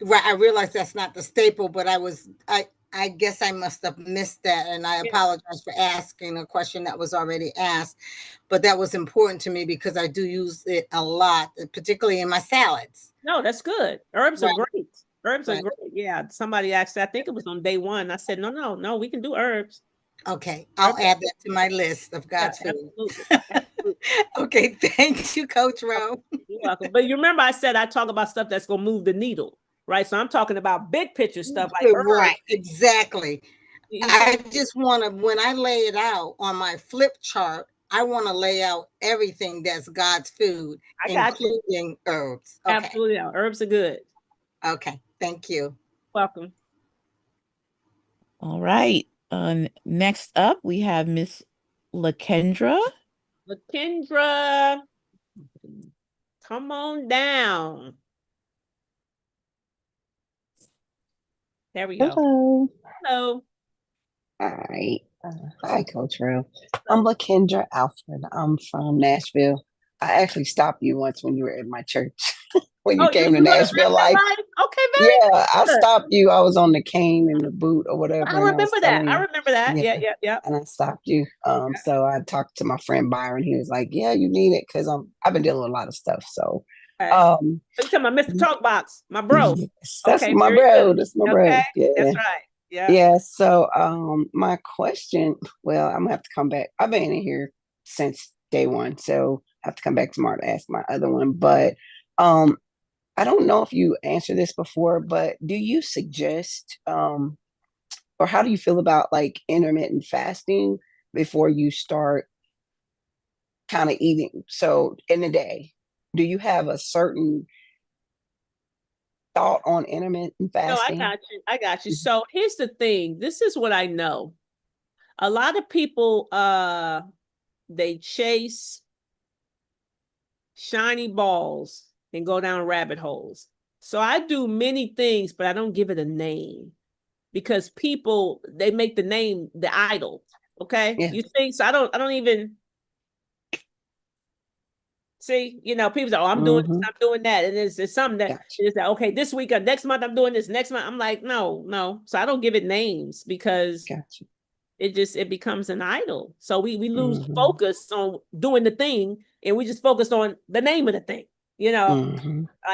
Speaker 11: Right. I realize that's not the staple, but I guess I must have missed that, and I apologize for asking a question that was already asked, but that was important to me because I do use it a lot, particularly in my salads.
Speaker 1: No, that's good. Herbs are great. Herbs are great. Yeah. Somebody asked, I think it was on day one. I said, no, we can do herbs.
Speaker 11: Okay. I'll add that to my list of God's food. Absolutely. Okay. Thank you, Coach Rowe.
Speaker 1: You're welcome. But you remember I said I talk about stuff that's going to move the needle, right? So I'm talking about big picture stuff like herbs.
Speaker 11: Right. Exactly. I just want to, when I lay it out on my flip chart, I want to lay out everything that's God's food, including herbs.
Speaker 1: Okay. Absolutely. Herbs are good.
Speaker 11: Okay. Thank you.
Speaker 1: Welcome.
Speaker 4: All right. Next up, we have Miss LaKendra.
Speaker 1: LaKendra, come on down. There we go. Hello.
Speaker 12: All right. Hi, Coach Rowe. I'm LaKendra Alfred. I'm from Nashville. I actually stopped you once when you were at my church. When you came to Nashville Life.
Speaker 1: Okay, very good.
Speaker 12: I stopped you. I was on the cane and the boot or whatever.
Speaker 1: I remember that. I remember that. Yeah.
Speaker 12: And I stopped you. So I talked to my friend Byron. He was like, "Yeah, you need it," because I've been dealing with a lot of stuff. So
Speaker 1: you talking about Mr. Talkbox, my bro.
Speaker 12: Yes, that's my bro. That's my bro. Yeah.
Speaker 1: That's right. Yeah.
Speaker 12: Yeah. So my question, well, I'm gonna have to come back. I've been in here since day one, so I have to come back tomorrow to ask my other one. But I don't know if you answered this before, but do you suggest or how do you feel about like intermittent fasting before you start kind of eating? So in the day, do you have a certain thought on intermittent fasting?
Speaker 1: No, I got you. So here's the thing. This is what I know. A lot of people they chase shiny balls and go down rabbit holes. So I do many things, but I don't give it a name because people, they make the name the idol. Okay. Yeah. You think so? I don't even see, people say, oh, I'm doing this, I'm doing that. And it's something that is that, okay, this week or next month, I'm doing this, next month. I'm like, no. So I don't give it names because it becomes an idol. So we lose focus on doing the thing and we just focus on the name of the thing. Like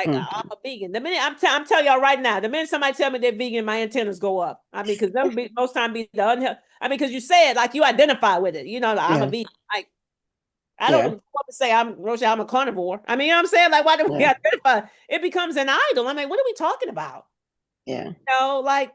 Speaker 1: I'm a vegan. The minute I'm telling y'all right now, the minute somebody tell me they're vegan, my antennas go up. I mean, because most time be the unhealthy. I mean, because you say it like you identify with it. I'm a vegan. Like I don't really want to say Rochelle, I'm a carnivore. I mean, you know what I'm saying? Like, why do we identify? It becomes an idol. I'm like, what are we talking about?
Speaker 12: Yeah.
Speaker 1: You know, like,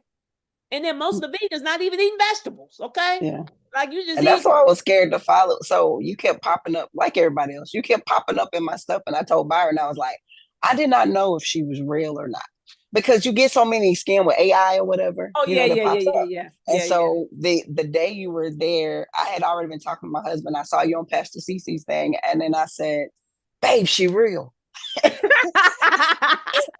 Speaker 1: and then most of the vegans not even eating vegetables. Okay.
Speaker 12: Yeah.
Speaker 1: Like you just
Speaker 12: And that's why I was scared to follow. So you kept popping up like everybody else. You kept popping up in my stuff. And I told Byron, I was like, I did not know if she was real or not. Because you get so many scam with AI or whatever,
Speaker 1: Oh, yeah,
Speaker 12: that
Speaker 1: yeah,
Speaker 12: pops
Speaker 1: yeah,
Speaker 12: up.
Speaker 1: yeah,
Speaker 12: And
Speaker 1: yeah.
Speaker 12: so the day you were there, I had already been talking to my husband. I saw you on Pastor Cece's thing. And then I said, babe, she real.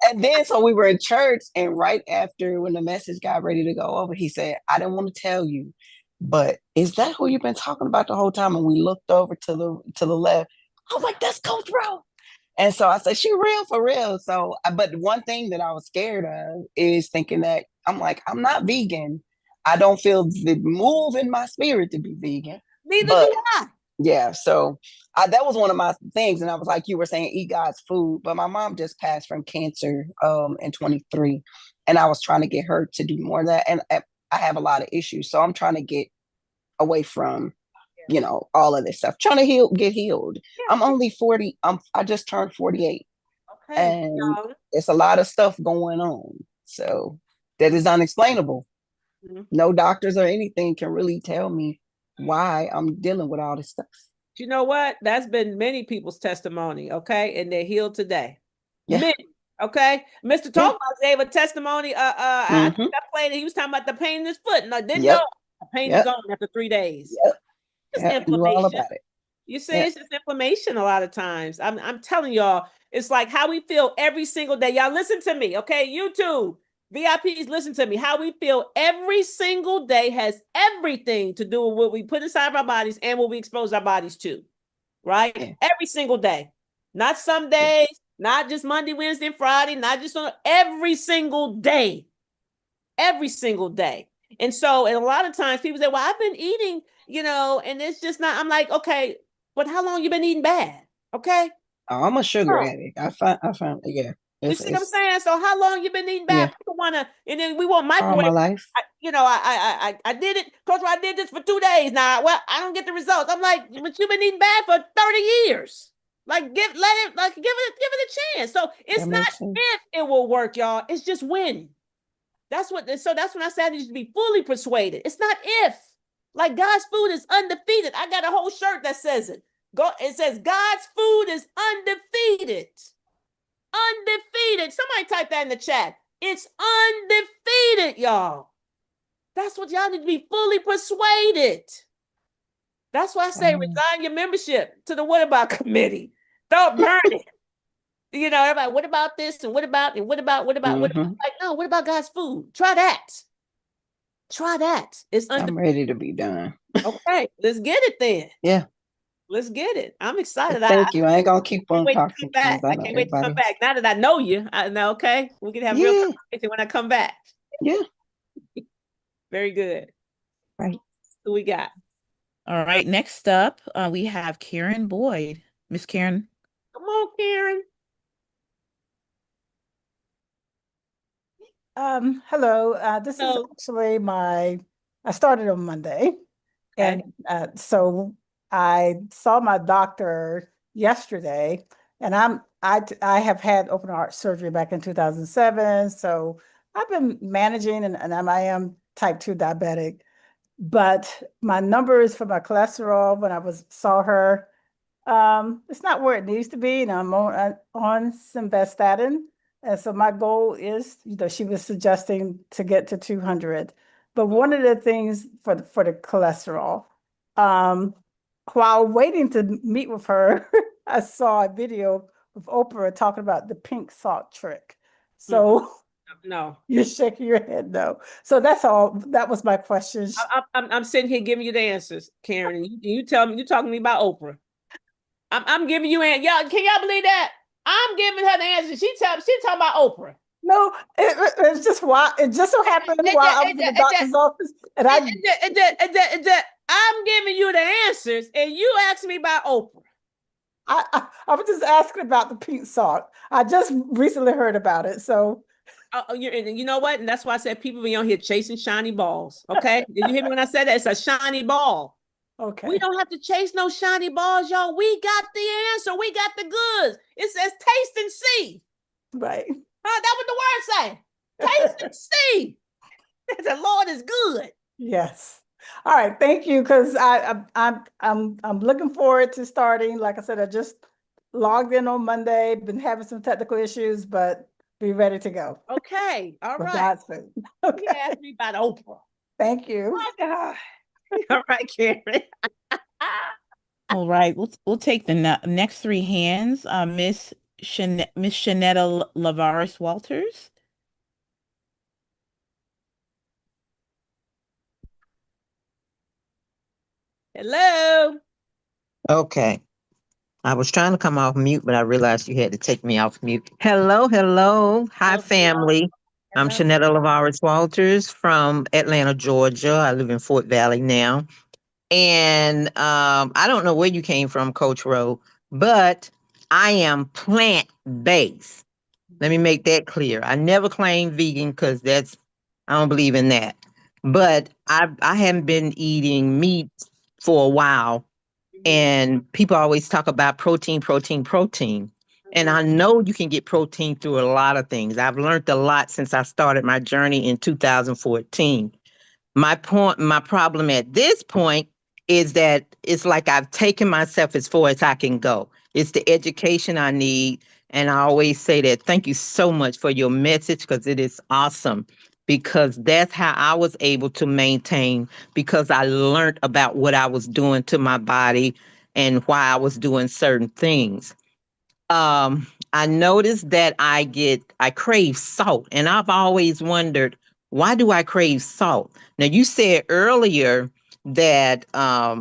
Speaker 12: And then so we were in church, and right after when the message got ready to go over, he said, I didn't want to tell you, but is that who you've been talking about the whole time? And we looked over to the left. I was like, that's Coach Bro. And so I said, she real for real. So, but one thing that I was scared of is thinking that I'm like, I'm not vegan. I don't feel the move in my spirit to be vegan.
Speaker 1: Neither
Speaker 12: but
Speaker 1: do I.
Speaker 12: yeah, so that was one of my things, and I was like, you were saying, eat God's food, but my mom just passed from cancer in 23, and I was trying to get her to do more of that, and I have a lot of issues, so I'm trying to get away from, all of this stuff, trying to get healed. I'm only 40. I just turned 48, and it's a lot of stuff going on, so that is unexplainable. No doctors or anything can really tell me why I'm dealing with all this stuff.
Speaker 1: You know what? That's been many people's testimony, okay? And they're healed today. Yeah. Many, okay? Mr. Talkbox gave a testimony. I played it. He was talking about the pain in his foot. And I didn't know the pain is gone after 3 days. It's inflammation.
Speaker 12: All about it.
Speaker 1: You see, it's just inflammation a lot of times. I'm telling y'all, it's like how we feel every single day. Y'all listen to me, okay? YouTube. VIPs, listen to me. How we feel every single day has everything to do with what we put inside of our bodies and what we expose our bodies to, right? Yeah. Every single day. Not some days, not just Monday, Wednesday, and Friday, not just on every single day. Every single day. And so, and a lot of times people say, well, I've been eating, and it's just not, I'm like, okay, but how long you been eating bad? Okay.
Speaker 12: Oh, I'm a sugar addict. I found, yeah.
Speaker 1: You see what I'm saying? So how long you been eating bad? Yeah. People want to, and then we want microwave.
Speaker 12: All my life.
Speaker 1: I did it. Coach, I did this for 2 days now. Well, I don't get the results. I'm like, but you've been eating bad for 30 years. Like, give it a chance. So it's not if it will work, y'all. It's just when. That's when I said you should be fully persuaded. It's not if. Like God's food is undefeated. I got a whole shirt that says it. It says God's food is undefeated. Undefeated. Somebody type that in the chat. It's undefeated, y'all. That's what y'all need to be fully persuaded. That's why I say resign your membership to the What About Committee. Don't burn it. Everybody, what about this? And what about? Like, no, what about God's food? Try that. Try that.
Speaker 12: I'm ready to be done.
Speaker 1: Okay, let's get it then.
Speaker 12: Yeah.
Speaker 1: Let's get it. I'm excited.
Speaker 12: Thank you. I ain't gonna keep on talking.
Speaker 1: I can't wait to come back. Now that I know you, I know. Okay, we can have real conversation when I come back.
Speaker 12: Yeah.
Speaker 1: Very good.
Speaker 12: Right.
Speaker 1: Who we got?
Speaker 4: All right. Next up, we have Karen Boyd. Miss Karen.
Speaker 1: Come on, Karen.
Speaker 13: Hello. This is actually I started on Monday. Okay. And so I saw my doctor yesterday, and I have had open heart surgery back in 2007. So I've been managing, and I am type 2 diabetic, but my numbers for my cholesterol when I saw her, it's not where it needs to be, and I'm on simvastatin. And so my goal is, she was suggesting to get to 200. But one of the things for the cholesterol, while waiting to meet with her, I saw a video of Oprah talking about the pink salt trick. So
Speaker 1: no,
Speaker 13: you're shaking your head no. So that's all. That was my question.
Speaker 1: I'm sitting here giving you the answers, Karen. You tell me, you're talking to me about Oprah. I'm giving you y'all. Can y'all believe that? I'm giving her the answer. She talking about Oprah.
Speaker 13: No, it's just why it just so happened while I was in the doctor's office, and
Speaker 1: I'm giving you the answers, and you asked me about Oprah.
Speaker 13: I was just asking about the pink salt. I just recently heard about it, so.
Speaker 1: You know what? And that's why I said people be on here chasing shiny balls. Okay, did you hear me when I said that? It's a shiny ball.
Speaker 13: Okay.
Speaker 1: We don't have to chase no shiny balls, y'all. We got the answer. We got the goods. It says taste and see.
Speaker 13: Right.
Speaker 1: That what the word say. Taste and see. The Lord is good.
Speaker 13: Yes. All right. Thank you. Because I'm looking forward to starting. Like I said, I just logged in on Monday. Been having some technical issues, but be ready to go.
Speaker 1: Okay. All
Speaker 13: With
Speaker 1: right.
Speaker 13: God's food. Okay.
Speaker 1: You asked me about Oprah.
Speaker 13: Thank you.
Speaker 1: All right, Karen.
Speaker 4: All right, we'll take the next three hands. Miss Shanetta Lavaris Walters.
Speaker 1: Hello.
Speaker 14: Okay. I was trying to come off mute, but I realized you had to take me off mute. Hello, hello. Hi,
Speaker 1: Hello.
Speaker 14: family. I'm
Speaker 1: Hello.
Speaker 14: Shanetta Lavaris Walters from Atlanta, Georgia. I live in Fort Valley now. And I don't know where you came from, Coach Rowe, but I am plant-based. Let me make that clear. I never claimed vegan because I don't believe in that. But I haven't been eating meat for a while. And people always talk about protein, protein, protein. And I know you can get protein through a lot of things. I've learned a lot since I started my journey in 2014. My problem at this point is that it's like I've taken myself as far as I can go. It's the education I need. And I always say that thank you so much for your message because it is awesome. Because that's how I was able to maintain, because I learned about what I was doing to my body and why I was doing certain things. I noticed that I crave salt, and I've always wondered, why do I crave salt? Now you said earlier that let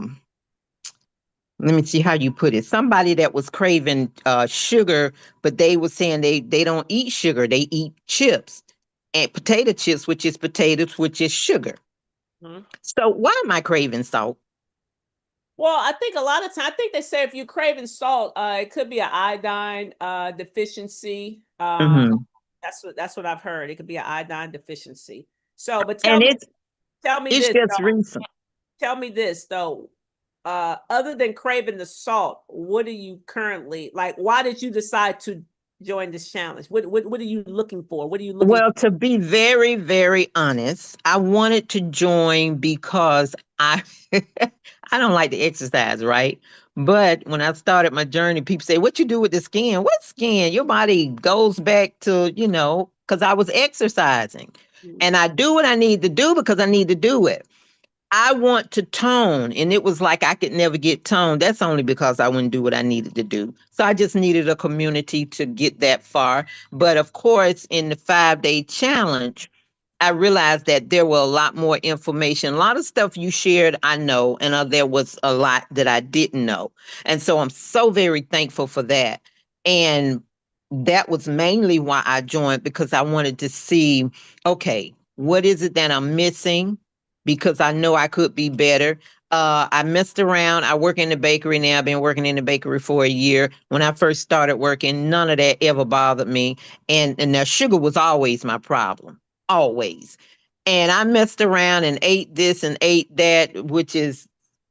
Speaker 14: me see how you put it. Somebody that was craving sugar, but they were saying they don't eat sugar, they eat chips and potato chips, which is potatoes, which is sugar.
Speaker 1: Mm-hmm.
Speaker 14: So why am I craving salt?
Speaker 1: Well, I think a lot of times, I think they say if you're craving salt, it could be an iodine deficiency.
Speaker 14: Mhm.
Speaker 1: That's what I've heard. It could be an iodine deficiency. So, but
Speaker 14: And
Speaker 1: tell me
Speaker 14: it's
Speaker 1: this
Speaker 14: just
Speaker 1: though.
Speaker 14: recent.
Speaker 1: Tell me this though. Other than craving the salt, what are you currently like? Why did you decide to join this challenge? What are you looking for? What are you looking
Speaker 14: Well, to be very, very honest, I wanted to join because I I don't like to exercise, right? But when I started my journey, people say, "What you do with the skin? What skin? Your body goes back to, because I was exercising. And I do what I need to do because I need to do it. I want to tone, and it was like I could never get toned. That's only because I wouldn't do what I needed to do. So I just needed a community to get that far. But of course, in the 5-day challenge, I realized that there were a lot more information. A lot of stuff you shared, I know, and there was a lot that I didn't know. And so I'm so very thankful for that. And that was mainly why I joined, because I wanted to see, okay, what is it that I'm missing? Because I know I could be better. I messed around. I work in the bakery now. I've been working in the bakery for a year. When I first started working, none of that ever bothered me. And now sugar was always my problem, always. And I messed around and ate this and ate that, which is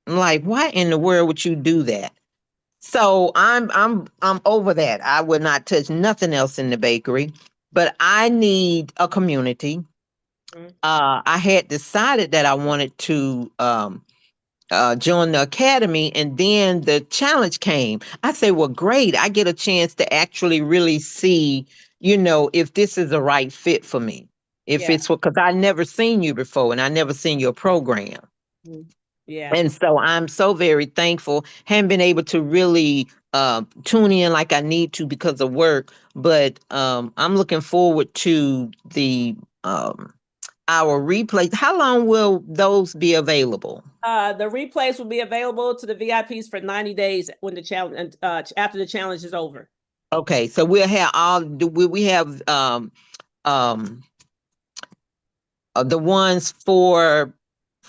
Speaker 14: like, why in the world would you do that? So I'm over that. I would not touch nothing else in the bakery, but I need a community. I had decided that I wanted to join the academy, and then the challenge came. I say, well, great. I get a chance to actually really see, if this is the right fit for me. If it's because I never seen you before and I never seen your program.
Speaker 1: Yeah.
Speaker 14: And so I'm so very thankful. Haven't been able to really tune in like I need to because of work, but I'm looking forward to our replays. How long will those be available?
Speaker 1: The replays will be available to the VIPs for 90 days when the challenge after the challenge is over.
Speaker 14: Okay, so we'll have we have the ones for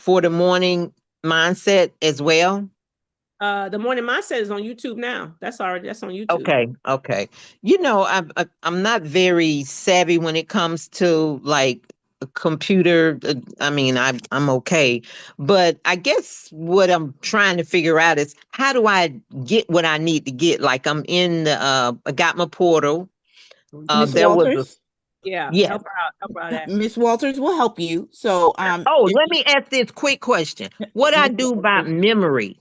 Speaker 14: the morning mindset as well?
Speaker 1: The morning mindset is on YouTube now. That's on YouTube.
Speaker 14: Okay. I'm not very savvy when it comes to like computer. I mean, I'm okay, but I guess what I'm trying to figure out is how do I get what I need to get? Like I'm in the I got my portal.
Speaker 4: Miss
Speaker 14: There was a
Speaker 4: Walters,
Speaker 1: Yeah,
Speaker 14: yes.
Speaker 1: help her out. Ashley.
Speaker 4: Miss Walters will help you. So,
Speaker 14: Oh,
Speaker 4: if
Speaker 14: let me ask this quick question. What I
Speaker 4: Miss
Speaker 14: do about
Speaker 4: Walters,
Speaker 14: memory?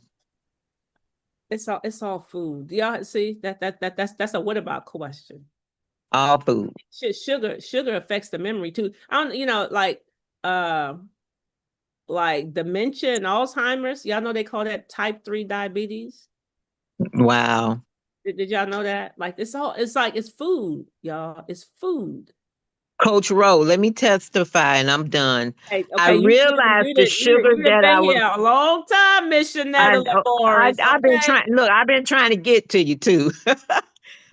Speaker 1: It's all food. Do y'all see that's a what about question.
Speaker 14: All food.
Speaker 1: Sugar affects the memory too. I don't, like dementia and Alzheimer's. Y'all know they call that type 3 diabetes.
Speaker 14: Wow.
Speaker 1: Did y'all know that? Like it's food, y'all. It's food.
Speaker 14: Coach Rowe, let me testify and I'm done.
Speaker 1: Hey,
Speaker 14: I
Speaker 1: okay,
Speaker 14: realized the sugar
Speaker 1: you done
Speaker 14: that I
Speaker 1: been
Speaker 14: was
Speaker 1: here a long time, Miss
Speaker 14: I,
Speaker 1: Shanetta Boris.
Speaker 14: I've been
Speaker 1: Okay.
Speaker 14: trying, look, I've been trying to get to you too. But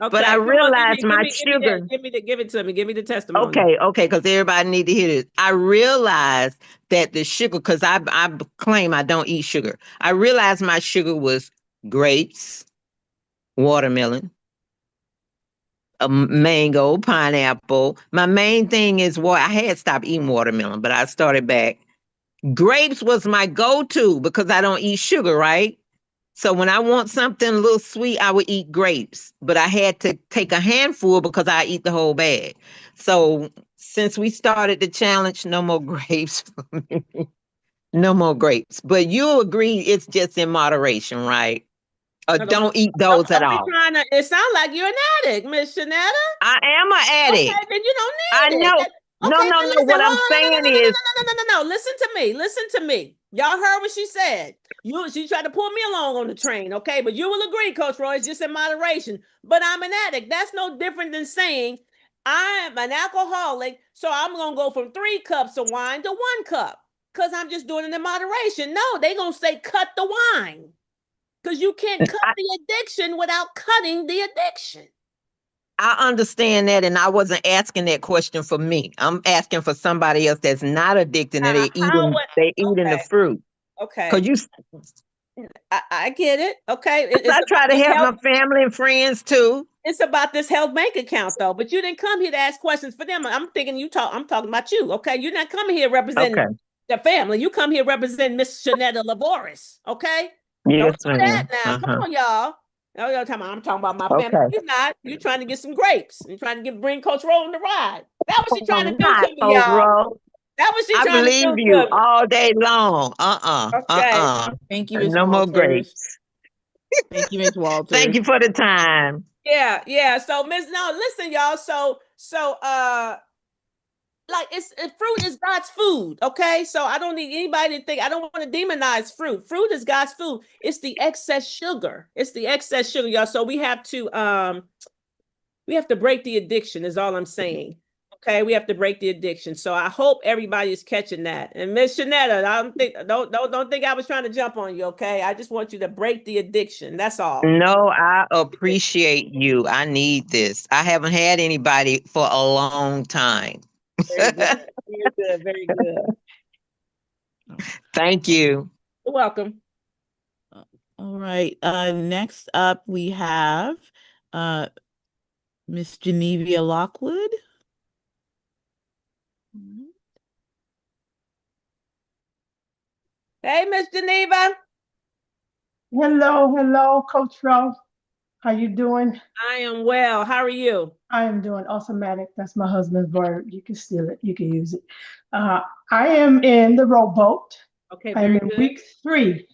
Speaker 14: I
Speaker 1: Okay, come on,
Speaker 14: realized my sugar.
Speaker 1: give it to me. Give me the testimony.
Speaker 14: Okay, because everybody need to hear this. I realized that the sugar, because I claim I don't eat sugar. I realized my sugar was grapes, watermelon, a mango, pineapple. My main thing is I had stopped eating watermelon, but I started back. Grapes was my go-to because I don't eat sugar, right? So when I want something a little sweet, I would eat grapes, but I had to take a handful because I eat the whole bag. So since we started the challenge, no more grapes for me. No more grapes. But you agree it's just in moderation, right? Or
Speaker 1: No,
Speaker 14: don't eat those at
Speaker 1: don't be
Speaker 14: all.
Speaker 1: trying to. It sounds like you're an addict, Miss Shanetta.
Speaker 14: I am an
Speaker 1: Okay,
Speaker 14: addict.
Speaker 1: then you don't
Speaker 14: I
Speaker 1: need it.
Speaker 14: know. No,
Speaker 1: Okay,
Speaker 14: no,
Speaker 1: then
Speaker 14: no.
Speaker 1: listen.
Speaker 14: What
Speaker 1: Hold
Speaker 14: I'm
Speaker 1: on,
Speaker 14: saying is,
Speaker 1: no. Listen to me. Listen to me. Y'all heard what she said. She tried to pull me along on the train, okay? But you will agree, Coach Roy, it's just in moderation. But I'm an addict. That's no different than saying I'm an alcoholic, so I'm gonna go from 3 cups of wine to 1 cup because I'm just doing it in moderation. No, they gonna say cut the wine because you can't cut the addiction without cutting the addiction.
Speaker 14: I understand that, and I wasn't asking that question for me. I'm asking for somebody else that's not addicted and they eating the
Speaker 1: Okay,
Speaker 14: fruit. Cause
Speaker 1: okay.
Speaker 14: you,
Speaker 1: I get it. Okay. It's
Speaker 14: I
Speaker 1: about
Speaker 14: try to
Speaker 1: this
Speaker 14: help
Speaker 1: health.
Speaker 14: my family and friends too.
Speaker 1: It's about this health bank account though. But you didn't come here to ask questions for them. I'm thinking I'm talking about you. Okay. You're not coming here representing
Speaker 14: Okay.
Speaker 1: the family. You come here representing Miss Shanetta Lavoris. Okay. Don't
Speaker 14: Yes,
Speaker 1: do that
Speaker 14: ma'am.
Speaker 1: now. Come on, y'all. No, y'all I'm talking about my family.
Speaker 14: Okay.
Speaker 1: You're not. You're trying to get some grapes. You're trying to bring Coach Roland the ride. That was she trying to
Speaker 14: I'm
Speaker 1: do
Speaker 14: not,
Speaker 1: to me,
Speaker 14: Coach
Speaker 1: y'all.
Speaker 14: Rowe.
Speaker 1: That was she
Speaker 14: I
Speaker 1: trying to
Speaker 14: believe
Speaker 1: do
Speaker 14: you
Speaker 1: to me.
Speaker 14: all day long.
Speaker 1: Okay.
Speaker 4: thank you, Miss
Speaker 14: No more
Speaker 4: Walters.
Speaker 14: grapes.
Speaker 4: Thank you, Miss
Speaker 14: Thank
Speaker 4: Walters.
Speaker 14: you for the time.
Speaker 1: Yeah. So listen, y'all. Like fruit is God's food, okay? So I don't need anybody to think I don't want to demonize fruit. Fruit is God's food. It's the excess sugar. It's the excess sugar, y'all. So we have to break the addiction, is all I'm saying. Okay, we have to break the addiction. So I hope everybody is catching that. And Miss Shanetta, don't think I was trying to jump on you, okay? I just want you to break the addiction. That's all.
Speaker 14: No, I appreciate you. I need this. I haven't had anybody for a long time.
Speaker 1: Very good. Very good. Very good.
Speaker 14: Thank you.
Speaker 1: You're welcome.
Speaker 4: All right. Next up we have Miss Genevia Lockwood.
Speaker 1: Hey, Miss Geneva.
Speaker 15: Hello, Coach Rowe. How you doing?
Speaker 1: I am well. How are you?
Speaker 15: I am doing awesomatic. That's my husband's word. You can steal it. You can use it. I am in the rowboat.
Speaker 1: Okay,
Speaker 15: I am
Speaker 1: very
Speaker 15: in
Speaker 1: good.
Speaker 15: week 3.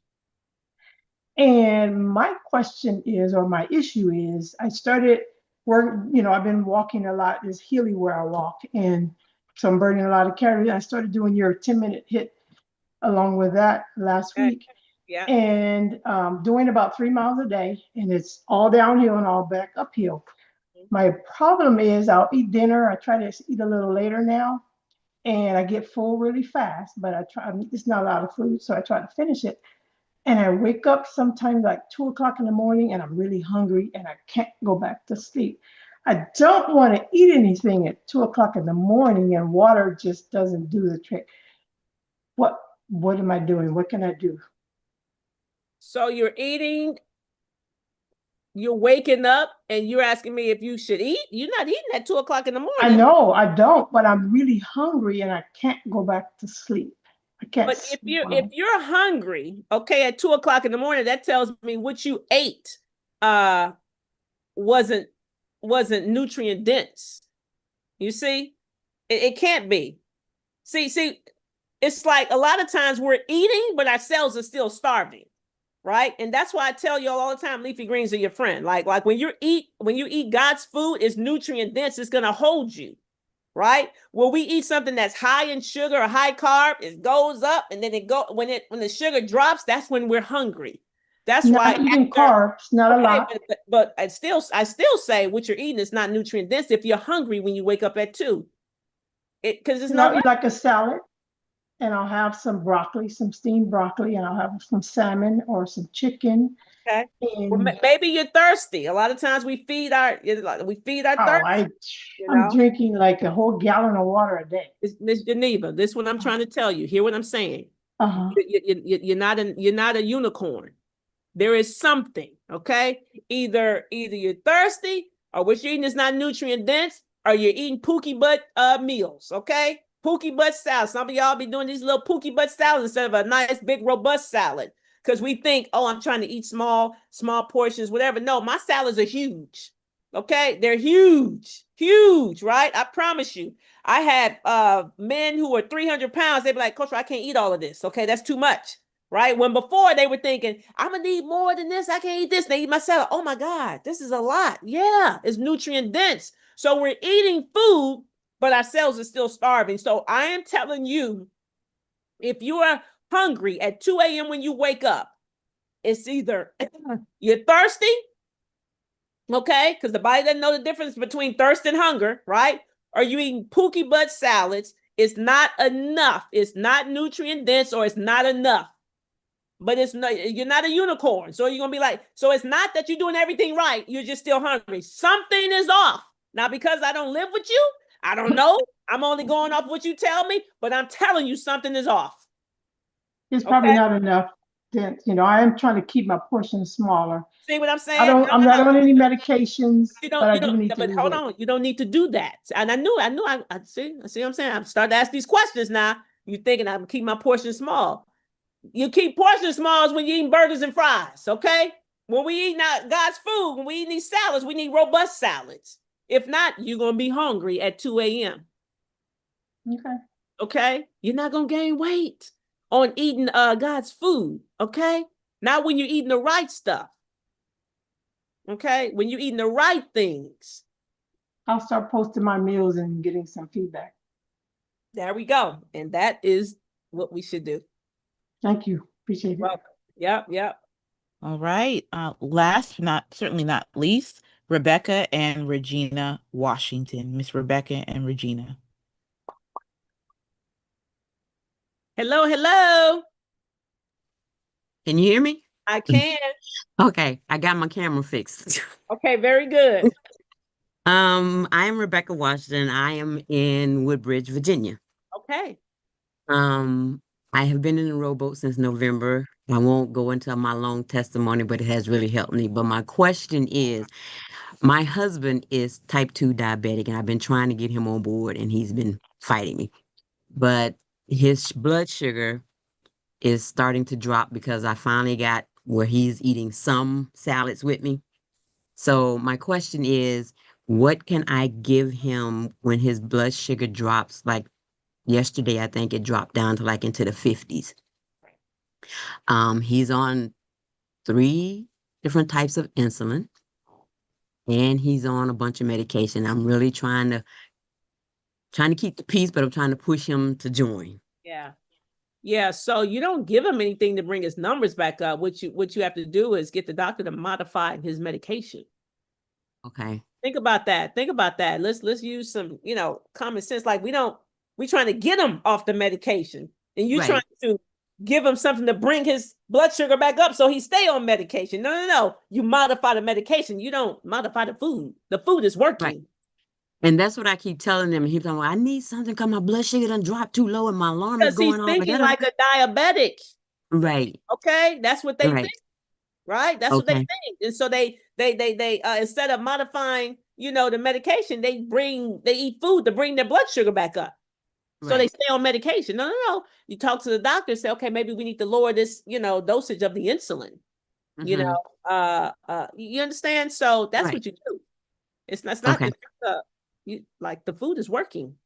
Speaker 15: And my question is, or my issue is, I started work, I've been walking a lot. It's Healy where I walk. And so I'm burning a lot of calories. I started doing your 10-minute hit along with that last week.
Speaker 1: Yeah.
Speaker 15: And doing about 3 miles a day, and it's all downhill and all back uphill. My problem is I'll eat dinner. I try to eat a little later now, and I get full really fast, but it's not a lot of food, so I try to finish it. And I wake up sometimes like 2 o'clock in the morning, and I'm really hungry, and I can't go back to sleep. I don't want to eat anything at 2 o'clock in the morning, and water just doesn't do the trick. What am I doing? What can I do?
Speaker 1: So you're eating you're waking up and you're asking me if you should eat. You're not eating at 2 o'clock in the morning.
Speaker 15: I know I don't, but I'm really hungry and I can't go back to sleep. I can't.
Speaker 1: But if you're hungry, okay, at 2 o'clock in the morning, that tells me what you ate wasn't nutrient dense. You see, it can't be. See, it's like a lot of times we're eating, but our cells are still starving, right? And that's why I tell you all the time, leafy greens are your friend. Like when you eat God's food, it's nutrient dense. It's gonna hold you, right? When we eat something that's high in sugar or high carb, it goes up, and then when the sugar drops, that's when we're hungry. That's
Speaker 15: not
Speaker 1: why
Speaker 15: eating carbs, not a lot.
Speaker 1: But I still say what you're eating is not nutrient dense if you're hungry when you wake up at 2. Because it's
Speaker 15: I'll eat like a salad, and I'll have some broccoli, some steamed broccoli, and I'll have some salmon or some chicken.
Speaker 1: Okay.
Speaker 15: And
Speaker 1: Well, maybe you're thirsty. A lot of times we feed our thirst.
Speaker 15: I'm drinking like a whole gallon of water a day.
Speaker 1: Miss Geneva, this is what I'm trying to tell you. Hear what I'm saying?
Speaker 15: Uh-huh.
Speaker 1: You're not a unicorn. There is something, okay? Either you're thirsty, or what you're eating is not nutrient dense, or you're eating pookie butt meals, okay? Pookie butt salad. Some of y'all be doing these little pookie butt salads instead of a nice big robust salad, because we think, oh, I'm trying to eat small portions, whatever. No, my salads are huge. Okay, they're huge, right? I promise you. I had men who were 300 pounds. They'd be like, Coach, I can't eat all of this. Okay, that's too much. Right? When before they were thinking, I'm gonna need more than this. I can't eat this. They eat my salad. Oh my God, this is a lot. Yeah, it's nutrient dense. So we're eating food, but our cells are still starving. So I am telling you, if you are hungry at 2 a.m. when you wake up, it's either you're thirsty, okay, because the body doesn't know the difference between thirst and hunger, right? Or you eating pookie butt salads. It's not enough. It's not nutrient dense, or it's not enough. But you're not a unicorn. So you're going to be like, so it's not that you're doing everything right. You're just still hungry. Something is off. Now, because I don't live with you, I don't know. I'm only going off what you tell me, but I'm telling you something is off.
Speaker 15: It's probably not enough. Then, I am trying to keep my portions smaller.
Speaker 1: See what I'm saying?
Speaker 15: I'm not on any medications, but I do need to
Speaker 1: But hold on. You don't need to do that. And I knew. I see what I'm saying? I'm starting to ask these questions now. You're thinking I'm keep my portion small. You keep portion smalls when you're eating burgers and fries, okay? When we eat God's food, when we eat these salads, we need robust salads. If not, you're going to be hungry at 2 a.m. Okay? You're not going to gain weight on eating God's food, okay? Not when you're eating the right stuff, okay? When you're eating the right things.
Speaker 15: I'll start posting my meals and getting some feedback.
Speaker 1: There we go. And that is what we should do.
Speaker 15: Thank you. Appreciate it.
Speaker 1: Welcome. Yep.
Speaker 4: All right. Last, certainly not least, Rebecca and Regina Washington. Miss Rebecca and Regina.
Speaker 1: Hello.
Speaker 14: Can you hear me?
Speaker 1: I can.
Speaker 14: Okay, I got my camera fixed.
Speaker 1: Okay, very good.
Speaker 14: I am Rebecca Washington. I am in Woodbridge, Virginia.
Speaker 1: Okay.
Speaker 14: I have been in the rowboat since November. I won't go into my long testimony, but it has really helped me. But my question is, my husband is type 2 diabetic, and I've been trying to get him on board, and he's been fighting me. But his blood sugar is starting to drop because I finally got where he's eating some salads with me. So my question is, what can I give him when his blood sugar drops? Like yesterday, I think it dropped down to like into the 50s. He's on 3 different types of insulin, and he's on a bunch of medication. I'm really trying to keep the peace, but I'm trying to push him to join.
Speaker 1: Yeah. So you don't give him anything to bring his numbers back up. What you have to do is get the doctor to modify his medication.
Speaker 14: Okay.
Speaker 1: Think about that. Let's use some, common sense. Like we're trying to get him off the medication, and you're trying to give him something to bring his blood sugar back up so he stay on medication. No. You modify the medication. You don't modify the food. The food is working.
Speaker 14: Right. And that's what I keep telling them. And he's like, I need something because my blood sugar done dropped too low and my alarm is going off.
Speaker 1: Because he's thinking like a diabetic.
Speaker 14: Right.
Speaker 1: Okay? That's what they think. right? That's what they
Speaker 14: Okay.
Speaker 1: think. And so they instead of modifying, the medication, they eat food to bring their blood sugar back up. So they
Speaker 14: Right.
Speaker 1: stay on medication. No. You talk to the doctor and say, okay, maybe we need to lower this, dosage of the insulin. You understand? So that's
Speaker 14: Right.
Speaker 1: what you do. It's not
Speaker 14: Okay.
Speaker 1: like the food is working.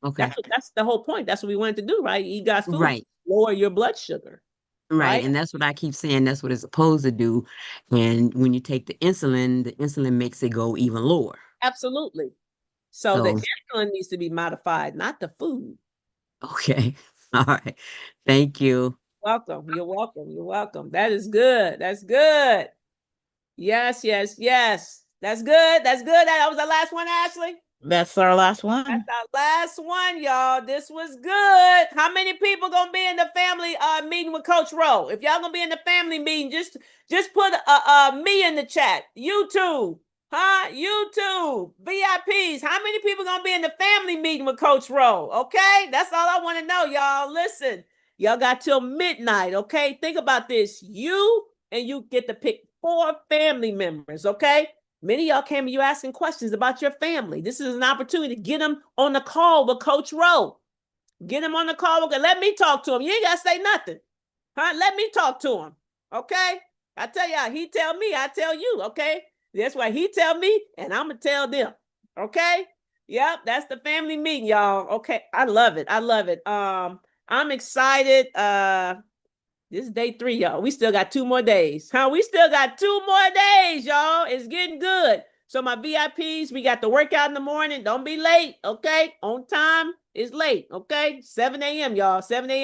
Speaker 14: Okay.
Speaker 1: That's the whole point. That's what we wanted to do, right? You got food,
Speaker 14: Right.
Speaker 1: lower your blood sugar.
Speaker 14: Right.
Speaker 1: Right?
Speaker 14: And that's what I keep saying. That's what it's supposed to do. And when you take the insulin makes it go even lower.
Speaker 1: Absolutely. So the
Speaker 14: So,
Speaker 1: insulin needs to be modified, not the food.
Speaker 14: okay. All right. Thank you.
Speaker 1: Welcome. You're welcome. You're welcome. That is good. That's good. Yes. That's good. That's good. That was the last one, Ashley.
Speaker 4: That's our last one.
Speaker 1: That's our last one, y'all. This was good. How many people gonna be in the family meeting with Coach Rowe? If y'all gonna be in the family meeting, just put me in the chat. YouTube, YouTube VIPs. How many people gonna be in the family meeting with Coach Rowe? Okay, that's all I want to know, y'all. Listen, y'all got till midnight. Okay, think about this. You get to pick 4 family members. Okay. Many of y'all came and you asking questions about your family. This is an opportunity to get them on the call with Coach Rowe. Get him on the call. Okay, let me talk to him. You ain't got to say nothing. Let me talk to him. Okay? I tell y'all, he tell me, I tell you. Okay? That's why he tell me, and I'm going to tell them. Okay? Yep, that's the family meeting, y'all. Okay, I love it. I love it. I'm excited. This is day 3, y'all. We still got 2 more days. We still got 2 more days, y'all. It's getting good. So my VIPs, we got the workout in the morning. Don't be late, okay? On time is late, okay? 7 a.m., y'all. 7 a.m.